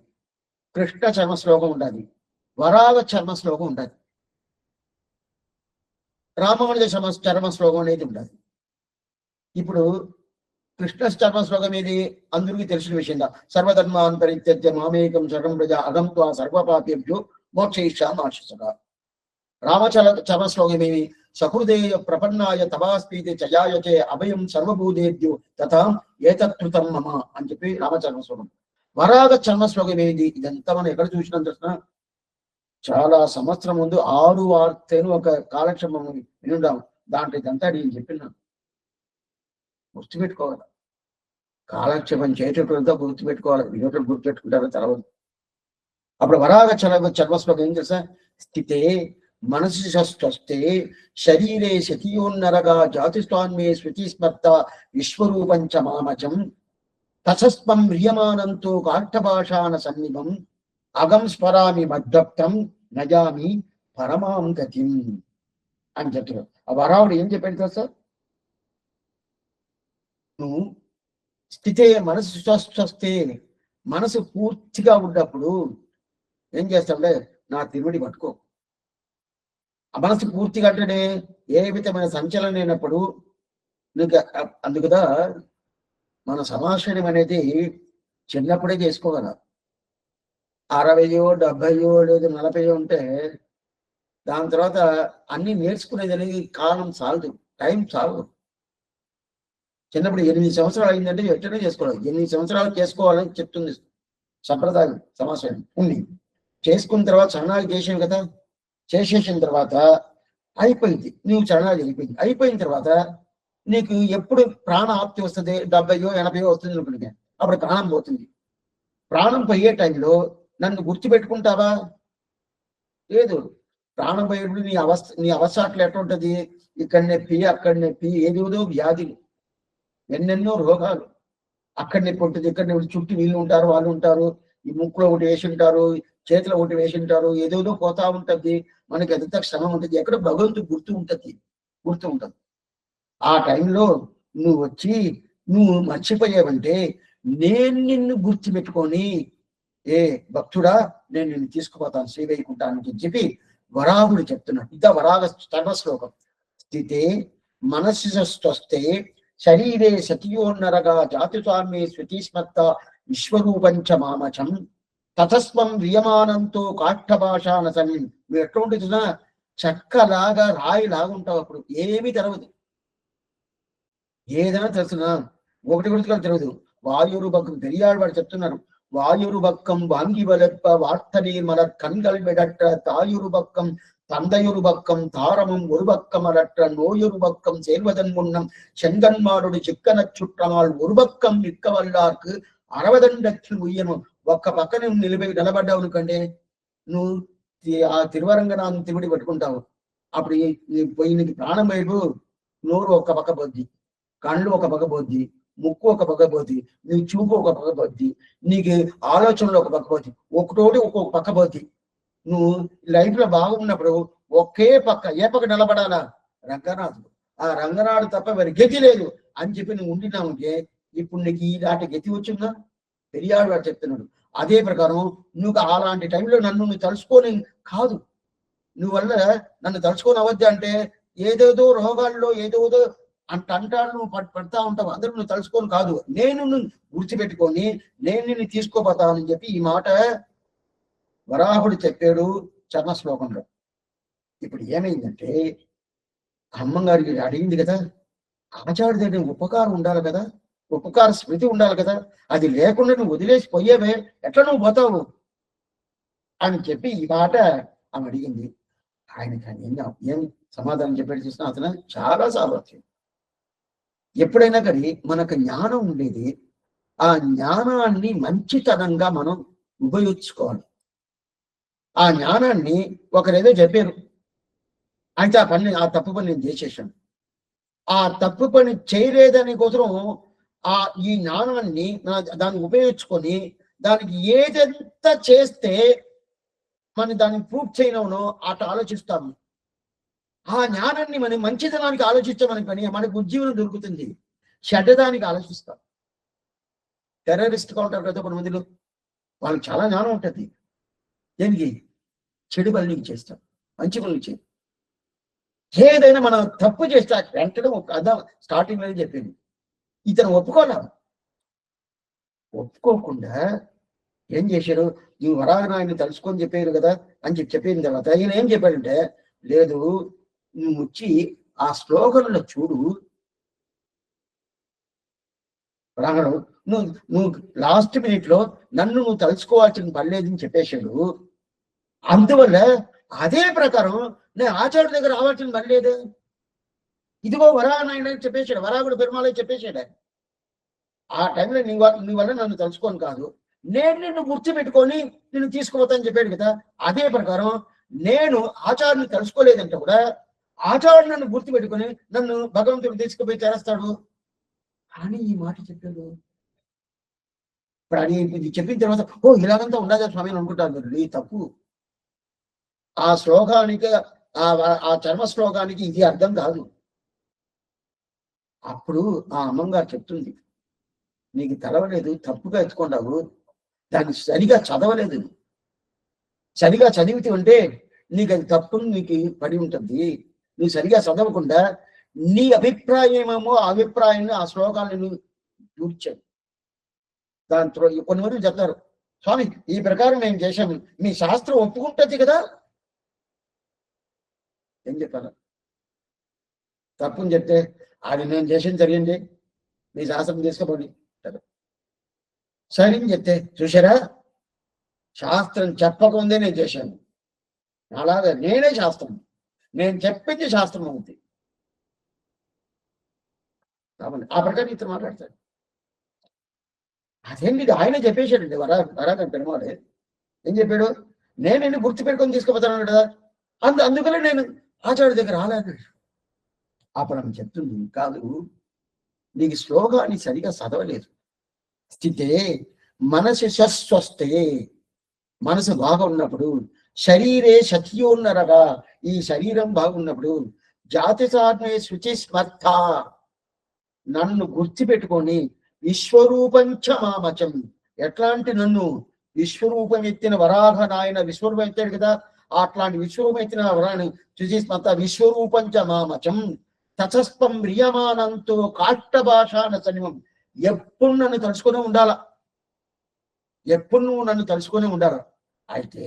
కృష్ణ చర్మ శ్లోకం ఉండదు, వరాహ చర్మ శ్లోకం ఉండదు, రామానుజ చర్మ శ్లోకం అనేది ఉండదు. ఇప్పుడు కృష్ణ చర్మ శ్లోకం ఏది అందరికీ తెలిసిన విషయంగా, సర్వధర్మాన్ పరిత్యజ్య మామేకం శరణం ప్రజ అహం త్వా సర్వపాపేభ్యో మోక్షయిష్యామి. చర్మ శ్లోకం ఏమి? సహృదయ ప్రపన్నాయ తవాస్పీతి చయాయచే అభయం సర్వభూతేభ్యో తథా ఏతత్కృతం మమ అని చెప్పి రామచర్మ శ్లోకం. వరాహ చర్మ శ్లోకం ఏది? ఇదంతా మనం ఎక్కడ చూసినాం తెలుసిన, చాలా సంవత్సరం ముందు 6 వార్తను ఒక కాలక్షేమం వినుండాం. దాంట్లో ఇదంతా నేను చెప్పినాను, గుర్తుపెట్టుకోవాలి. కాలక్షేపం చేసేటంతా గుర్తుపెట్టుకోవాలి, వినోటం గుర్తుపెట్టుకుంటారో తర్వాత. అప్పుడు వరాహ చర్మశ్లోకం ఏం తెలుసా? స్థితే మనసి స్వస్థే శరీరే శతీయోన్నరగా జాతిస్వాన్మే స్మృతి స్మర్త విశ్వరూపంచ మామచం తసస్మం హ్రియమానంతో కాఠభాషాన సన్నిభం అగం స్మరామి మద్దప్తం నజామి పరమాం గతిం అని చెప్తారు. ఆ వరాహుడు ఏం చెప్పాడు తెలుసా? నువ్వు స్థితే మనసు స్వస్థే, మనసు పూర్తిగా ఉన్నప్పుడు ఏం చేస్తావులే, నా తిరుడి పట్టుకో. ఆ మనసు పూర్తిగా అంటేనే ఏ విధమైన సంచలనం లేనప్పుడు నీకు అందుకుదా మన సమాశ్రయం అనేది చిన్నప్పుడే చేసుకోగల. 60 70 లేదు 40 ఉంటే దాని తర్వాత అన్ని నేర్చుకునేది అనేది కాలం చాలదు, టైం చాలదు. చిన్నప్పుడు 8 సంవత్సరాలు అయిందంటే వెంటనే చేసుకోవాలి. 8 సంవత్సరాలు చేసుకోవాలని చెప్తుంది సంప్రదాయం, సమాచారం ఉంది. చేసుకున్న తర్వాత చరణాలు చేసాను కదా, చేసేసిన తర్వాత అయిపోయింది, నువ్వు చరణాలు అయిపోయిన తర్వాత నీకు ఎప్పుడు ప్రాణ ఆప్తి వస్తుంది, 70 80 వస్తుంది అనుకుంటే అప్పుడు ప్రాణం పోతుంది. ప్రాణం పోయే టైంలో నన్ను గుర్తుపెట్టుకుంటావా? లేదు. ప్రాణం పోయేప్పుడు నీ అవస్థ ఎట్లా ఉంటుంది? ఇక్కడ నొప్పి, అక్కడ నొప్పి, ఏదేదో వ్యాధులు, ఎన్నెన్నో రోగాలు. అక్కడ నొప్పి ఉంటుంది, ఇక్కడ చుట్టూ వీళ్ళు ఉంటారు, వాళ్ళు ఉంటారు, ఈ ముక్కులో ఒకటి వేసి ఉంటారు, చేతిలో ఒకటి వేసి ఉంటారు, ఏదేదో పోతా ఉంటుంది, మనకి ఎంత శ్రమ ఉంటుంది, ఎక్కడ భగవంతుడు గుర్తు ఉంటుంది. ఆ టైంలో నువ్వు వచ్చి నువ్వు మర్చిపోయావంటే నేను నిన్ను గుర్తుపెట్టుకొని, ఏ భక్తుడా నేను నిన్ను తీసుకుపోతాను శ్రీవైకుంఠానికి అని చెప్పి వరాహుడు చెప్తున్నాడు. ఇదా వరాహ చర్మశ్లోకం. స్థితే మనస్సు స్వస్థే శరీరే సతీయోన్నరగా జాతిస్వామ్యే స్మృతిస్మత్త విశ్వరూపంచ మామచం తతస్వం వ్రియమానంతో కాఠభాషాన సన్ని. నువ్వు ఎట్లా ఉంటుందా? చెక్కలాగా రాయిలాగా ఉంటావు. అప్పుడు ఏమీ తెలవదు, ఏదైనా తెలుసునా? ఒకటి గురించి తెలియదు. వాయురు బక్కం పెరియాడు వాడు చెప్తున్నారు. వాయురు బక్కం వాంగి వలెప్ప వార్తని మలర్ కన్గల్ మెడట్ట తాయురు బక్కం தந்தையொரு பக்கம் தாரமும் ஒரு பக்கம் அலற்ற நோயொரு பக்கம் சேர்வதன் முன்னம் செங்கன்மாருడు చిక్కన చుట్టమాల్ ஒரு పక్కం నిక్కవల్లార్కు 60 ఉయ్యను. ఒక్క పక్క నువ్వు నిలబడ్డావు అనుకంటే నువ్వు ఆ తిరువరంగనాథం తిరుడి పట్టుకుంటావు. అప్పుడు పోయి నీకు ప్రాణం వైపు నోరు ఒక పక్క పోద్ది, కళ్ళు ఒక పక్క పోద్ది, ముక్కు ఒక పక్క పోద్ది, నీ చూపు ఒక పక్క పోద్ది, నీకు ఆలోచనలు ఒక పక్క పోద్ది, ఒకటోటి ఒక్కొక్క పక్క పోద్ది. నువ్వు లైఫ్ లో బాగున్నప్పుడు ఒకే పక్క, ఏ పక్క నిలబడాలా? రంగనాథుడు. ఆ రంగనాథుడు తప్ప మరి గతి లేదు. అని చెప్పి నువ్వు ఉండినావుంటే ఇప్పుడు నీకు ఇలాంటి గతి వచ్చిందా? పెరియాడు వాడు చెప్తున్నాడు. అదే ప్రకారం నువ్వు అలాంటి టైంలో నన్ను నువ్వు తలుచుకొని కాదు, నువ్వల్ల నన్ను తలుచుకొని అవద్దు అంటే ఏదేదో రోగాల్లో ఏదోదో అంటాడు, నువ్వు పడతా ఉంటావు. అందరూ నువ్వు తలుచుకొని కాదు, నేను గుర్తుపెట్టుకొని నేను నిన్ను తీసుకోపోతానని చెప్పి ఈ మాట వరాహుడు చెప్పాడు చర్మ శ్లోకంలో. ఇప్పుడు ఏమైందంటే అమ్మగారికి అడిగింది కదా, ఆచార్య దగ్గర ఉపకారం ఉండాలి కదా, ఉపకార స్మృతి ఉండాలి కదా, అది లేకుండా నువ్వు వదిలేసి పోయేవే, ఎట్లా నువ్వు పోతావు అని చెప్పి ఈ మాట ఆమె అడిగింది. ఆయన కానీ ఏం సమాధానం చెప్పాడు చూసినా అతను చాలా సామర్థ్యం. ఎప్పుడైనా కానీ మనకు జ్ఞానం ఉండేది, ఆ జ్ఞానాన్ని మంచితనంగా మనం ఉపయోగించుకోవాలి. ఆ జ్ఞానాన్ని ఒకరేదో చెప్పారు, అయితే ఆ తప్పు పని నేను చేసేసాను. ఆ తప్పు పని చేయలేదని కోసం ఈ జ్ఞానాన్ని దాన్ని ఉపయోగించుకొని దానికి ఏదెంత చేస్తే మనం దాన్ని ప్రూఫ్ చేయనవునో అట్లా ఆలోచిస్తాము. ఆ జ్ఞానాన్ని మనం మంచితనానికి ఆలోచించామనుకొని మనకు ఉద్యోగం దొరుకుతుంది. చెడ్డదానికి ఆలోచిస్తాం. టెర్రరిస్ట్గా ఉంటారు కదా కొంతమందిలో, వాళ్ళకి చాలా జ్ఞానం ఉంటుంది. దేనికి? చెడు పనులు చేస్తాం, మంచి పనులు చేయం. ఏదైనా మనం తప్పు చేస్తా వెంటనే అదా స్టార్టింగ్ లోనే చెప్పింది. ఇతను ఒప్పుకోకుండా ఏం చేశాడు, ఈ వరాహనాయన్ని తలుచుకొని చెప్పారు కదా అని చెప్పిన తర్వాత ఈయన ఏం చెప్పాడంటే, లేదు నువ్వు వచ్చి ఆ శ్లోకంలో చూడు, వరాహను నువ్వు లాస్ట్ మినిట్ లో నన్ను నువ్వు తలుచుకోవాల్సిన పనిలేదని చెప్పేశాడు. అందువల్ల అదే ప్రకారం నేను ఆచార్య దగ్గర రావాల్సిన పని లేదు. ఇదిగో వరాహనాయుడు చెప్పేశాడు, వరాహుడు పెరుమాళ చెప్పేశాడు. ఆ టైంలో నీ వల్ల నన్ను తలుచుకోను కాదు, నేను నిన్ను గుర్తు పెట్టుకొని నిన్ను తీసుకుపోతానని చెప్పాడు కదా. అదే ప్రకారం నేను ఆచార్యుని తలుచుకోలేదంటే కూడా ఆచార్యుడు నన్ను గుర్తు పెట్టుకొని నన్ను భగవంతుడు తీసుకుపోయి చేస్తాడు అని ఈ మాట చెప్పాడు. ఇప్పుడు అది ఇది చెప్పిన తర్వాత ఇలాగంతా ఉండదా స్వామి అని అనుకుంటాను. ఈ తప్పు. ఆ శ్లోకానికి ఆ చర్మ శ్లోకానికి ఇది అర్థం కాదు. అప్పుడు ఆ అమ్మగారు చెప్తుంది, నీకు తెలవలేదు, తప్పుగా ఎత్తుకున్నావు, దాన్ని సరిగా చదవలేదు. సరిగా చదివితే ఉంటే నీకు అది తప్పు నీకు పడి ఉంటుంది. నువ్వు సరిగా చదవకుండా నీ అభిప్రాయమేమో ఆ అభిప్రాయాన్ని ఆ శ్లోకాలను చూర్చావు. దాంతో కొంతమంది చెప్తారు, స్వామి ఈ ప్రకారం మేము చేశాము, మీ శాస్త్రం ఒప్పుకుంటుంది కదా. ఏం చెప్పారు? తప్పుని చెప్తే అది నేను చేసింది జరిగింది, మీ శాస్త్రం తీసుకోపోండి. సరే అని చెప్తే చూసారా, శాస్త్రం చెప్పకముందే నేను చేశాను, అలాగే నేనే శాస్త్రం, నేను చెప్పింది శాస్త్రం అవుతుంది. ఆ ప్రకారం ఇతను మాట్లాడతాడు. అదేంటి ఆయన చెప్పేశాడండి వరాగ పెరుమాళే. ఏం చెప్పాడు? నేను నిన్ను గుర్తు పెట్టుకొని తీసుకుపోతాను కదా, అందుకనే నేను ఆచార్య దగ్గర రాలేదు. అప్పుడు ఆమె చెప్తుంది, కాదు నీకు శ్లోకాన్ని సరిగా చదవలేదు. స్థితే మనసు స్వస్థే, మనసు బాగున్నప్పుడు, శరీరే సత్యోన్నరగా, ఈ శరీరం బాగున్నప్పుడు, జాతి సాధనే శుచి స్మర్థ, నన్ను గుర్తుపెట్టుకొని విశ్వరూపంచ మామచం, ఎట్లాంటి నన్ను విశ్వరూపం ఎత్తిన వరాహ నాయన విశ్వరూపం ఎత్తాడు కదా, అట్లాంటి విశ్వరూపం ఎత్తిన వరాన్ని శుచి స్మర్థ విశ్వరూపంచ మామచం తచస్పం మ్రియమానంతో కాష్ట భాషాన సనిమం, ఎప్పుడు నన్ను తలుచుకునే ఉండాల, ఎప్పుడు నువ్వు నన్ను తలుచుకునే ఉండాల. అయితే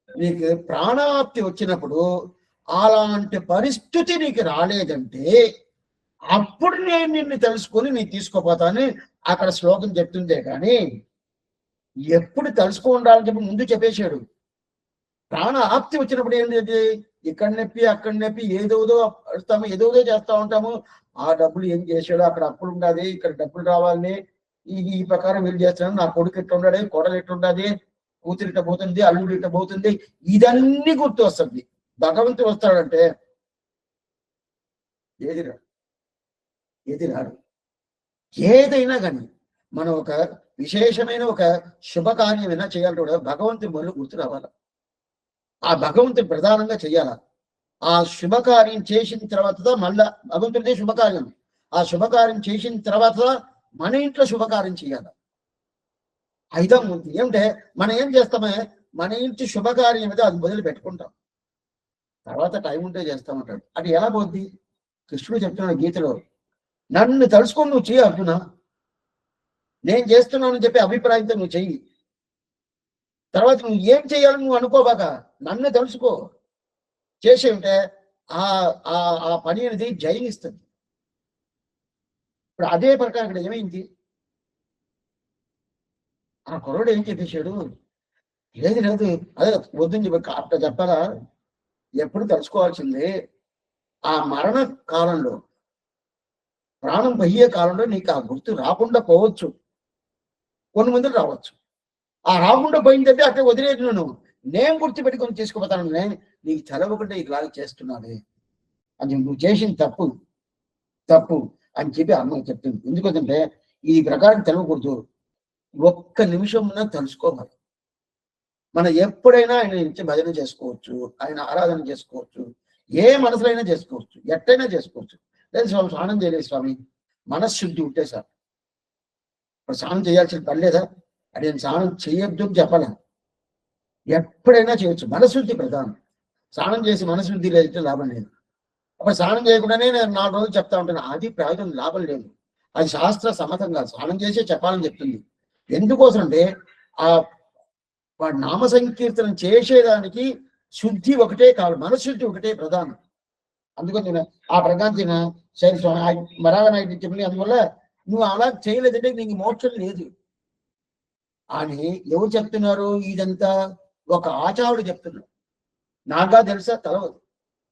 నీకు ప్రాణాప్తి వచ్చినప్పుడు అలాంటి పరిస్థితి నీకు రాలేదంటే అప్పుడు నేను నిన్ను తెలుసుకొని నేను తీసుకోపోతాను అక్కడ శ్లోకం చెప్తుందే కానీ ఎప్పుడు తలుచుకో ఉండాలని చెప్పి ముందు చెప్పేశాడు. ప్రాణ ఆప్తి వచ్చినప్పుడు ఏంటంటే ఇక్కడ నొప్పి అక్కడ నొప్పి ఏదోదో పడతాము, ఏదోదో చేస్తూ ఉంటాము. ఆ డబ్బులు ఏం చేశాడు, అక్కడ అప్పులు ఉండాలి, ఇక్కడ డబ్బులు రావాలని ఈ ప్రకారం వీళ్ళు చేస్తున్నాను, నా కొడుకు ఎట్లా ఉండాలి, కోడలు ఎట్లుండాలి, కూతురు ఇట్లా పోతుంది, అల్లుడు ఇట్లా పోతుంది, ఇదన్నీ గుర్తు వస్తుంది. భగవంతుడు వస్తాడంటే ఏది రాడు. ఏదైనా కానీ మనం ఒక విశేషమైన ఒక శుభకార్యమైనా చేయాలంటే కూడా భగవంతుని మొదలు గుర్తు రావాలి. ఆ భగవంతుని ప్రధానంగా చెయ్యాల. ఆ శుభకార్యం చేసిన తర్వాత మళ్ళా భగవంతుడిదే శుభకార్యం, ఆ శుభకార్యం చేసిన తర్వాత మన ఇంట్లో శుభకార్యం చేయాలి. ఐదవ మూర్తి ఏమిటంటే మనం ఏం చేస్తామే, మన ఇంటి శుభకార్యం మీద అది మొదలు పెట్టుకుంటాం, తర్వాత టైం ఉంటే చేస్తామంటాడు. అది ఎలా పోద్ది? కృష్ణుడు చెప్తున్నాడు గీతలో, నన్ను తలుసుకొని నువ్వు చెయ్యి అర్జున, నేను చేస్తున్నానని చెప్పి అభిప్రాయంతో నువ్వు చెయ్యి, తర్వాత నువ్వు ఏం చేయాలని నువ్వు అనుకోబాక నన్ను తెలుసుకో, చేసి ఉంటే ఆ ఆ పని అనేది జయనిస్తుంది. ఇప్పుడు అదే ప్రకారం ఇక్కడ ఏమైంది, ఆ కుర్రోడు ఏం చెప్పేశాడు, లేదు లేదు అదే వద్దని చెప్పి అట్లా చెప్పాలా, ఎప్పుడు తెలుసుకోవాల్సిందే ఆ మరణ కాలంలో, ప్రాణం పోయే కాలంలో నీకు ఆ గుర్తు రాకుండా పోవచ్చు, కొన్ని మంది రావచ్చు. ఆ రాకుండా పోయిందంటే అట్లా వదిలేదు, నేను గుర్తు పెట్టుకొని తీసుకుపోతాను, నేను నీకు తెలవకుండా ఇలాగ చేస్తున్నాను అని నువ్వు చేసిన తప్పు తప్పు అని చెప్పి అమ్మ చెప్తుంది. ఎందుకంటే ఈ ప్రకారం తెలవకూడదు, ఒక్క నిమిషం తెలుసుకోవాలి. మనం ఎప్పుడైనా ఆయన నుంచి భజన చేసుకోవచ్చు, ఆయన ఆరాధన చేసుకోవచ్చు, ఏ మనసులో అయినా చేసుకోవచ్చు, ఎట్టయినా చేసుకోవచ్చు. లేదు స్వామి స్నానం చేయలేదు స్వామి, మనశ్శుద్ధి ఉంటే సార్, ఇప్పుడు స్నానం చేయాల్సిన పని లేదా, అది నేను స్నానం చేయొద్దు అని చెప్పాలి, ఎప్పుడైనా చేయొచ్చు, మనశుద్ధి ప్రధానం. స్నానం చేసి మనశుద్ధి లేదంటే లాభం లేదు. అప్పుడు స్నానం చేయకుండానే నేను 4 రోజులు చెప్తా ఉంటాను, అది ప్రయోజనం లాభం లేదు, అది శాస్త్ర సమ్మతం కాదు, స్నానం చేసే చెప్పాలని చెప్తుంది. ఎందుకోసం అంటే ఆ వాడు నామ సంకీర్తనం చేసేదానికి శుద్ధి ఒకటే కాదు, మనశుద్ధి ఒకటే ప్రధానం. అందుకని ఆ ప్రకాంతిన సరే స్వామి మరాగనాయుడు చెప్పి, అందువల్ల నువ్వు అలా చేయలేదంటే నీకు మోక్షం లేదు అని ఎవరు చెప్తున్నారు? ఇదంతా ఒక ఆచార్యుడు చెప్తున్నాడు, నాగా తెలుసా తెలవదు,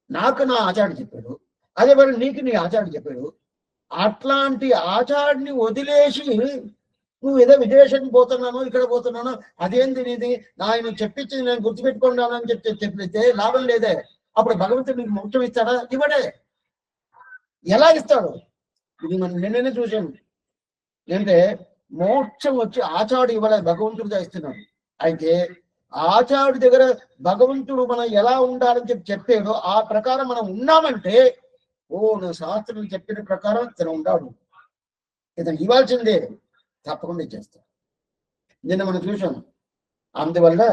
నాకు నా ఆచార్యుడు చెప్పాడు, అదే మరి నీకు నీ ఆచార్యుడు చెప్పాడు. అట్లాంటి ఆచార్యుడిని వదిలేసి నువ్వు ఏదో విదేశానికి పోతున్నాను, ఇక్కడ పోతున్నాను, అదేంది నీది, ఆయన చెప్పించింది నేను గుర్తుపెట్టుకున్నాను అని చెప్పితే లాభం లేదే. అప్పుడు భగవంతుడు నీకు మోక్షం ఇస్తాడా? ఇవ్వడే. ఎలా ఇస్తాడు? ఇది మనం నిన్ననే చూసాను. అంటే మోక్షం వచ్చి ఆచార్యుడు ఇవ్వలేదు, భగవంతుడిగా ఇస్తున్నాడు. అయితే ఆచార్యుడి దగ్గర భగవంతుడు మనం ఎలా ఉండాలని చెప్పాడో ఆ ప్రకారం మనం ఉన్నామంటే, ఓ నువ్వు శాస్త్రం చెప్పిన ప్రకారం ఇతను ఉన్నాడు, ఇతను ఇవ్వాల్సిందే, తప్పకుండా చేస్తాడు. నిన్న మనం చూసాం. అందువల్ల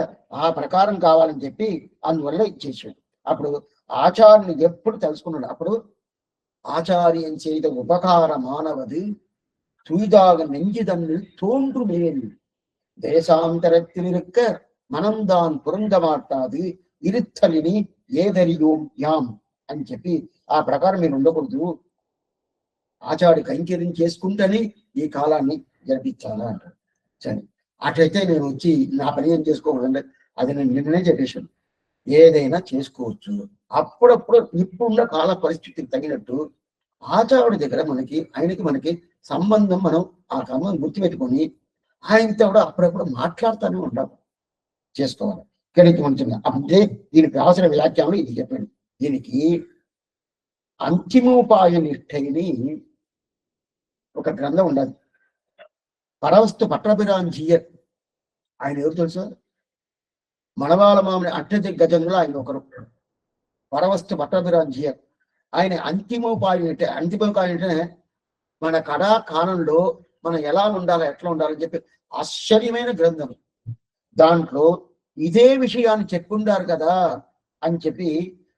ఆ ప్రకారం కావాలని చెప్పి అందువల్ల ఇచ్చేసాడు. అప్పుడు ఆచార్యుని ఎప్పుడు తెలుసుకున్నాడు, అప్పుడు ఆచార్యం செய்த ఉపకార మానవది துய்தாக நெஞ்சிதன்னில் தோன்றுமேன் தேசாந்தரத்தில் இருக்க మనందాన్ పురంగ మాట్లాది ఇరుత్తలిని ఏదరియోం యాం అని చెప్పి ఆ ప్రకారం మీరు ఉండకూడదు, ఆచార్య కైంకర్యం చేసుకుంటేనే ఈ కాలాన్ని జరిపించాలా అంటారు. సరే అట్లయితే నేను వచ్చి నా పని ఏం చేసుకోకూడదండి, అది నేను నిన్ననే చెప్పేశాను, ఏదైనా చేసుకోవచ్చు. అప్పుడప్పుడు ఇప్పుడున్న కాల పరిస్థితికి తగినట్టు ఆచార్యుడి దగ్గర ఆయనకి మనకి సంబంధం, మనం ఆ క్రమం గుర్తుపెట్టుకొని ఆయనతో కూడా అప్పుడప్పుడు మాట్లాడుతూనే ఉండాలి, చేసుకోవాలి. ఇక్కడికి మంచిగా అంటే దీనికి అవసర వ్యాఖ్యానం ఇది చెప్పండి. దీనికి అంతిమోపాయ నిష్ఠని ఒక గ్రంథం ఉండాలి. పరవస్తు పట్టభిరాంజీయర్, ఆయన ఎవరు తెలుసా? మనవాళ్ళ మామిడి అష్టదిగ్గజంలో ఆయన ఒకరు. పరవస్తు పట్టభిరాంజీయర్ ఆయన అంతిమోపాయం అంటే, అంతిమోపాయం అంటే మన కళా కాలంలో మనం ఎలా ఉండాలి, ఎట్లా ఉండాలని చెప్పి ఆశ్చర్యమైన గ్రంథం. దాంట్లో ఇదే విషయాన్ని చెప్పుండారు కదా అని చెప్పి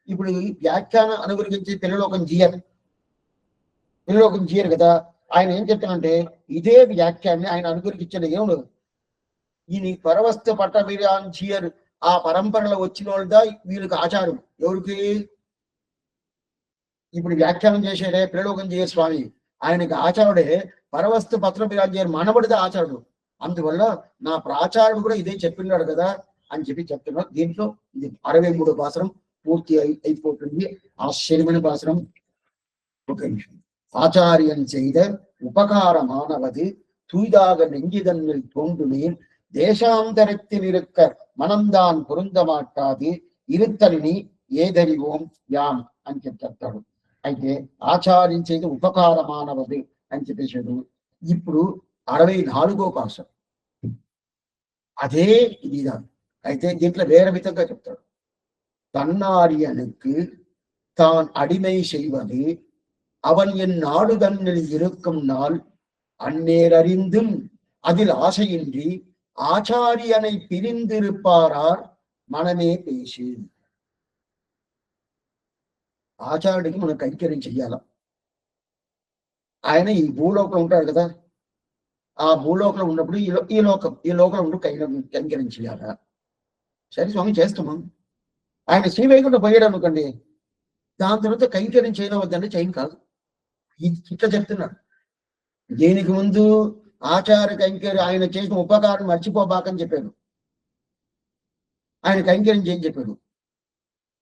ఇప్పుడు వ్యాఖ్యానం అనుగురించి పిల్లలోకం జీయరు కదా. ఆయన ఏం చెప్తానంటే ఇదే వ్యాఖ్యాన్ని ఆయన అనుగురికి ఇచ్చాడు. ఏముడు ఈయన పరవస్తు పట్టభిరాన్ జీయర్ ఆ పరంపరలో వచ్చిన వాళ్ళదా వీళ్ళకి ఆచారం. ఎవరికి? ఇప్పుడు వ్యాఖ్యానం చేసేదే పిల్లలోకం జీయర్ స్వామి, ఆయనకి ఆచారుడే పరవస్తు పట్టభిరాన్ మనబడితే ఆచారుడు. అందువల్ల నా ప్రాచారుడు కూడా ఇదే చెప్పినాడు కదా అని చెప్పి చెప్తున్నాడు. దీంట్లో ఇది 63 పాసరం పూర్తి అయిపోతుంది. ఆశ్చర్యమైన పాసరం. ఒక నిమిషం. ஆச்சாரியன் செய்த உபகாரமானவது தூய்தாக நெஞ்சிதன்னில் தோன்றுமேன் தேசாந்தரத்தில் இருக்க மனம்தான் பொருந்த மாட்டாது இருத்தலிని ఏదరివోం యాం అని చెప్తాడు. అయితే ఆచార్యం చేత ఉపకారమానవది అని చెప్పేసాడు. ఇప్పుడు 64వ పాసం అదే இதுதான். అయితే దీంట్లో వేరే విధంగా చెప్తాడు. தன்னாரியனுக்கு தான் அடிமை செய்வது அவன் என் நாடு தன்னில் இருக்கும் நாள் அந்நேர் அறிந்தும் அதில் ஆசையின்றி ఆచార్యனை పిరిందిరుపారార్ మనమే పేసి. ఆచార్యుడికి మనం కైంకర్యం చెయ్యాల. ఆయన ఈ భూలోకంలో ఉంటాడు కదా, ఆ భూలోకంలో ఉన్నప్పుడు ఈ లోకంలో ఉంటూ కైంకర్యం చేయాలా. సరే స్వామి చేస్తున్నాం. ఆయన శ్రీవైకుంఠం పోయాడు అనుకోండి, దాని తర్వాత కైంకర్యం చేయడం వద్దంటే చేయని కాదు. ఇట్లా చెప్తున్నాడు. దీనికి ముందు ఆచార్య కైంకర్యం ఆయన చేసిన ఉపకారం మర్చిపోబాకని చెప్పాడు. ఆయన కైంకర్యం చేయని చెప్పాడు.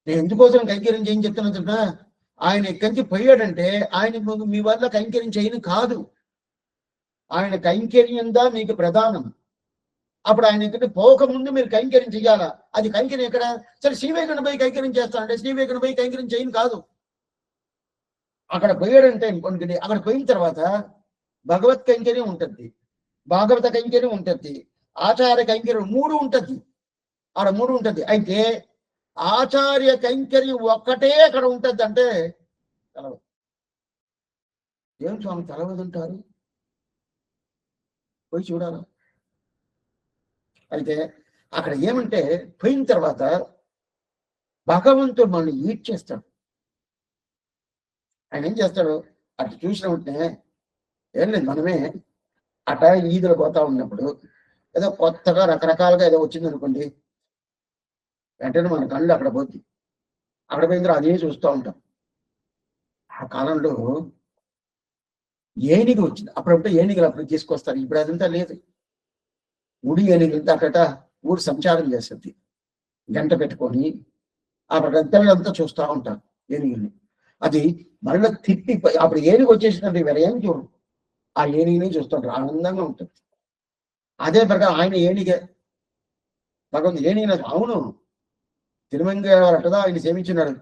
నేను ఎందుకోసం కైంకర్యం చేయని చెప్తున్నా, ఆయన ఎక్కడి నుంచి పోయాడంటే ఆయన మీ వల్ల కైంకర్యం చేయని కాదు, ఆయన కైంకర్యందా మీకు ప్రధానం. అప్పుడు ఆయన ఎక్కడికి పోకముందు మీరు కైంకర్యం చెయ్యాలా. అది కైంకర్యం ఎక్కడ? సరే శ్రీవైకుంఠం పోయి కైంకర్యం చేస్తానంటే శ్రీవైకుంఠం పోయి కైంకర్యం చేయని కాదు. అక్కడ పోయాడంటే అనుకోండి, అక్కడ పోయిన తర్వాత భగవత్ కైంకర్యం ఉంటుంది, భాగవత కైంకర్యం ఉంటుంది, ఆచార్య కైంకర్యం 3 ఉంటుంది. ఆడ 3 ఉంటుంది. అయితే ఆచార్య కైంకర్యం ఒక్కటే అక్కడ ఉంటుంది అంటే తెలవదు. ఏం స్వామి తెలవదంటారు? పోయి చూడాలి. అయితే అక్కడ ఏమంటే పోయిన తర్వాత భగవంతుడు మనల్ని ఈడ్ చేస్తాడు. ఆయన ఏం చేస్తాడు, అటు చూసిన వెంటనే ఏం లేదు, మనమే అట ఈదులు పోతా ఉన్నప్పుడు ఏదో కొత్తగా రకరకాలుగా ఏదో వచ్చింది అనుకోండి, వెంటనే మన కళ్ళు అక్కడ పోద్ది. అక్కడ పోయిన తర్వాత అదే చూస్తూ ఉంటాం. ఆ కాలంలో ఏనుగు వచ్చింది, అప్పుడంటే ఏనుగులు అప్పుడు తీసుకొస్తారు, ఇప్పుడు అదంతా లేదు. ఉడి ఏనుగులతో అక్కడ ఊరు సంచారం చేస్తుంది, గంట పెట్టుకొని ఆ అంతా చూస్తూ ఉంటారు ఏనుగుల్ని. అది మళ్ళీ తిప్పి అప్పుడు ఏనుగు వచ్చేసినట్టు వేరే ఏం చూడు, ఆ ఏనుగుని చూస్తుంటారు, ఆనందంగా ఉంటుంది. అదే ప్రకారం ఆయన ఏనుగే భగవంతుడు ఏనుగు. అవును, తిరుమంగ ఆయన సేవించినాడు.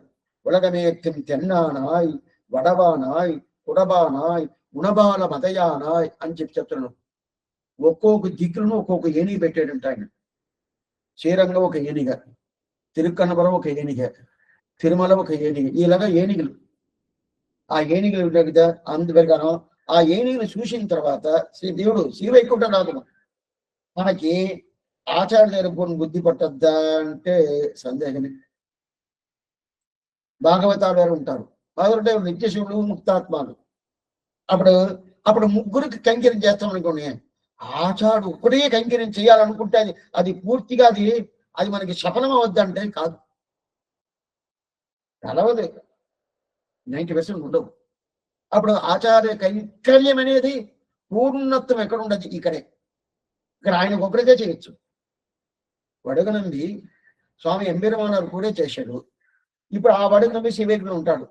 ఉలగమే తెన్నానాయ్ వడవానాయ్ కుడబానాయ్ గుణబాల మదయానాయ్ అని చెప్తున్నాడు. ఒక్కొక్క దిక్కులను ఒక్కొక్క ఏనుగు పెట్టాడంట ఆయన. శ్రీరంగం ఒక ఏనుగ, తిరుక్కన్నపురం ఒక ఏనుగ, తిరుమల ఒక ఏనుగ, ఇలాగా ఏనుగులు. ఆ ఏనుగులు అందువల్ల ఆ ఏనుగులు చూసిన తర్వాత దేవుడు శ్రీవైకుంఠనాథుడు మనకి ఆచార్య దగ్గర బుద్ధి పట్టద్దా అంటే సందేహమే. భాగవతాలు వారు ఉంటారు, భాగవత నిత్యశివుడు ముక్తాత్మాలు. అప్పుడు ముగ్గురికి కైంకర్యం చేస్తాం అనుకోండి, ఆచార్యుడు ఒక్కడే కైంకర్యం చేయాలనుకుంటే అది పూర్తిగా అది మనకి సఫలం అవద్దంటే కాదు, తెలవదు, 90% ఉండవు. అప్పుడు ఆచార్య కైంకర్యం అనేది పూర్ణత్వం ఎక్కడ ఉండదు, ఇక్కడ ఆయన ఒకరికే చేయొచ్చు. వడగనంది స్వామి ఎంబెరుమానారు కూడా చేశాడు. ఇప్పుడు ఆ వడగనంది శివేకుడు ఉంటాడు.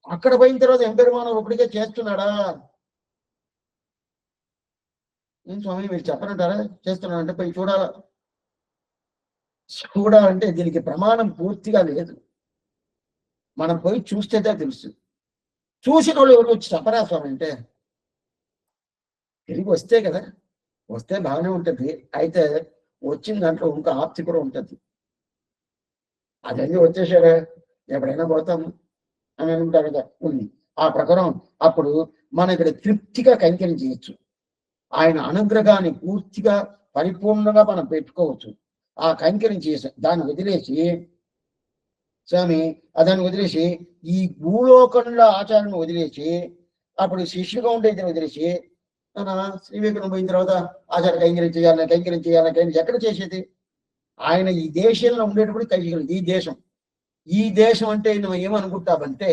అక్కడ పోయిన తర్వాత ఎంబెరుమానారు ఒకరికే చేస్తున్నాడా? ఏం స్వామి మీరు చెప్పనంటారా? చేస్తున్నాడంటే పోయి చూడాలంటే దీనికి ప్రమాణం పూర్తిగా లేదు. మనం పోయి చూస్తేనే తెలుసు. చూసిన వాళ్ళు ఎవరు వచ్చి చెప్పరా స్వామి అంటే, తిరిగి వస్తే కదా, వస్తే బాగానే ఉంటుంది. అయితే వచ్చిన దాంట్లో ఇంకా ఆప్తి కూడా ఉంటుంది. అదన్నీ వచ్చేసారా ఎప్పుడైనా పోతాము అని అనుకుంటారు కదా, ఉంది. ఆ ప్రకారం అప్పుడు మన ఇక్కడ తృప్తిగా కైంకర్యం చేయొచ్చు. ఆయన అనుగ్రహాన్ని పూర్తిగా పరిపూర్ణంగా మనం పెట్టుకోవచ్చు. ఆ కైంకర్యం చేసి దాన్ని వదిలేసి స్వామి దాన్ని వదిలేసి ఈ భూలోకంలో ఆచారాన్ని వదిలేసి అప్పుడు శిష్యుగా ఉండేది వదిలేసి శ్రీవేకుడు పోయిన తర్వాత ఆచార్య కైంకర్యం చేయాలని ఎక్కడ చేసేది? ఆయన ఈ దేశంలో ఉండేటప్పుడు కైంకర్యం. ఈ దేశం అంటే నువ్వు ఏమనుకుంటావంటే,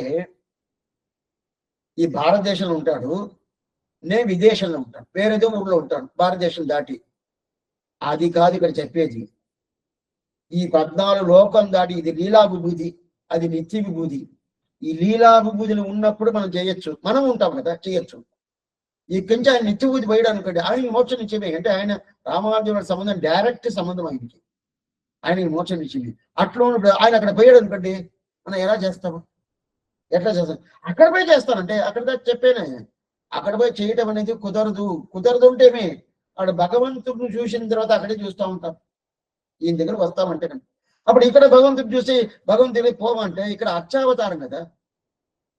ఈ భారతదేశంలో ఉంటాడు, నేను విదేశంలో ఉంటాను, వేరేదో ఊళ్ళో ఉంటాను, భారతదేశం దాటి. అది కాదు ఇక్కడ చెప్పేది. ఈ 14 లోకం దాటి ఇది లీలా విభూతి, అది నిత్య విభూతి. ఈ లీలా విభూతిని ఉన్నప్పుడు మనం చేయొచ్చు, మనం ఉంటాం కదా, చేయొచ్చు. ఇక్కడి నుంచి ఆయన నిత్య విభూతి పోయాడు అనుకోండి, ఆయన మోక్షం నిత్యమే. అంటే ఆయన రామానుజుడి సంబంధం డైరెక్ట్ సంబంధం ఆయనకి, ఆయనకి మోక్షం ఇచ్చింది. అట్లా ఉన్నప్పుడు ఆయన అక్కడ పోయాడు అనుకోండి, మనం ఎలా చేస్తాము? ఎట్లా చేస్తాం? అక్కడ పోయి చేస్తానంటే అక్కడ దాకా చెప్పేనే, అక్కడ పోయి చేయటం అనేది కుదరదు ఉంటేమే. అక్కడ భగవంతుడిని చూసిన తర్వాత అక్కడే చూస్తూ ఉంటాం. ఈయన దగ్గర వస్తామంటే అప్పుడు ఇక్కడ భగవంతుడు చూసి భగవంతుడి పోమంటే ఇక్కడ అర్చావతారం కదా,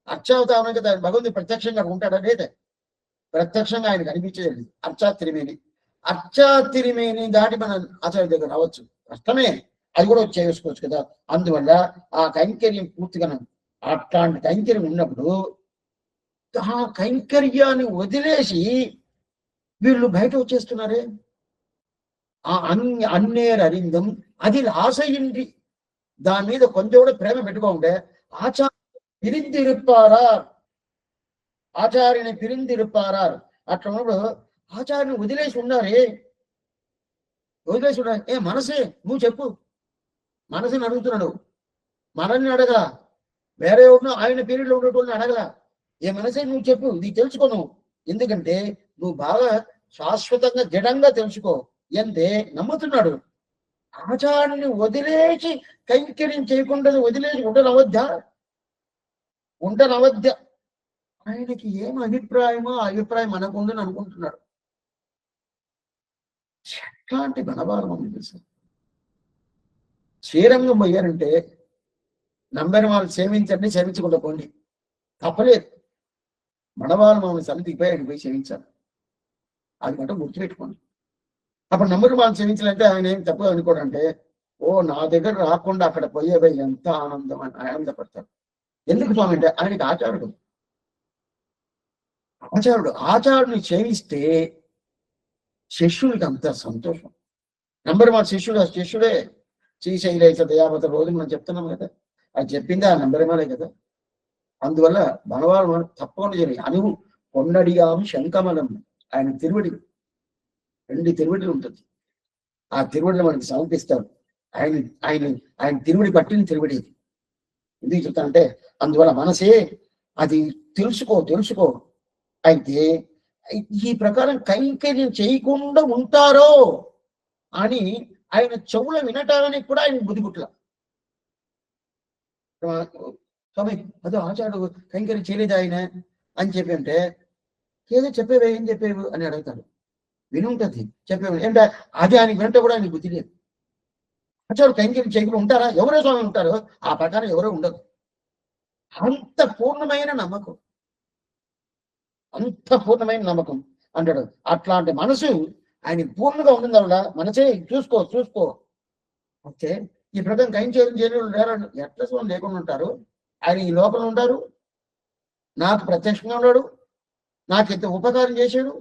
అర్చావతారం కదా భగవంతుడు ప్రత్యక్షంగా ఉంటాడా లేదా? ప్రత్యక్షంగా ఆయన కనిపించేది అర్చాతిరిమేని. అర్చాతిరిమేని దాటి మన ఆచార్య దగ్గర రావచ్చు కష్టమే, అది కూడా చేసుకోవచ్చు కదా. అందువల్ల ఆ కైంకర్యం పూర్తిగా అట్లాంటి కైంకర్యం ఉన్నప్పుడు ఆ కైంకర్యాన్ని వదిలేసి వీళ్ళు బయట వచ్చేస్తున్నారే. ఆ అన్నేరు అరిందం అది ఆశయింది, దాని మీద కొంచెం కూడా ప్రేమ పెట్టుకోంటే ఆచార్య పిరిందిరుப்பாరా, ఆచార్యని పిరిందిరుப்பாరా. అట్లా ఉన్నప్పుడు ఆచార్యని వదిలేసి ఉన్నారే, వదిలేసి ఉన్నారు. మనసే నువ్వు చెప్పు, మనసుని అడుగుతున్నాడు, మనల్ని అడగల, వేరే ఉన్న ఆయన పీరియడ్లో ఉన్నటువంటి అడగల. మనసే నువ్వు చెప్పు, నీకు తెలుసుకో నువ్వు. ఎందుకంటే నువ్వు బాగా శాశ్వతంగా జడంగా తెలుసుకో ఎంతే నమ్ముతున్నాడు. ఆచారాన్ని వదిలేసి కైంకర్యం చేయకుండా వదిలేసి ఉండనవద్దా? ఉండనవద్ద. ఆయనకి ఏం అభిప్రాయమో ఆ అభిప్రాయం మనకు ఉందని అనుకుంటున్నాడు. ఎట్లాంటి బలవారం ఉంది తెలుసు. శ్రీరంగం పోయారంటే నంబర్ వాళ్ళు సేవించండి, సేవించకుండా పోండి, తప్పలేదు. మనవాళ్ళు మమ్మల్ని సమితికి పోయి సేవించాలి, అది మటం గుర్తుపెట్టుకోండి. అప్పుడు నంబర్ వాళ్ళు సేవించాలంటే ఆయన ఏం తప్ప అనుకోడంటే, ఓ నా దగ్గర రాకుండా అక్కడ పోయేవే ఎంత ఆనందం అని ఆనందపడతారు. ఎందుకు స్వామి అంటే ఆయనకి ఆచారుడు. ఆచారుడిని సేవిస్తే శిష్యుడికి అంత సంతోషం. నంబర్ వన్ శిష్యుడే శ్రీశైలేశ దయావత రోజు మనం చెప్తున్నాం కదా, అది చెప్పింది ఆ నంబర్ వాళ్ళే కదా. అందువల్ల మనవాళ్ళు తప్పకుండా జరిగి అనువు కొండడియాం శంఖమలం, ఆయన తిరువడి 2 తిరువడిలు ఉంటుంది. ఆ తిరువడిని మనకి సమర్పిస్తారు. ఆయన ఆయన ఆయన తిరువడి పట్టిన తిరువడి ఇది. ఎందుకు చెప్తానంటే అందువల్ల మనసే అది తెలుసుకో. అయితే ఈ ప్రకారం కైంకర్యం చేయకుండా ఉంటారో అని ఆయన చెవులు వినటానికి కూడా ఆయన బుద్ధిపుట్ల. స్వామి అదో ఆచార్యుడు కైంకర్యం చేయలేదు ఆయన అని చెప్పి అంటే, ఏదో చెప్పేవే, ఏం చెప్పేవు అని అడుగుతాడు. వినుంటది చెప్పేవి ఏంటంటే అది ఆయన వింటే కూడా ఆయన బుద్ధి లేదు. ఆచార్యుడు కైంకర్యం చేయకుండా ఉంటారా? ఎవరో స్వామి ఉంటారో ఆ ప్రకారం ఎవరో ఉండదు. అంత పూర్ణమైన నమ్మకం, అంత పూర్ణమైన నమ్మకం అంటాడు. అట్లాంటి మనసు ఆయన పూర్ణంగా ఉంటుంది. వల్ల మనసే చూసుకో. ఓకే, ఈ ప్రకారం కైంకర్యం చేయడం ఎట్లా స్వామి లేకుండా ఉంటారు? ఆయన ఈ లోపల ఉంటారు, నాకు ప్రత్యక్షంగా ఉన్నాడు, నాకు ఎంత ఉపకారం చేశాడు,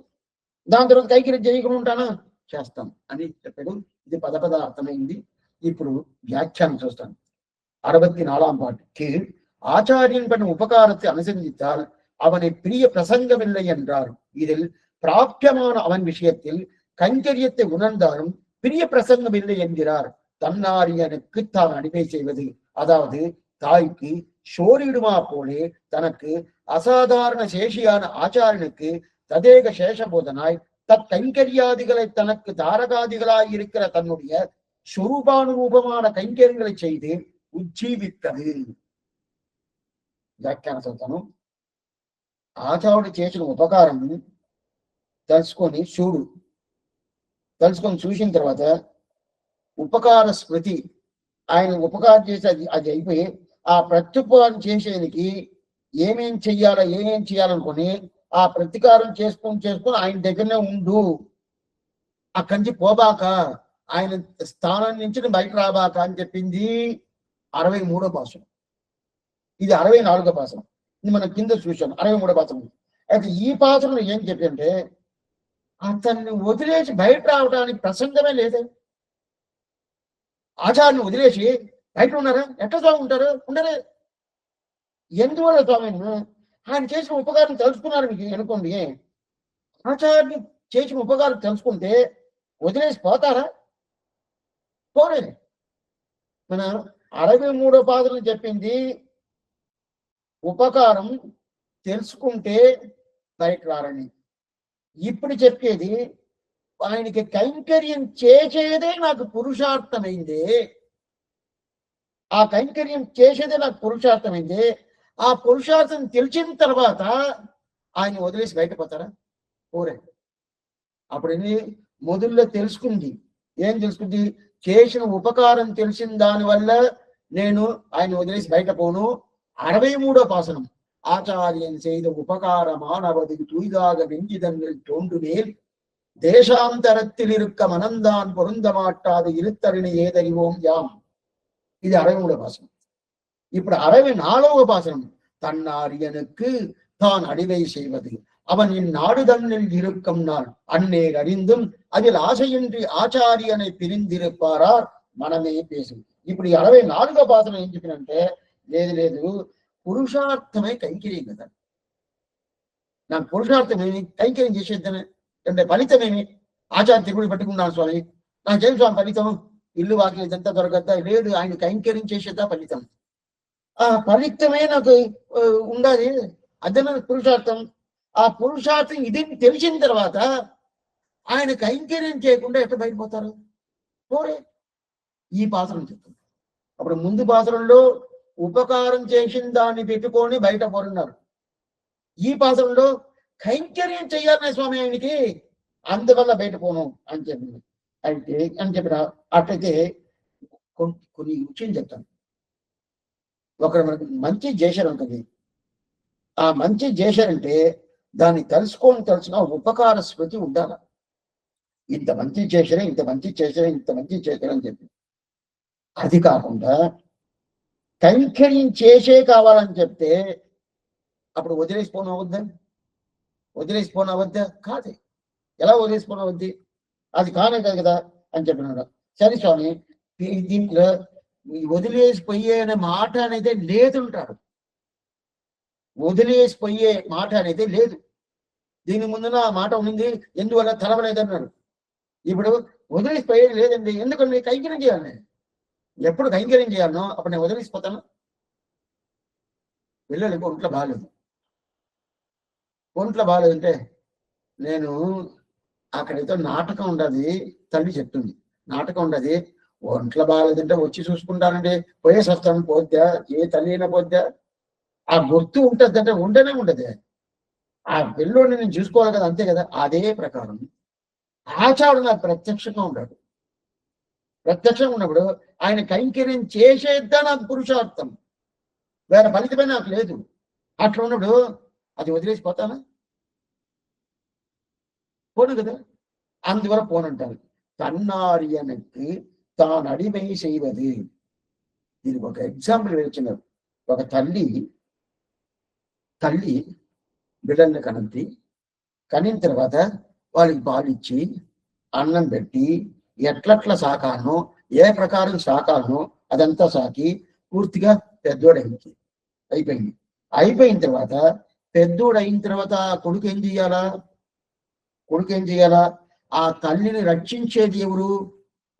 దాని తర్వాత కైంకర్యం చేయకుండా ఉంటానా? చేస్తాం అని చెప్పాడు. ఇది పద అర్థమైంది. ఇప్పుడు వ్యాఖ్యానం చూస్తాను. 64ஆம் பாட்டு. கீழ் ஆச்சாரியன் பண்ண உபகாரத்தை அனுசந்தித்தால் அவனை பிரிய பிரசங்கமில்லை என்றார். இதில் பிராப்தியமான அவன் விஷயத்தில் கைங்கரியத்தை உணர்ந்தாலும் பிரிய பிரசங்கம் இல்லை என்கிறார். தன்னாரியனுக்கு தான் அடிமை செய்வது, அதாவது தாய்க்கு சோரிடுமா போலே தனக்கு அசாதாரண சேஷியான ஆச்சாரியனுக்கு ததேக சேஷபோதனாய் கைங்கரியாதிகளை தனக்கு தாரகாதிகளாய் இருக்கிற தன்னுடைய ஸ்வரூபானுரூபமான கைங்கரியங்களை செய்து ఉజ్జీవిత్తది. వ్యాఖ్యాన చదువుతాను. ఆచార్యుడు చేసిన ఉపకారం తెలుసుకొని చూసిన తర్వాత ఉపకార స్మృతి, ఆయన ఉపకారం చేసి అది అయిపోయి ఆ ప్రత్యుపకారం చేసేందుకు ఏమేం చెయ్యాలనుకొని ఆ ప్రతీకారం చేసుకొని ఆయన దగ్గరనే ఉండు, అక్కడి నుంచి పోబాక, ఆయన స్థానం నుంచి బయట రాబాక అని చెప్పింది 63వ భాషణం. ఇది 64వ భాషణం. ఇది మనం కింద చూసాం 63వ భాషణం. అయితే ఈ భాషణం ఏం చెప్పంటే అతన్ని వదిలేసి బయట రావడానికి ప్రసంగమే లేదే. ఆచార్యుని వదిలేసి బయట ఉన్నారా? ఎట్లా స్వామి ఉంటారు? ఉండరే. ఎందువల్ల స్వామి? ఆయన చేసిన ఉపకారం తెలుసుకున్నారు మీకు అనుకోండి. ఆచార్యుని చేసిన ఉపకారం తెలుసుకుంటే వదిలేసి పోతారా? పోరే. మన 63వ పాదం చెప్పింది ఉపకారం తెలుసుకుంటే బయట రారని. ఇప్పుడు చెప్పేది ఆయనకి కైంకర్యం చేసేదే నాకు పురుషార్థమైంది, ఆ కైంకర్యం చేసేదే నాకు పురుషార్థమైంది. ఆ పురుషార్థం తెలిసిన తర్వాత ఆయన వదిలేసి బయటపోతారా? పోరే. అప్పుడు మొదల్లో తెలుసుకుంది. ఏం తెలుసుకుంది? చేసిన ఉపకారం తెలిసిన దాని వల్ల నేను ఆయన వదిలేసి బయట పోను. 63వ పాసనం ஆச்சாரியன் செய்த உபகாரமானவது தூய்தாக நெஞ்சிதங்கள் தோன்றுமேல் தேசாந்தரத்தில் இருக்க மனந்தான் பொருந்த மாட்டாது இருத்தறினை ஏதறிவோம் யாம். இது அறவுட பாசனம். இப்படி அறவை 4வது பாசனம். தன்னாரியனுக்கு தான் அடிவை செய்வது அவன் இந்நாடு தன்னில் இருக்கும் நாள் அந்நேர் அறிந்தும் அதில் ஆசையின்றி ஆச்சாரியனை பிரிந்திருப்பாரார் மனமே பேசும். ఇప్పుడు 64వ పాత్ర ఏం చెప్పినంటే లేదు పురుషార్థమే కైంకర్యం కదా. నాకు పురుషార్థం ఏమి, కైంకర్యం చేసేద్దానే అంటే ఫలితం ఏమి? ఆచార్య తిరుగుడు పట్టుకున్నాను స్వామి, నాకేం స్వామి ఫలితం? ఇల్లు వాకిలి ఇదంతా దొరకద్దా? లేదు, ఆయన కైంకర్యం చేసేద్దా ఫలితం. ఆ ఫలితమే నాకు ఉండాలి, అదే నాకు పురుషార్థం. ఆ పురుషార్థం ఇది తెలిసిన తర్వాత ఆయన కైంకర్యం చేయకుండా ఎట్లా బయటపోతారు? పోరే. ఈ పాత్రం చెప్తుంది. అప్పుడు ముందు పాత్రంలో ఉపకారం చేసిన దాన్ని పెట్టుకొని బయట పోరున్నారు. ఈ పాత్రంలో కైంకర్యం చెయ్యాలనే స్వామి ఆయనకి, అందువల్ల బయట పోను అని చెప్పింది. అయితే అని చెప్పిన అట్లయితే కొన్ని విషయం చెప్తాను. ఒకరు మనకు మంచి చేశారు ఉంటుంది. ఆ మంచి చేశారంటే దాన్ని తలుచుకున్న ఉపకార స్మృతి ఉండాలి. ఇంత మంచి చేశారే, ఇంత మంచి చేశారే, ఇంత మంచి చేశారని చెప్పి అది కాకుండా కైంకర్యం చేసే కావాలని చెప్తే అప్పుడు వదిలేసిపోనవద్దా? వదిలేసిపోనవద్దా? కాదే. ఎలా వదిలేసిపోనవద్ది? అది కానే కదా అని చెప్పినాడు. సరే స్వామి, దీంట్లో వదిలేసిపోయే అనే మాట అనేది లేదుంటాడు. వదిలేసిపోయే మాట అనేది లేదు. దీని ముందున ఆ మాట ఉంది, ఎందువల్ల తలవలేదన్నాడు. ఇప్పుడు వదిలేసిపోయేది లేదండి, ఎందుకంటే కైంకర్యం చేయాలి. ఎప్పుడు కైంకర్యం చేయాలనో అప్పుడు నేను వదిలేసిపోతాను. పిల్లలకి ఒంట్లో బాగాలేదు, ఒంట్లో బాగాలేదంటే నేను అక్కడైతే నాటకం ఉండదు, తల్లి చెప్తుంది నాటకం ఉండదు, ఒంట్లో బాగాలేదంటే వచ్చి చూసుకుంటానండి, పోయేసి వస్తాను. పోద్దా? ఏ తల్లి అయినా పోద్దా? ఆ గుర్తు ఉంటుంది అంటే ఉండనే ఉండదు. ఆ పిల్లోడిని నేను చూసుకోవాలి కదా, అంతే కదా. అదే ప్రకారం ఆచార్యుడు నాకు ప్రత్యక్షంగా ఉన్నాడు. ప్రత్యక్షంగా ఉన్నప్పుడు ఆయన కైంకర్యం చేసేద్దా నాకు పురుషార్థం, వేరే ఫలితమే నాకు లేదు. అట్లా ఉన్నప్పుడు అది వదిలేసిపోతానా? పోను కదా. అందువల్ల పోనంటారు. తన్నారియనకి తాను అడిమై చేయవది. దీనికి ఒక ఎగ్జాంపుల్ వేస్తున్నారు. ఒక తల్లి బిడ్డల్ని కనిన తర్వాత వాళ్ళకి పాలిచ్చి అన్నం పెట్టి ఎట్లట్ల సాకాలనో, ఏ ప్రకారం సాకాలనో అదంతా సాకి పూర్తిగా పెద్దోడైంది. అయిపోయిన తర్వాత పెద్దోడైన తర్వాత కొడుకు ఏం చేయాలా? ఆ తల్లిని రక్షించేది ఎవరు?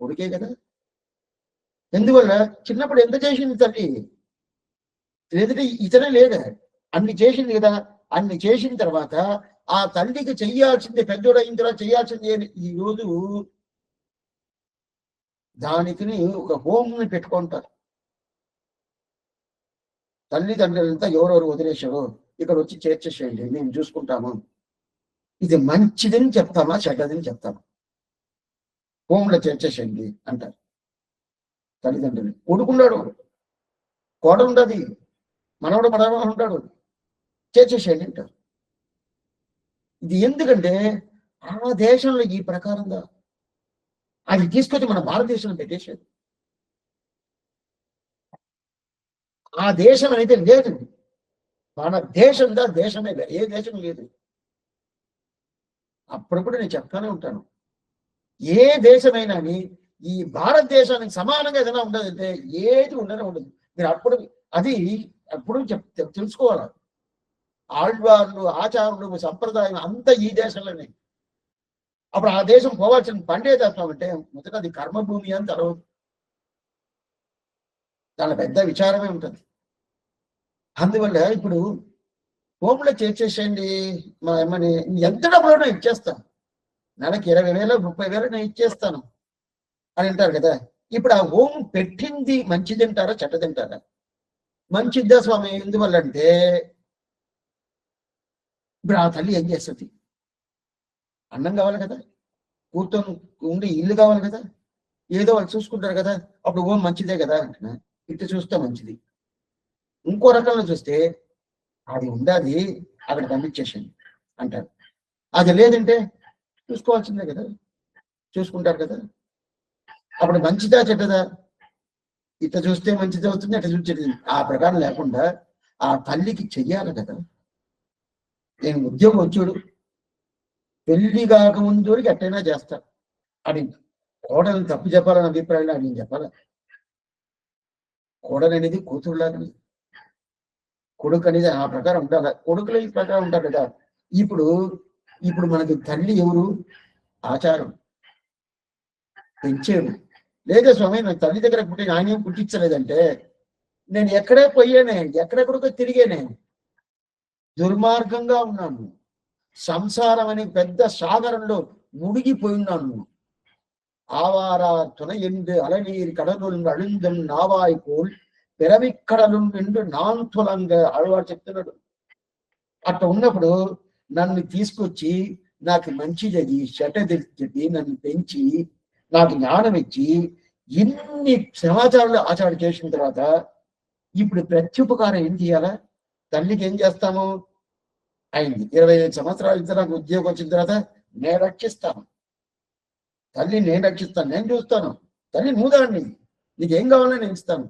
కొడుకే కదా. ఎందువల్ల చిన్నప్పుడు ఎంత చేసింది తల్లి? లేదంటే ఇతనే లేదా? అన్ని చేసింది కదా. అన్ని చేసిన తర్వాత ఆ తల్లికి చెయ్యాల్సింది, పెద్దోడైన తర్వాత చెయ్యాల్సింది ఈ రోజు దానికి ఒక హోమ్ని పెట్టుకుంటారు. తల్లిదండ్రులంతా ఎవరెవరు వదిలేశారో ఇక్కడ వచ్చి చేర్చేసేయండి, మేము చూసుకుంటాము. ఇది మంచిదని చెప్తామా, చెడ్డదని చెప్తామా? హోంలో చేర్చేసేయండి అంటారు తల్లిదండ్రులు. కొడుకున్నాడు, కోడలు ఉండదు, మనవడు ఉంటాడు, చేర్చేసేయండి అంటారు. ఇది ఎందుకంటే ఆ దేశంలో ఈ ప్రకారంగా అది తీసుకొచ్చి మన భారతదేశంలో పెట్టేసేది. ఆ దేశం అనేది లేదు. మన దేశమే ఏ దేశం లేదు. అప్పుడప్పుడు నేను చెప్తానే ఉంటాను, ఏ దేశమైనా ఈ భారతదేశానికి సమానంగా ఏదైనా ఉండదంటే ఏది ఉండనే ఉండదు. మీరు అప్పుడు తెలుసుకోవాలి. ఆళ్వార్లు, ఆచారులు, సంప్రదాయం అంతా ఈ దేశంలోనే. అప్పుడు ఆ దేశం పోవాల్సిన పండే తత్వం అంటే మొదట అది కర్మభూమి అని తర్వాత చాలా పెద్ద విచారమే ఉంటుంది. అందువల్ల ఇప్పుడు హోంలో చేర్చేసేయండి, మా అమ్మని ఎంత డబ్బులో ఇచ్చేస్తాను, నెలకి 20,000 30,000 నేను ఇచ్చేస్తాను అని అంటారు కదా. ఇప్పుడు ఆ హోం పెట్టింది మంచిది అంటారా, చెడ్డదంటారా? మంచిద్దా స్వామి. ఎందువల్ల అంటే ఇప్పుడు ఆ తల్లి ఏం చేస్తుంది? అన్నం కావాలి కదా, కూర్చొని ఉండి ఇల్లు కావాలి కదా, ఏదో వాళ్ళు చూసుకుంటారు కదా. అప్పుడు హోం మంచిదే కదా అంటున్నా. ఇటు చూస్తే మంచిది. ఇంకో రకంలో చూస్తే అది ఉండాలి, అక్కడ పంపించేసింది అంటారు. అది లేదంటే చూసుకోవాల్సిందే కదా, చూసుకుంటారు కదా. అప్పుడు మంచిదా చెడ్డదా, ఇట్లా చూస్తే మంచిది అవుతుంది, అట్లా చూసేది ఆ ప్రకారం లేకుండా ఆ తల్లికి చెయ్యాలి కదా. నేను ఉద్యోగం వచ్చాడు, పెళ్లి కాకముందు ఎట్టైనా చేస్తా అని కోడలు తప్పు చెప్పాలని అభిప్రాయంలో నేను చెప్పాలి. కోడలు అనేది కూతురులాగా, కొడుకు అనేది ఆ ప్రకారం ఉండాలి, కొడుకులు ఈ ప్రకారం ఉంటారు కదా. ఇప్పుడు ఇప్పుడు మనకి తల్లి ఎవరు, ఆచారం పెంచేడు. లేదా స్వామి నాకు తల్లి దగ్గర పుట్టి నాణ్యం పుట్టించలేదంటే నేను ఎక్కడే పోయానే, ఎక్కడెక్కడికో తిరిగానే, దుర్మార్గంగా ఉన్నాను, సంసారం అనే పెద్ద సాగరంలో మునిగిపోయినాను. ஆவாரா துணை என்று அலநீர் கடலுள் அழுந்தும் நாவாய் போல் పిరవిక్కడలు నిండు నాంతులంగా ఆడవాడు చెప్తున్నాడు. అట్లా ఉన్నప్పుడు నన్ను తీసుకొచ్చి నాకు మంచి జరిగి చెడ్డ చెప్పి నన్ను పెంచి నాకు జ్ఞానం ఇచ్చి ఇన్ని సమాచారాలు ఆచారం చేసిన తర్వాత ఇప్పుడు ప్రత్యుపకారం ఏం చేయాలా? తల్లికి ఏం చేస్తాము? అయింది 25 సంవత్సరాల ఇద్దరు నాకు ఉద్యోగం వచ్చిన తర్వాత నేను రక్షిస్తాను, తల్లి నేను రక్షిస్తాను, నేను చూస్తాను, తల్లి నువ్వు దాన్ని నీకేం కావాలో నేను ఇస్తాను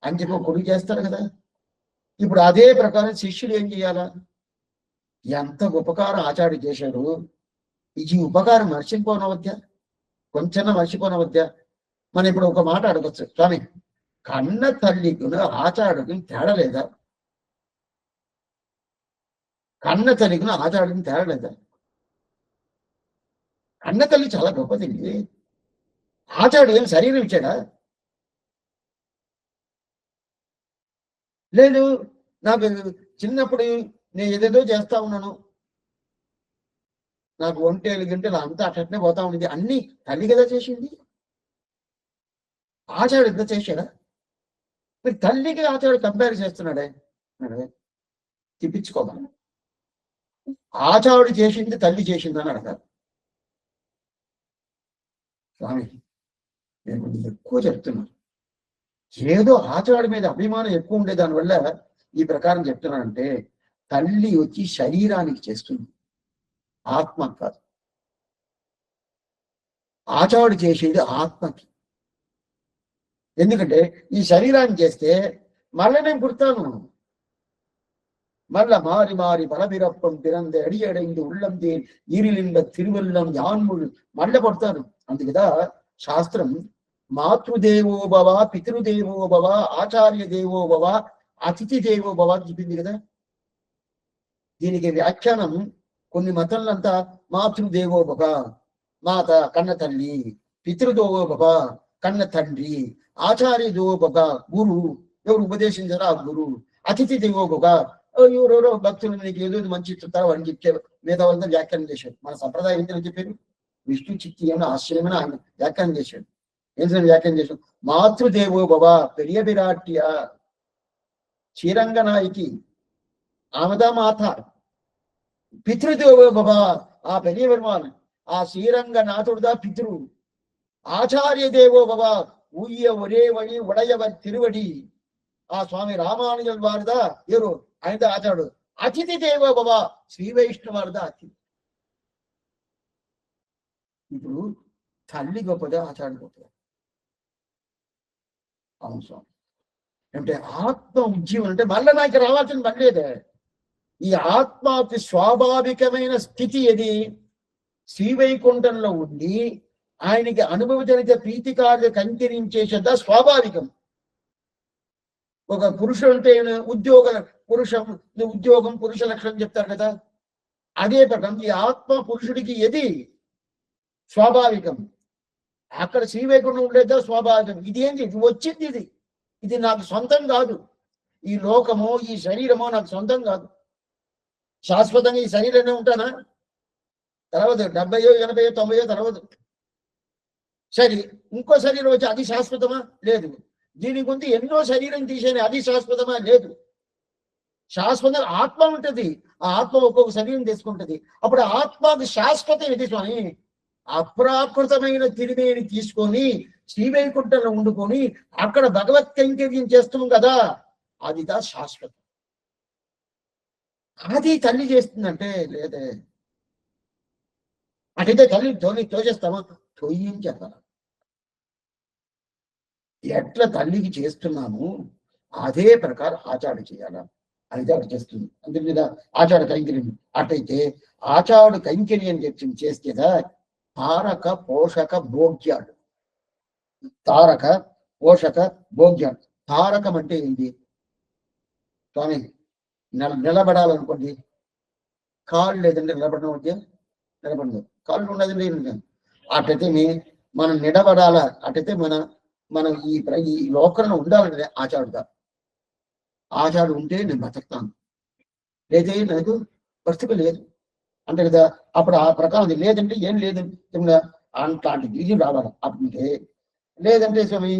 అని చెప్పి కొడుకు చేస్తాడు కదా. ఇప్పుడు అదే ప్రకారం శిష్యుడు ఏం చేయాలా? ఎంత ఉపకారం ఆచార్య చేశాడు, ఈ ఉపకారం మర్చిపోనవద్దా, కొంచెం మర్చిపోనవద్దా. మనం ఇప్పుడు ఒక మాట అడగచ్చు, స్వామి కన్న తల్లికి ఆచార్యుడికి తేడా లేదా? కన్న తల్లికి ఆచార్యుడికి తేడా లేదా? కన్న తల్లి చాలా గొప్పది. ఆచార్యుడు ఏం శరీరం ఇచ్చాడా? లేదు, నాకు చిన్నప్పుడు నేను ఏదేదో చేస్తా ఉన్నాను, నాకు ఒంటేలు గింటలు అంతా అట్లనే పోతా ఉండేది, అన్ని తల్లి కదా చేసింది, ఆచార్యుడు ఎంత చేశాడా? మీరు తల్లికి ఆచార్యుడు కంపేర్ చేస్తున్నాడే, తిప్పించుకోవాలి. ఆచార్యుడు చేసింది తల్లి చేసిందని అడగాలి. స్వామి నేను ఎక్కువ చెప్తున్నాను, ఏదో ఆచార్యుడి మీద అభిమానం ఎక్కువ ఉండే దానివల్ల ఈ ప్రకారం చెప్తున్నానంటే, తల్లి వచ్చి శరీరానికి చేస్తుంది, ఆత్మ కాదు. ఆచార్యుడు చేసేది ఆత్మకి. ఎందుకంటే ఈ శరీరాన్ని చేస్తే మళ్ళీ నేను పుడతాను, మళ్ళా మారి మారి బలబిరప్పం పిరంద అడియడైంది ఉళ్ళంది ఈరిలింద తిరువల్లం యాన్ముడు మళ్ళీ పడతాను. అందుకదా శాస్త్రం మాతృదేవో భవ, పితృదేవో భవ, ఆచార్య దేవో భవ, అతిథి దేవో భవ అని చెప్పింది కదా. దీనికి వ్యాఖ్యానం కొన్ని మతంలంతా మాతృదేవో భవ మాత కన్న తల్లి, పితృదేవో భవ కన్న తండ్రి, ఆచార్య దేవో భవ గురువు ఎవరు ఉపదేశించారో ఆ గురువు, అతిథి దేవో భవ ఎవరెవరో భక్తులు నీకు ఏదో మంచి ఇస్తుంటారో అని చెప్పే మిగతా వాళ్ళంతా వ్యాఖ్యానం చేశాడు. మన సంప్రదాయం ఏంటని చెప్పారు, విష్ణు చిత్తి ఏమైనా ఆశ్చర్యమైన ఆయన వ్యాఖ్యానం చేశాడు. ఏంటని వ్యాఖ్యానం చేశాడు, మాతృదేవో భవ పెరియ విరాట్య శ్రీరంగనాయకి ఆమదా మాత, పితృదేవో భవ ఆ పెరియ పెరుమాన్ ఆ శ్రీరంగనాథుడుదా పితృ, ఆచార్య దేవో భవ ఊయ్య ఒరే వడి ఉడయవ తిరువడి ఆ స్వామి రామానుజుల వారిదా ఎవరు ఆయన ఆచార్యుడు, అతిథి దేవో భవ శ్రీ వైష్ణవారిదా అతిథి. ఇప్పుడు తల్లి గొప్పదా ఆచార్యుడు గొప్పదా? అవును స్వామి. అంటే ఆత్మ ఉజ్జీవం అంటే మళ్ళీ నాకు రావాల్సిన పనిలేదే. ఈ ఆత్మకి స్వాభావికమైన స్థితి ఏది? శ్రీవైకుంఠంలో ఉండి ఆయనకి అనుభవజనిత ప్రీతికార్య కంకిరించేసేద స్వాభావికం. ఒక పురుషుడు అంటే ఉద్యోగం పురుష లక్షణం చెప్తారు కదా, అదే ప్రకారం ఈ ఆత్మ పురుషుడికి ఏది స్వాభావికం, అక్కడ శ్రీవైకుంఠం ఉండేదా స్వాభావికం. ఇది ఏంటి? ఇది వచ్చింది, ఇది నాకు సొంతం కాదు. ఈ లోకమో ఈ శరీరమో నాకు సొంతం కాదు. శాశ్వతంగా ఈ శరీరంలో ఉంటానా? తర్వాత 70, 80, 90 తర్వాత సరే ఇంకో శరీరం వచ్చి అది శాశ్వతమా? లేదు. దీని గురించి ఎన్నో శరీరం తీసేని అది శాశ్వతమా? లేదు. శాశ్వత ఆత్మ ఉంటుంది, ఆ ఆత్మ ఒక్కొక్క శరీరం తీసుకుంటుంది. అప్పుడు ఆత్మకు శాశ్వతం ఇది స్వామి. అప్రాకృతమైన తిరిమేని తీసుకొని శ్రీవైకుంఠంలో ఉండుకొని అక్కడ భగవత్ కైంకర్యం చేస్తాం కదా, అదిదా శాశ్వతం. అది తల్లి చేస్తుందంటే లేదే. అటైతే తల్లి తోచేస్తామా? తొయ్యించేస్తాను. ఎట్లా తల్లికి చేస్తున్నాము అదే ప్రకారం ఆచార్య చేయాలా. అయితే ఆవిడ చేస్తుంది. అందుకు మీద ఆచార్య కైంకర్యం. అటైతే ఆచార్యుడు కైంకర్యం చేస్తేదా తారక పోషక భోగ్యాలు. తారక పోషక భోగ్యాలు. తారకం అంటే ఏంటి స్వామి? నిలబడాలనుకోండి, కాళ్ళు లేదంటే నిలబడడం వచ్చే నిలబడదు. కాళ్ళు ఉన్నదండి. అటైతే మనం నిలబడాల. అటైతే మనం ఈ లోకంలో ఉండాలంటే ఆచారుడుగా. ఆచారుడు ఉంటే నేను బతుకుతాను, లేదే నాకు పరిస్థితి లేదు అంటే కదా. అప్పుడు ఆ ప్రకారం లేదంటే ఏం లేదండి అట్లాంటి గిరి రావాలి. అప్పుడే లేదంటే స్వామి,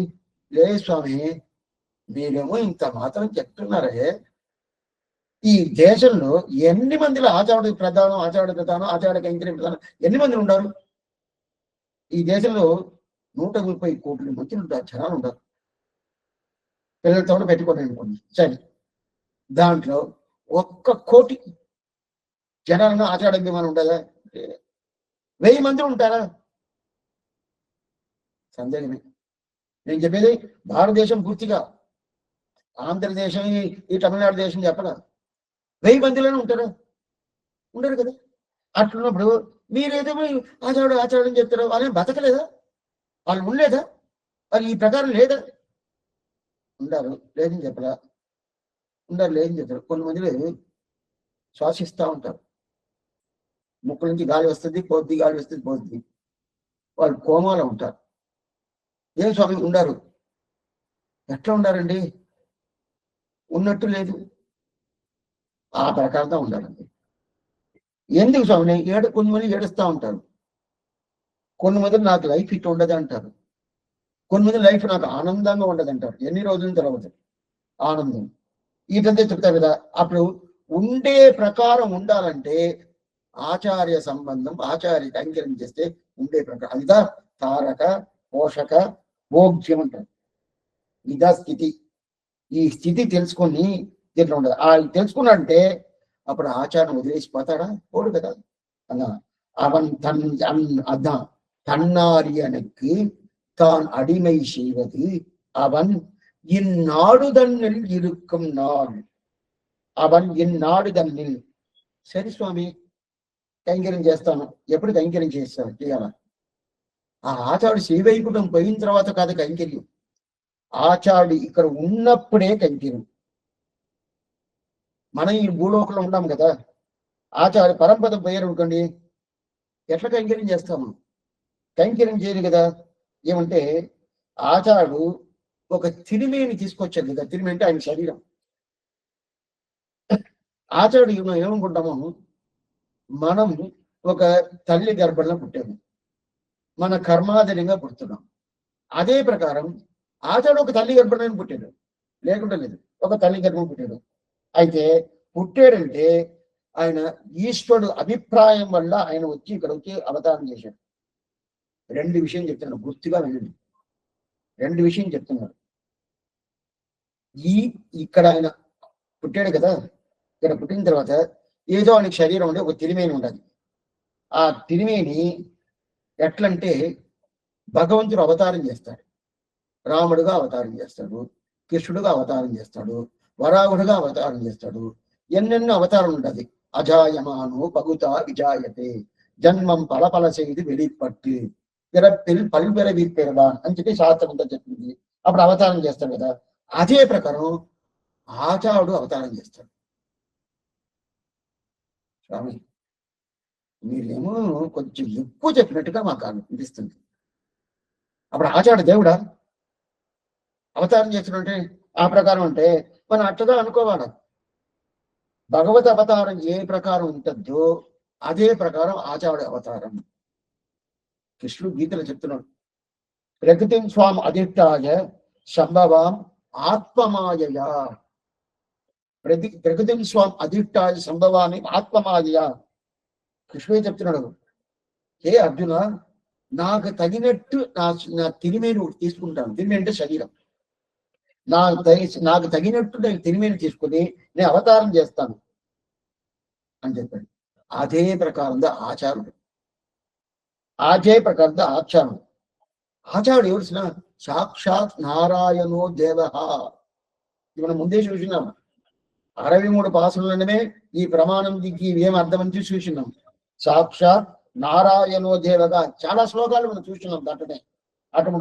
లేదు స్వామి, మీరేమో ఇంత మాత్రం చెప్తున్నారే, ఈ దేశంలో ఎన్ని మందిలో ఆచార్యుడి ప్రధానం, ఆచార్య కైంకర్యం ప్రధానం ఎన్ని మంది ఉన్నారు? ఈ దేశంలో 130 కోట్ల మంది ఉంటారు, జనాలు ఉంటారు. పిల్లలతో పెట్టుకోండి అనుకోండి. సరే, దాంట్లో 1 కోటి జనాలను ఆచార్య మనం ఉండదా? 1000 మంది ఉంటారా? సందేహమే. నేను చెప్పేది భారతదేశం పూర్తిగా, ఆంధ్రదేశం, ఈ తమిళనాడు దేశం చెప్పరా? 1000 మందిలోనే ఉంటారా? ఉండరు కదా. అట్లున్నప్పుడు మీరేదేమో ఆచారం చెప్తారు. వాళ్ళని బతకలేదా? వాళ్ళు ఉండలేదా? వాళ్ళు ఈ ప్రకారం లేదా? ఉండారు, లేదని చెప్పరా? ఉండరు, లేదని చెప్తారు. కొన్ని మందిలో శ్వాసిస్తూ ఉంటారు. ముక్కు నుంచి గాలి వస్తుంది, పోద్ది, గాలి వస్తుంది, పోద్ది. వాళ్ళు కోమాలో ఉంటారు. ఏం స్వామి ఉండారు? ఎట్లా ఉండారండి? ఉన్నట్టు లేదు. ఆ ప్రకారంగా ఉండాలండి. ఎందుకు స్వామి? కొంతమంది ఏడుస్తూ ఉంటారు. కొన్ని మంది నాకు లైఫ్ ఇట్ ఉండదు అంటారు. కొన్ని మంది లైఫ్ నాకు ఆనందంగా ఉండదంటారు. ఎన్ని రోజుల తర్వాత ఆనందం ఇదంతా చెప్తారు కదా. అప్పుడు ఉండే ప్రకారం ఉండాలంటే ఆచార్య సంబంధం, ఆచార్య కైంకర్యం చేస్తే ఉండే ప్రకారం అదిదా తారక పోషక భోగ్యం అంటారు. ఇదా స్థితి. ఈ స్థితి తెలుసుకొని దీంట్లో ఉండదు. తెలుసుకున్నాడంటే అప్పుడు ఆచారం వదిలేసిపోతాడా? పోడు కదా. అలా அவன் அதான் தன்னாரியனுக்கு தான் அடிமை செய்வது அவன் இந்நாடு தன்னில் இருக்கும் நாள். அவன் ఇన్నాడు దన్నిల్. సరే స్వామి, కైంకర్యం చేస్తాను. ఎప్పుడు కైంకర్యం చేయాల? ఆ ఆచార్యుడు శ్రీవైకుంఠం పోయిన తర్వాత కాదు కైంకర్యం. ఆచార్యుడు ఇక్కడ ఉన్నప్పుడే కైంకర్యం. మనం ఈ భూలోకంలో ఉన్నాం కదా. ఆచార్య పరంపద పోయారు అనుకోండి, ఎట్లా కైంకర్యం చేస్తాము? కైంకర్యం చేయరు కదా. ఏమంటే ఆచార్యుడు ఒక తిరిమేని తీసుకొచ్చాడు కదా. తిరిమి అంటే ఆయన శరీరం. ఆచార్యుడు ఏమనుకుంటాము, మనం ఒక తల్లి గర్భంలో పుట్టాము, మన కర్మాధీనంగా పుడుతున్నాం. అదే ప్రకారం ఆచార్యుడు ఒక తల్లి గర్భంలో పుట్టాడు, లేకుండా లేదు. ఒక తల్లి గర్భం పుట్టాడు. అయితే పుట్టాడంటే ఆయన ఈశ్వరుడు అభిప్రాయం వల్ల ఆయన ఇక్కడ వచ్చి అవతారం చేశాడు. 2 విషయం చెప్తున్నాడు, గుర్తుగా వినండి. 2 విషయం చెప్తున్నాడు. ఇక్కడ ఆయన పుట్టాడు కదా. ఇక్కడ పుట్టిన తర్వాత ఏదో ఆయనకి శరీరం ఉండే ఒక తిరిమేని ఉండాలి. ఆ తిరిమేని ఎట్లంటే భగవంతుడు అవతారం చేస్తాడు. రాముడుగా అవతారం చేస్తాడు, కృష్ణుడుగా అవతారం చేస్తాడు, వరాహుడుగా అవతారం చేస్తాడు. ఎన్నెన్నో అవతారం ఉంటుంది. అజాయమాను పగుతా విజాయతే జన్మం పలపల செய்து வெளிப்பட்டு పిறப்பிల్ పల్పెరవి పెరవాన్ అని చెప్పి శాస్త్రం అంతా చెప్పింది. అప్పుడు అవతారం చేస్తాడు కదా. అదే ప్రకారం ఆచార్యుడు అవతారం చేస్తాడు. స్వామి, మీరేమో కొంచెం ఎక్కువ చెప్పినట్టుగా మాకు అనిపిస్తుంది. అప్పుడు ఆచార్యుడు దేవుడా అవతారం చేస్తున్నట్టే ఆ ప్రకారం అంటే మనం అట్టగా అనుకోవాలి. భగవత్ అవతారం ఏ ప్రకారం ఉంటుందో అదే ప్రకారం ఆచార్యుడి అవతారం. కృష్ణుడు గీతలు చెప్తున్నాడు, ప్రకృతిం స్వామి అధిష్టాయ సంభవాం ఆత్మమాయయా. ప్రకృతిం స్వామి అధిష్టాయ సంభవామి ఆత్మమాయయా. కృష్ణుడే చెప్తున్నాడు, హే అర్జున, నాకు తగినట్టు నా తిరిమేను తీసుకుంటాను. తిరిమి అంటే శరీరం. నాకు తగినట్టు నేను తిరిమేను తీసుకుని నేను అవతారం చేస్తాను. అని చెప్పాడు. అదే ప్రకారంగా ఆచారుడు, అదే ప్రకారంగా ఆచారుడు. ఆచార్యుడు ఎవరిసిన సాక్షాత్ నారాయణో దేవ. మనం ముందే చూసినాం 63 పాసులనే ఈ ప్రమాణం దిగి ఏం అర్థమని చూసినాం. సాక్షాత్ నారాయణో దేవగా చాలా శ్లోకాలు మనం చూస్తున్నాం దాంట్లోనే. అటు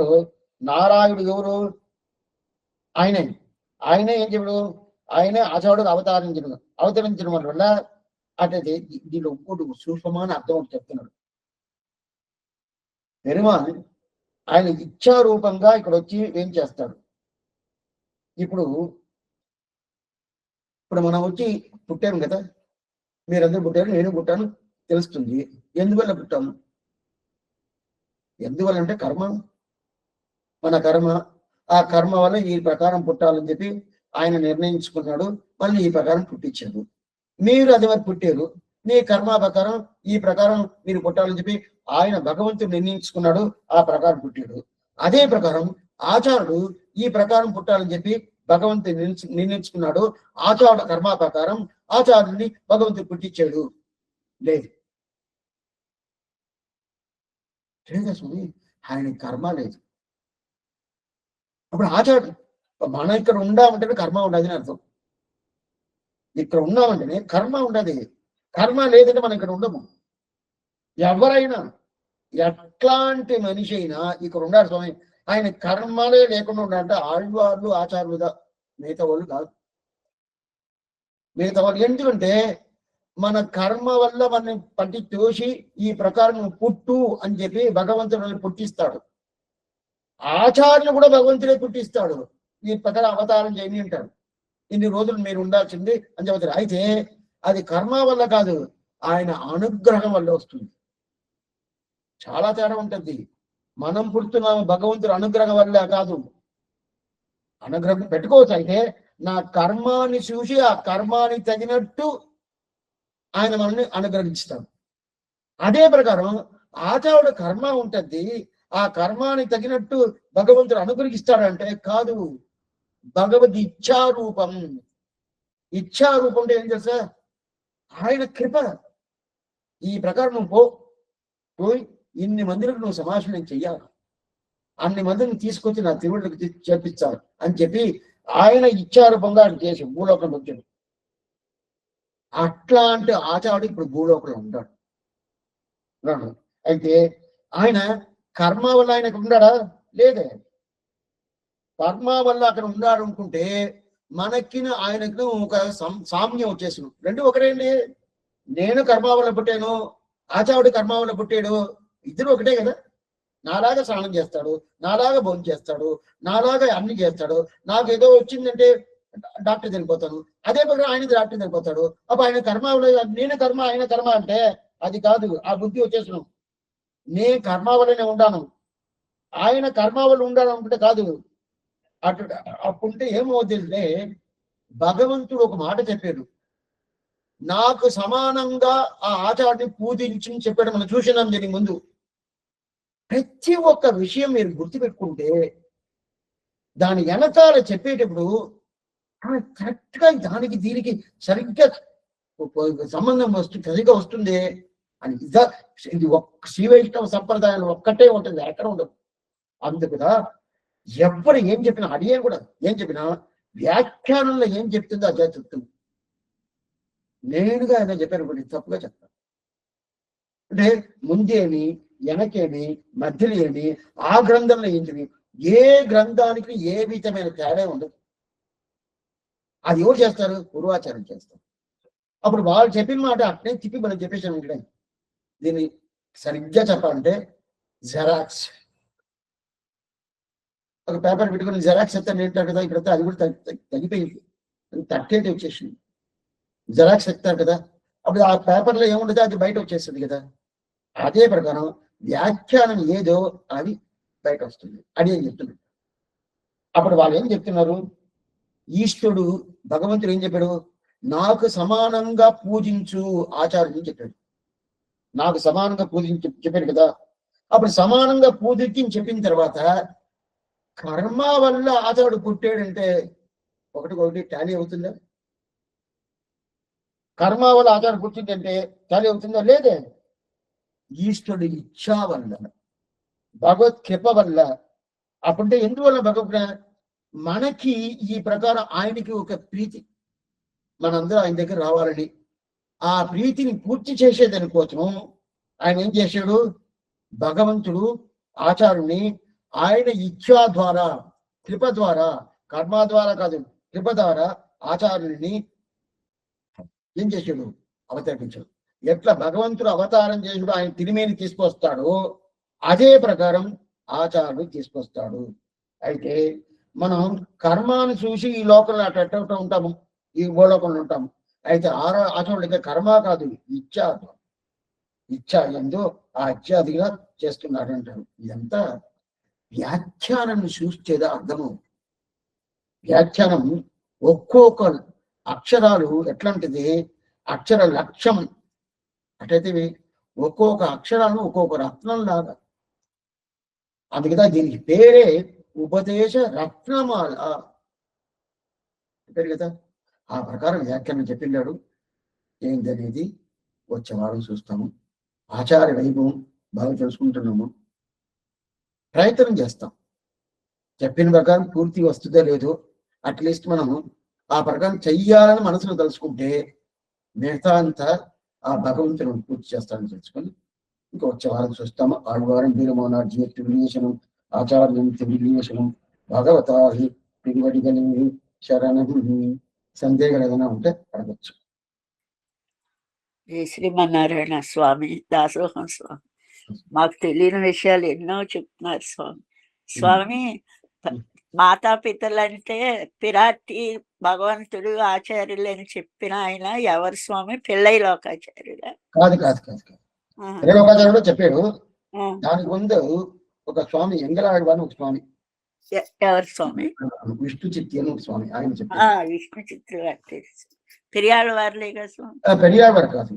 నారాయణుడు ఎవరు? ఆయనే. ఆయనే ఏం చెప్పడు? ఆయనే ఆచార్యుడు అవతరించడం వల్ల అంటే దీనిలో ఇంకోటి సూక్ష్మమైన అర్థం చెప్తున్నాడు. పెరుమాన్ ఆయన ఇచ్చారూపంగా ఇక్కడ వచ్చి ఏం చేస్తాడు? ఇప్పుడు మనం వచ్చి పుట్టాము కదా, మీరందరూ పుట్టారు, నేను పుట్టాను తెలుస్తుంది. ఎందువల్ల పుట్టాము? ఎందువల్ల అంటే కర్మ. మన కర్మ, ఆ కర్మ వల్ల ఈ ప్రకారం పుట్టాలని చెప్పి ఆయన నిర్ణయించుకున్నాడు. మళ్ళీ ఈ ప్రకారం పుట్టించాడు. మీరు అది వరకు పుట్టారు, మీ కర్మ ప్రకారం ఈ ప్రకారం మీరు పుట్టాలని చెప్పి ఆయన భగవంతుడు నిర్ణయించుకున్నాడు. ఆ ప్రకారం పుట్టాడు. అదే ప్రకారం ఆచార్యుడు ఈ ప్రకారం పుట్టాలని చెప్పి భగవంతుడు నిర్ణయించుకున్నాడు. ఆచార్యుడు కర్మ ప్రకారం ఆచార్యుడిని భగవంతుడు పుట్టించాడు. లేదు స్వామి, ఆయన కర్మ లేదు. అప్పుడు ఆచార్యుడు మనం ఇక్కడ ఉండామంటేనే కర్మ ఉండదు అని అర్థం. ఇక్కడ ఉన్నామంటేనే కర్మ ఉండదు. కర్మ లేదంటే మనం ఇక్కడ ఉండము. ఎవరైనా ఎట్లాంటి మనిషి అయినా ఇక్కడ ఉండాలి స్వామి. ఆయన కర్మలే లేకుండా ఉండాలంటే ఆళ్వార్లు ఆచార్యులుగా, మిగతా వాళ్ళు కాదు. మిగతా వాళ్ళు ఎందుకంటే మన కర్మ వల్ల మనం పట్టి తోసి ఈ ప్రకారం పుట్టు అని చెప్పి భగవంతుడు పుట్టిస్తాడు. ఆచార్యులు కూడా భగవంతుడే పుట్టిస్తాడు. ఈ ప్రకారం అవతారం చేయని అంటాడు. ఇన్ని రోజులు మీరు ఉండాల్సింది అని చెబుతారు. అయితే అది కర్మ వల్ల కాదు, ఆయన అనుగ్రహం వల్ల వస్తుంది. చాలా తేడా ఉంటుంది. మనం పుడుతున్నాము భగవంతుడు అనుగ్రహం వల్ల కాదు. అనుగ్రహం పెట్టుకోవచ్చు. అయితే నా కర్మాన్ని చూసి ఆ కర్మాన్ని తగినట్టు ఆయన మనల్ని అనుగ్రహిస్తాడు. అదే ప్రకారం ఆచార్యుడు కర్మ ఉంటుంది, ఆ కర్మానికి తగినట్టు భగవంతుడు అనుగ్రహిస్తాడంటే కాదు. భగవద్ ఇచ్చారూపం. ఇచ్చారూపం అంటే ఏం తెలుసా? ఆయన కృప. ఈ ప్రకారం నువ్వు పోయి ఇన్ని మందిలకు నువ్వు సమాషణం చెయ్యాలి, అన్ని మందిని తీసుకొచ్చి నా తిరువులకు చేర్పించాలి అని చెప్పి ఆయన ఇచ్చారూపంగా ఆయన చేసి భూలోకంలో వచ్చాడు. అట్లాంటి ఆచార్యుడు ఇప్పుడు భూలోకంలో ఉంటాడు. అయితే ఆయన కర్మ వల్ల ఆయనకు ఉన్నాడా? లేదే. కర్మ వల్ల అక్కడ ఉన్నాడు అనుకుంటే మనకి ఆయనకు ఒక సామ్యం వచ్చేసాను. రెండు ఒకటేంటి. నేను కర్మ వల్ల పుట్టాను, ఆచార్యుడు కర్మ వల్ల పుట్టాడు, ఇద్దరు ఒకటే కదా. నాలాగా స్నానం చేస్తాడు, నాలాగా భోజనం చేస్తాడు, నాలాగా అన్ని చేస్తాడు. నాకు ఏదో వచ్చిందంటే డాక్టర్ చనిపోతాను, అదే ప్రకారం ఆయన డాక్టర్ చనిపోతాడు. అప్పుడు ఆయన కర్మ నేను కర్మ ఆయన కర్మ అంటే అది కాదు. ఆ బుద్ధి వచ్చేసాను. నేను కర్మ వల్లనే ఉండాను, ఆయన కర్మ వల్ల ఉండాలి అనుకుంటే కాదు. అటు అప్పుంటే ఏమవుతుందంటే భగవంతుడు ఒక మాట చెప్పాడు, నాకు సమానంగా ఆ ఆచార్యుడిని పూజించి చెప్పాడు. మనం చూసినాం దీని ముందు. ప్రతి ఒక్క విషయం మీరు గుర్తుపెట్టుకుంటే దాని వెనకాల చెప్పేటప్పుడు కరెక్ట్ గా దానికి దీనికి సరిగ్గా సంబంధం సరిగ్గా వస్తుంది అని. ఇది ఒక్క శ్రీ వైష్ణవ సంప్రదాయాలు ఒక్కటే ఉంటుంది, ఎక్కడ ఉండదు. అందుకుదా ఎవ్వరు ఏం చెప్పినా అడిగే కూడా ఏం చెప్పినా వ్యాఖ్యానంలో ఏం చెప్తుందో అదే చెప్తుంది. నేనుగా ఏదో చెప్పాను కొన్ని తప్పుగా చెప్తాను. అంటే ముందేమి వెనకేమి మధ్యలో ఏమి ఆ గ్రంథంలో ఏంటివి, ఏ గ్రంథానికి ఏ విధమైన తేడా ఉండదు. అది ఎవరు చేస్తారు? పూర్వాచారం చేస్తారు. అప్పుడు వాళ్ళు చెప్పిన మాట అట్నే తిప్పి మనం చెప్పేసాను. ఇక్కడ దీన్ని సరిగ్గా చెప్పాలంటే జెరాక్స్. ఒక పేపర్ పెట్టుకుని జెరాక్స్ ఎత్తాను ఏంటారు కదా, ఇక్కడ అది కూడా తగ్గిపోయింది, 38 వచ్చేసింది. జెరాక్స్ ఎత్తారు కదా, అప్పుడు ఆ పేపర్లో ఏముండదో అది బయట వచ్చేస్తుంది కదా. అదే ప్రకారం వ్యాఖ్యానం ఏదో అది బయట వస్తుంది. అది ఏం చెప్తుంది. అప్పుడు వాళ్ళు ఏం చెప్తున్నారు? ఈశ్వరుడు భగవంతుడు ఏం చెప్పాడు? నాకు సమానంగా పూజించు ఆచార్యుని చెప్పాడు. నాకు సమానంగా పూజించి చెప్పాడు కదా. అప్పుడు సమానంగా పూజించి చెప్పిన తర్వాత కర్మ వల్ల ఆచార్యుడు పుట్టాడంటే ఒకటి టాలీ అవుతుందా? కర్మ వల్ల ఆచారం పుట్టిందంటే తల్లి అవుతుందా? లేదే. ఈశ్వరుడి ఇచ్ఛా వల్ల, భగవత్ కృప వల్ల. అప్పుడంటే ఎందువల్ల భగవత్ మనకి ఈ ప్రకారం ఆయనకి ఒక ప్రీతి, మనందరూ ఆయన దగ్గర రావాలని, ఆ ప్రీతిని పూర్తి చేసేదాని కోసం ఆయన ఏం చేశాడు? భగవంతుడు ఆచారుని ఆయన ఇచ్ఛా ద్వారా, కృప ద్వారా, కర్మ ద్వారా కాదు, కృప ద్వారా ఆచార్యుని ఏం చేశాడు? అవతరించాడు. ఎట్లా భగవంతుడు అవతారం చేసుడు ఆయన తిరిమేని తీసుకొస్తాడో అదే ప్రకారం ఆచార్యుడు తీసుకొస్తాడు. అయితే మనం కర్మాను చూసి ఈ లోకంలో అట్ట ఉంటాము, ఈ భూలోకంలో ఉంటాము. అయితే ఆచార్యుడికి కర్మ కాదు, ఇచ్చా. ఇచ్చా ఎందో ఆ ఇచ్చాదిగా చేస్తున్నాడు అంటారు. ఇదంతా వ్యాఖ్యానం చూస్తేదా అర్థము. వ్యాఖ్యానం ఒక్కొక్క అక్షరాలు ఎట్లాంటిది, అక్షర లక్ష్యం అటైతే ఒక్కొక్క అక్షరాలను ఒక్కొక్క రత్నం లాగా. అందుకదా దీనికి పేరే ఉపదేశ రత్నమాల పేరు కదా. ఆ ప్రకారం వ్యాఖ్యానం చెప్పిండాడు. ఏంటనేది వచ్చే వారం చూస్తాము. ఆచార్య వైభవం బాగా తెలుసుకుంటున్నాము, ప్రయత్నం చేస్తాం. చెప్పిన ప్రకారం పూర్తి వస్తుందో లేదో అట్లీస్ట్ మనము ఆ ప్రకారం చెయ్యాలని మనసులో తలుచుకుంటే మిగతా అంతా ఆ భగవంతుని పూర్తి చేస్తానని తెలుసుకొని ఇంకా వచ్చే వారం చూస్తాము. ఆదివారం వీరమోనార్జీ విలేషణం, ఆచార్యం విలేషణం, భగవతాహి పిడివడిగని శరణం. సందేహం ఏదైనా ఉంటే అడగచ్చు. శ్రీమన్నారాయణ స్వామి, దాసోహం స్వామి, మాకు తెలియని విషయాలు ఎన్నో చెప్తున్నారు స్వామి. స్వామి, మాతాపితలంటే పిరాటి భగవంతుడు ఆచార్యులు అని చెప్పిన ఆయన ఎవరు స్వామి? పిళ్ళై లోకాచార్యుల? కాదు కాదు కాదు కాదు, లోకాచార్యుడు చెప్పాడు. దానికి ముందు ఒక స్వామి ఎంగలాడు అని ఒక స్వామి. ఎవరు స్వామి? విష్ణు చిత్తి అని ఒక స్వామి, ఆయన చెప్పారు. విష్ణు చిత్తి గారు పెరియాళ్ళ వారిలేగా స్వామి? పెరియాళ్ళ వారు కాదు,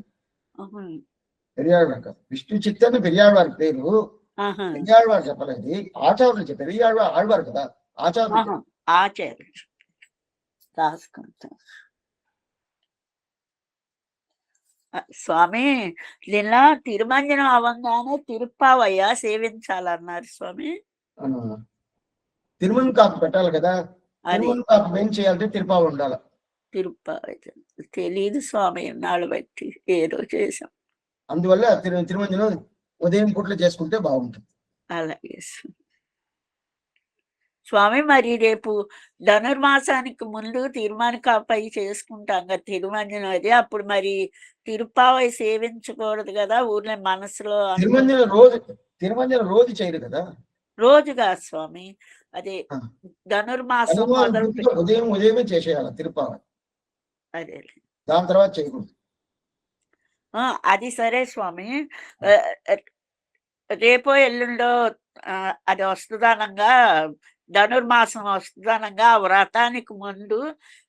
పెరియాళ్ళ వారు కాదు. విష్ణు చిత్తి అని పెరియాళ్ళ వారి పేరు. పెరియాళ్ళ వారు చెప్పలేదు, ఆచార్యులు చెప్పారు. పెరియాళ్ళ ఆళ్వారు కదా, ఆచార్యులు. ఆచార్యులు రాసుకుంటా. స్వామి, నిన్న తిరుమంజనం అవ్వగానే తిరుప్పావయ్య సేవించాలన్నారు స్వామి. తిరుమల కాపు పెట్టాలి కదా, తిరుమల కాపు ఏం చేయాలంటే తిరుపావ ఉండాలి. తిరుప్పావయ్య తెలీదు స్వామి, నాళ్ళు బట్టి ఏదో చేసాం. అందువల్ల తిరుమంజనం ఉదయం పూటలో చేసుకుంటే బాగుంటుంది. అలాగే స్వామి. మరి రేపు ధనుర్మాసానికి ముందు తిరుమణికాపై చేసుకుంటాం కదా తిరుమంజనం, అది అప్పుడు మరి తిరుప్పావై సేవించకూడదు కదా ఊర్లో మనసులో? తిరుమంజనం రోజు చేయరు కదా. రోజుగా స్వామి, అదే ధనుర్మాసం ఉదయమే చేసేయాలి తిరుప్పావై, అదే దాని తర్వాత చేయకూడదు. అది సరే స్వామి. రేపో ఎల్లుండో అది వస్తుందనంగా, ధనుర్మాసం వస్తుందనంగా వ్రతానికి ముందు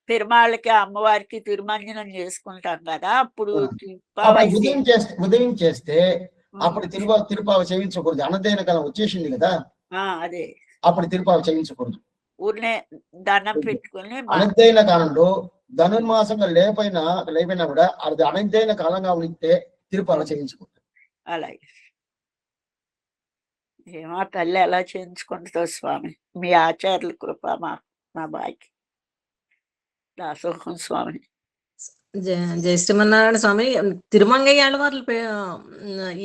పెరుమాళ్ళకి అమ్మవారికి తిరుమంజనం చేసుకుంటాం కదా, అప్పుడు ఉదయం చేస్తే అప్పుడు తిరుపావ చేయించకూడదు. అనదైన కాలం వచ్చేసింది కదా, అదే అప్పుడు తిరుపావ చేయించకూడదు. ఊరినే దండం పెట్టుకుని అనదైన కాలంలో ధనుర్మాసంగా లేపైనా కూడా అది అనదైన కాలంగా ఉంటే తిరుపావ చేయించకూడదు. అలాగే ఏమో తల్లి ఎలా చేయించుకుంటుందో స్వామి, మీ ఆచార్యుల కృప మా బాకి. దాసోహం స్వామి. జయ శ్రీమన్నారాయణ స్వామి. తిరుమంగయ్య వాళ్ళు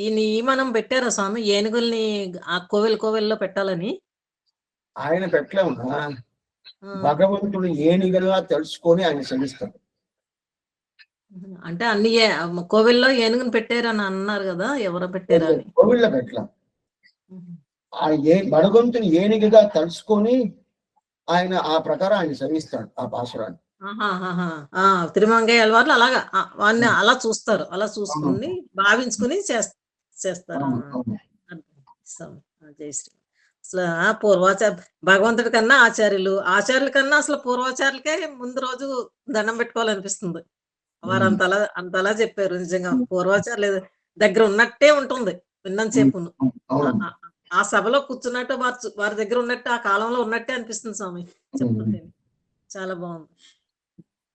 ఈ నియమనం పెట్టారా స్వామి, ఏనుగుల్ని ఆ కోవెల్లో పెట్టాలని? ఆయన పెట్టలేమన్నా, భగవంతుడు ఏనుగుగా తెలుసుకొని ఆయన శ్రమిస్తాడు. అంటే అన్ని కోవెల్లో ఏనుగుని పెట్టారని అన్నారు కదా, ఎవరో పెట్టారా? కోవిల్లో పెట్టలేం. భగవంతుని ఏనుగుగా తెలుసుకొని ఆయన ఆ ప్రకారం ఆయన శ్రమిస్తాడు ఆ పాశురాన్ని. తిరుమంగయ్య వాళ్ళు అలాగా వాడిని అలా చూస్తారు, అలా చూసుకుని భావించుకుని చేస్తారు. జయశ్రీ. అసలు భగవంతుడి కన్నా ఆచార్యుల కన్నా అసలు పూర్వాచార్యులకే ముందు రోజు దండం పెట్టుకోవాలనిపిస్తుంది. వారు అంతలా చెప్పారు. నిజంగా పూర్వాచార్యులు దగ్గర ఉన్నట్టే ఉంటుంది విన్నంతసేపు. ఆ సభలో కూర్చున్నట్టు వారి దగ్గర ఉన్నట్టు ఆ కాలంలో ఉన్నట్టే అనిపిస్తుంది స్వామి చెప్తుంటే. చాలా బాగుంది.